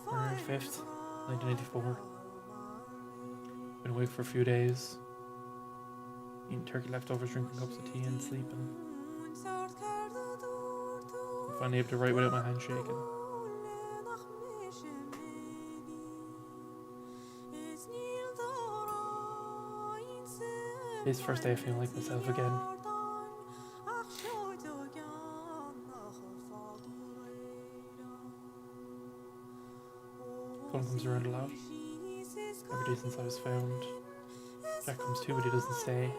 January 5th, 1984. Been awake for a few days. Eating turkey leftovers, drinking cups of tea and sleeping. I'm finally able to write without my hand shaking. Today's the first day I feel like myself again. comes around a lot. Every day since I was found. Jack comes too, but he doesn't stay.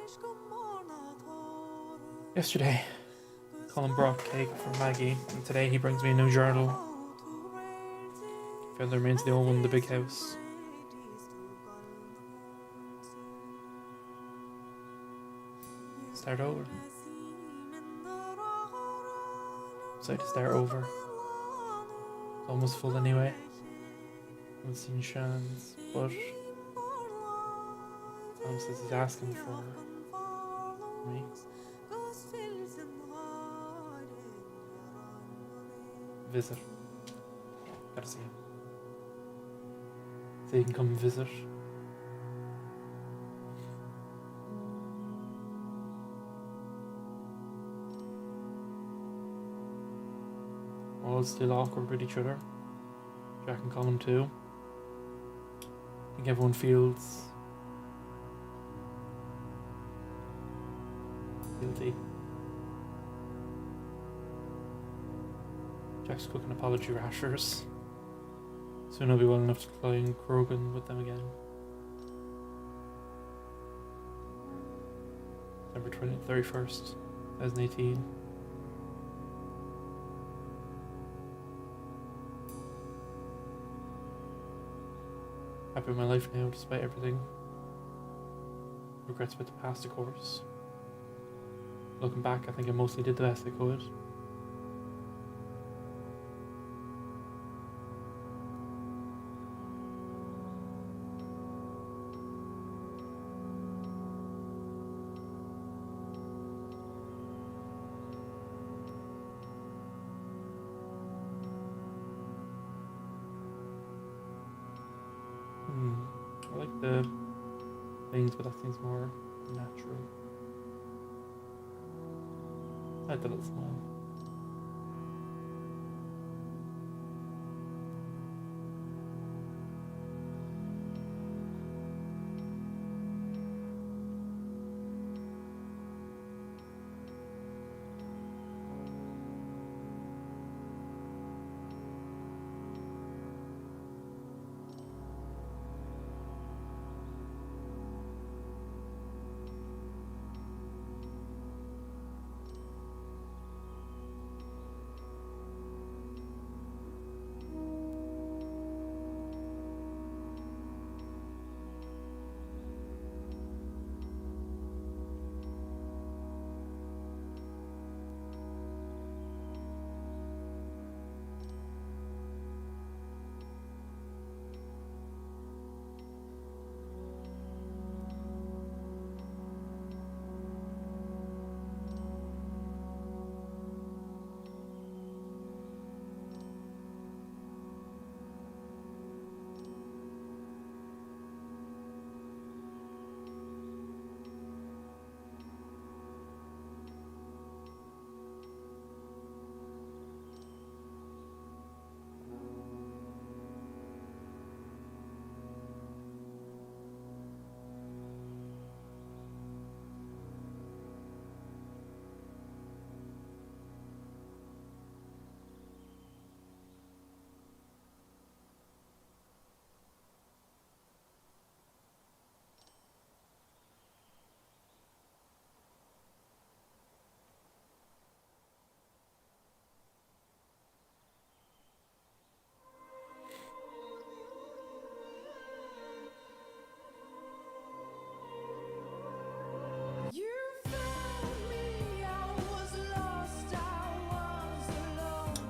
Yesterday, Colin brought cake for Maggie, and today he brings me a new journal. Found the remains of the old one in the big house. Start over. Decided to start over. It's almost full anyway. Haven't seen Shan's, but Tom says he's asking for me. Visit. Gotta see him. So he can come and visit. All still awkward with each other. Jack and Colin too. I think everyone feels guilty. Jack's cooking apology rashers. Soon I'll be well enough to fly in Krogan with them again. December 31st, 2018. Happy with my life now, despite everything. Regrets about the past, of course. Looking back, I think I mostly did the best I could. I like the things, but that seems more natural. I like the little smile.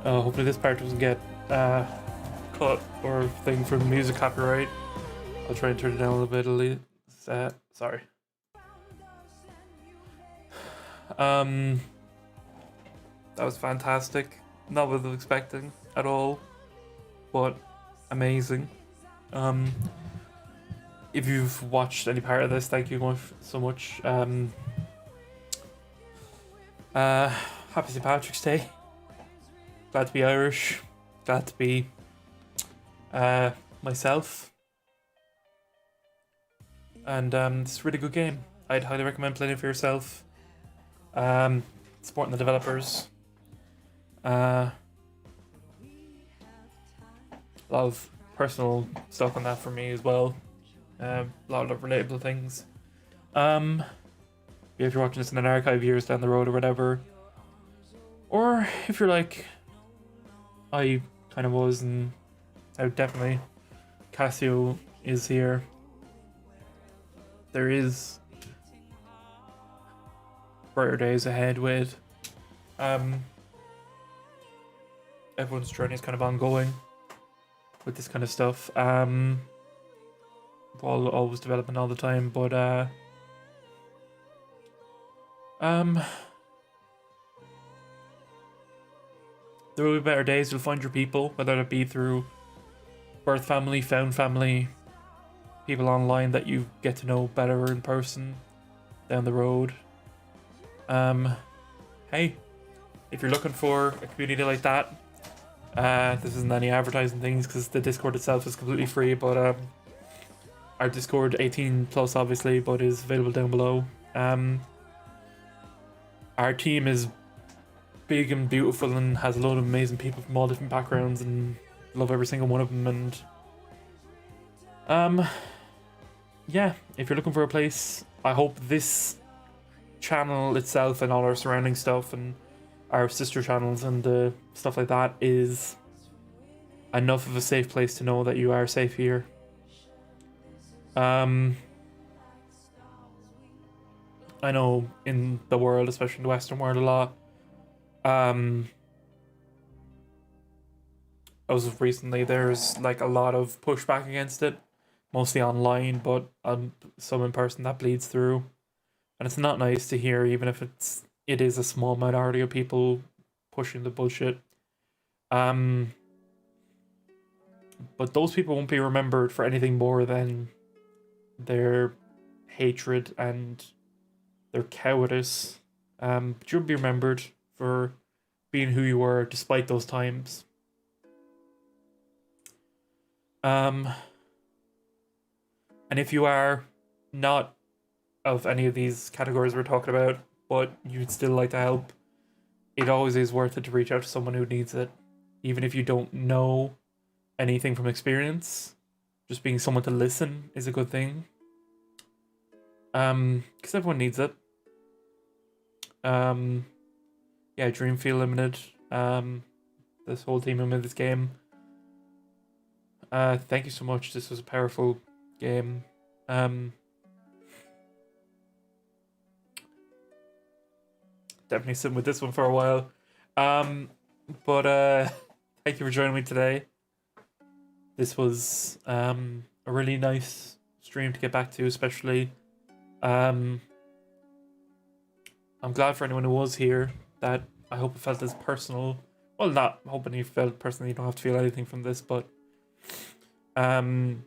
Hopefully this part doesn't get cut or thing from music copyright. I'll try and turn it down a little bit. Sorry. That was fantastic. Not what I was expecting at all, but amazing. If you've watched any part of this, thank you so much. Happy St. Patrick's Day. Glad to be Irish. Glad to be myself. And it's a really good game. I'd highly recommend playing it for yourself. Supporting the developers. A lot of personal stuff on that for me as well. A lot of relatable things. If you're watching this in an archive years down the road or whatever, or if you're like I kind of was, and I definitely Kasio is here. There is brighter days ahead with everyone's journey is kind of ongoing with this kind of stuff. While always developing all the time, but there will be better days. You'll find your people, whether it be through birth family, found family, people online that you get to know better in person down the road. Hey, if you're looking for a community like that, this isn't any advertising things because the Discord itself is completely free, but our Discord 18 plus obviously, but is available down below. Our team is big and beautiful and has a load of amazing people from all different backgrounds, and love every single one of them. And yeah, if you're looking for a place, I hope this channel itself and all our surrounding stuff and our sister channels and stuff like that is enough of a safe place to know that you are safe here. I know in the world, especially in the Western world, a lot. As of recently, there's like a lot of pushback against it, mostly online, but some in person that bleeds through, and it's not nice to hear, even if it is a small minority of people pushing the bullshit. But those people won't be remembered for anything more than their hatred and their cowardice. But you'll be remembered for being who you were despite those times. And if you are not of any of these categories we're talking about, but you'd still like to help, it always is worth it to reach out to someone who needs it. Even if you don't know anything from experience, just being someone to listen is a good thing. Because everyone needs it. Yeah, Dreamfield Limited, this whole team who made this game. Thank you so much. This was a powerful game. Definitely sitting with this one for a while. But thank you for joining me today. This was a really nice stream to get back to, especially. I'm glad for anyone who was here that I hope it felt as personal. Well, not hoping you felt personally, you don't have to feel anything from this, but thank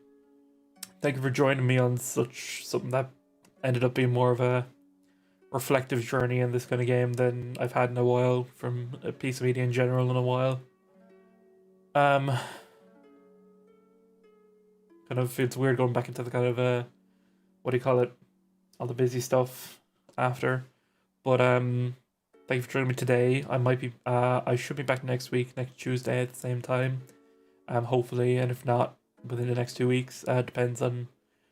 you for joining me on something that ended up being more of a reflective journey in this kind of game than I've had in a while, from a piece of media in general in a while. Kind of feels weird going back into the kind of what do you call it, all the busy stuff after, but thank you for joining me today. I should be back next Tuesday at the same time, hopefully, and if not, within the next 2 weeks. Depends on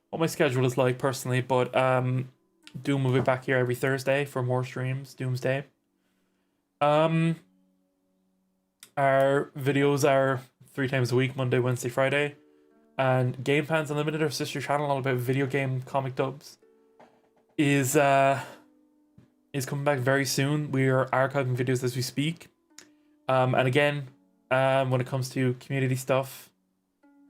what my schedule is like personally, but Doom will be back here every Thursday for more streams. Doomsday. Our videos are 3 times a week: Monday, Wednesday, Friday. And Game Fans Unlimited, our sister channel all about video game comic dubs, is coming back very soon. We are archiving videos as we speak. And again, when it comes to community stuff,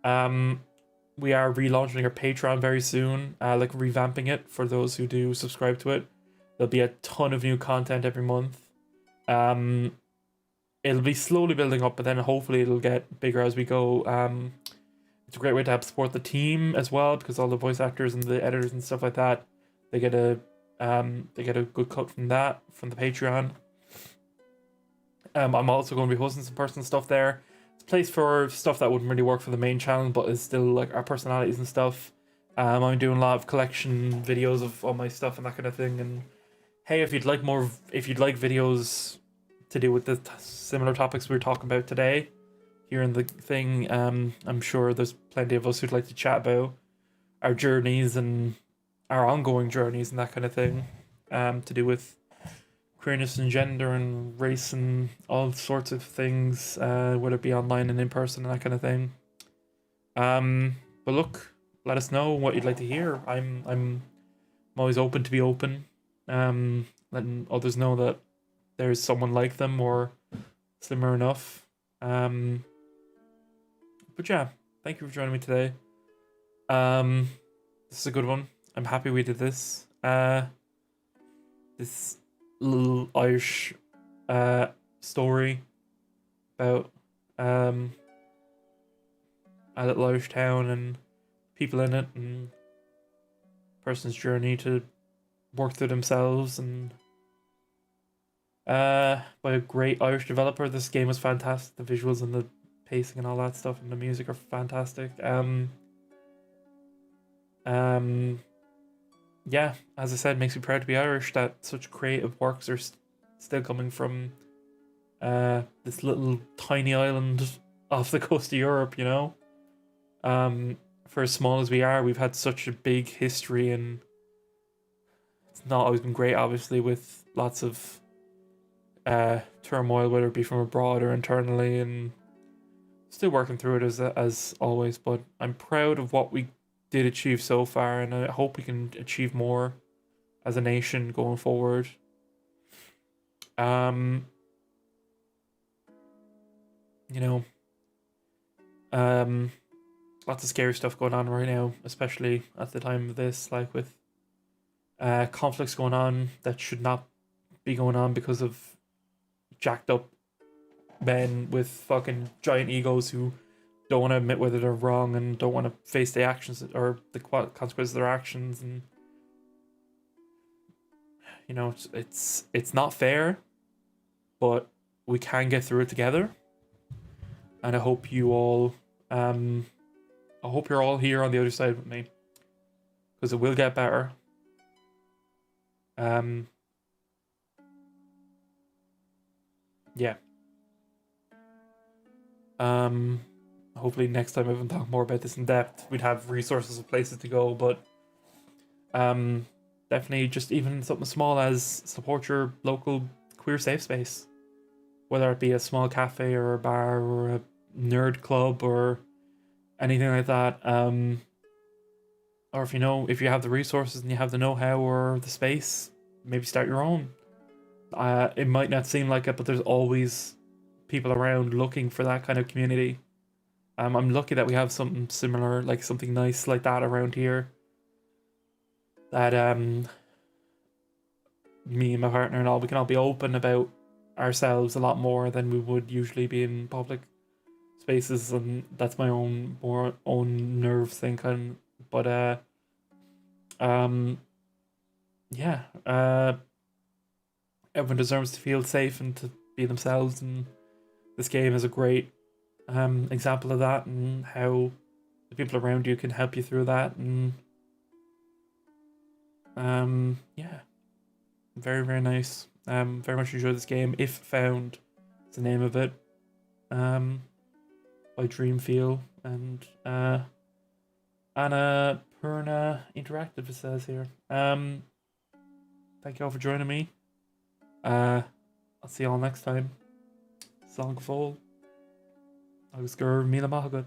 we are relaunching our Patreon very soon, like revamping it for those who do subscribe to it. There'll be a ton of new content every month. It'll be slowly building up, but then hopefully it'll get bigger as we go. It's a great way to help support the team as well, because all the voice actors and the editors and stuff like that, they get a good cut from that, from the Patreon. I'm also going to be hosting some personal stuff there. It's a place for stuff that wouldn't really work for the main channel, but is still like our personalities and stuff. I'm doing a lot of collection videos of all my stuff and that kind of thing. And hey, if you'd like videos to do with the similar topics we were talking about today, hearing the thing. I'm sure there's plenty of us who'd like to chat about our journeys and our ongoing journeys and that kind of thing, to do with queerness and gender and race and all sorts of things, whether it be online and in person and that kind of thing. But look, let us know what you'd like to hear. I'm always open to be open. Letting others know that there's someone like them or similar enough. But yeah, thank you for joining me today. This is a good one. I'm happy we did this. This little Irish story about a little Irish town and people in it and person's journey to work through themselves, and by a great Irish developer. This game was fantastic. The visuals and the pacing and all that stuff and the music are fantastic. Yeah, as I said, makes me proud to be Irish that such creative works are still coming from this little tiny island off the coast of Europe, you know? For as small as we are, we've had such a big history, and it's not always been great, obviously, with lots of turmoil, whether it be from abroad or internally, and still working through it as always. But I'm proud of what we did achieve so far, and I hope we can achieve more as a nation going forward. You know, lots of scary stuff going on right now, especially at the time of this, like with conflicts going on that should not be going on because of jacked up men with fucking giant egos who don't want to admit whether they're wrong and don't want to face the actions or the consequences of their actions. And you know, it's not fair, but we can get through it together. And I hope you all I hope you're all here on the other side with me, because it will get better. Yeah. Hopefully next time I can talk more about this in depth. We'd have resources of places to go, but definitely just even something small as support your local queer safe space, whether it be a small cafe or a bar or a nerd club or anything like that. Or if you have the resources and you have the know-how or the space, maybe start your own. It might not seem like it, but there's always people around looking for that kind of community. I'm lucky that we have something similar, like something nice like that around here. That me and my partner and all, we can all be open about ourselves a lot more than we would usually be in public spaces, and that's my own nerve thing kind. But yeah, everyone deserves to feel safe and to be themselves, and this game is a great example of that, and how the people around you can help you through that. And yeah, very, very nice. Very much enjoyed this game. If Found is the name of it, by Dreamfeel and Anna Purna Interactive, it says here. Thank you all for joining me. I'll see you all next time. Slán go fóill. Agus gur míle maith agat.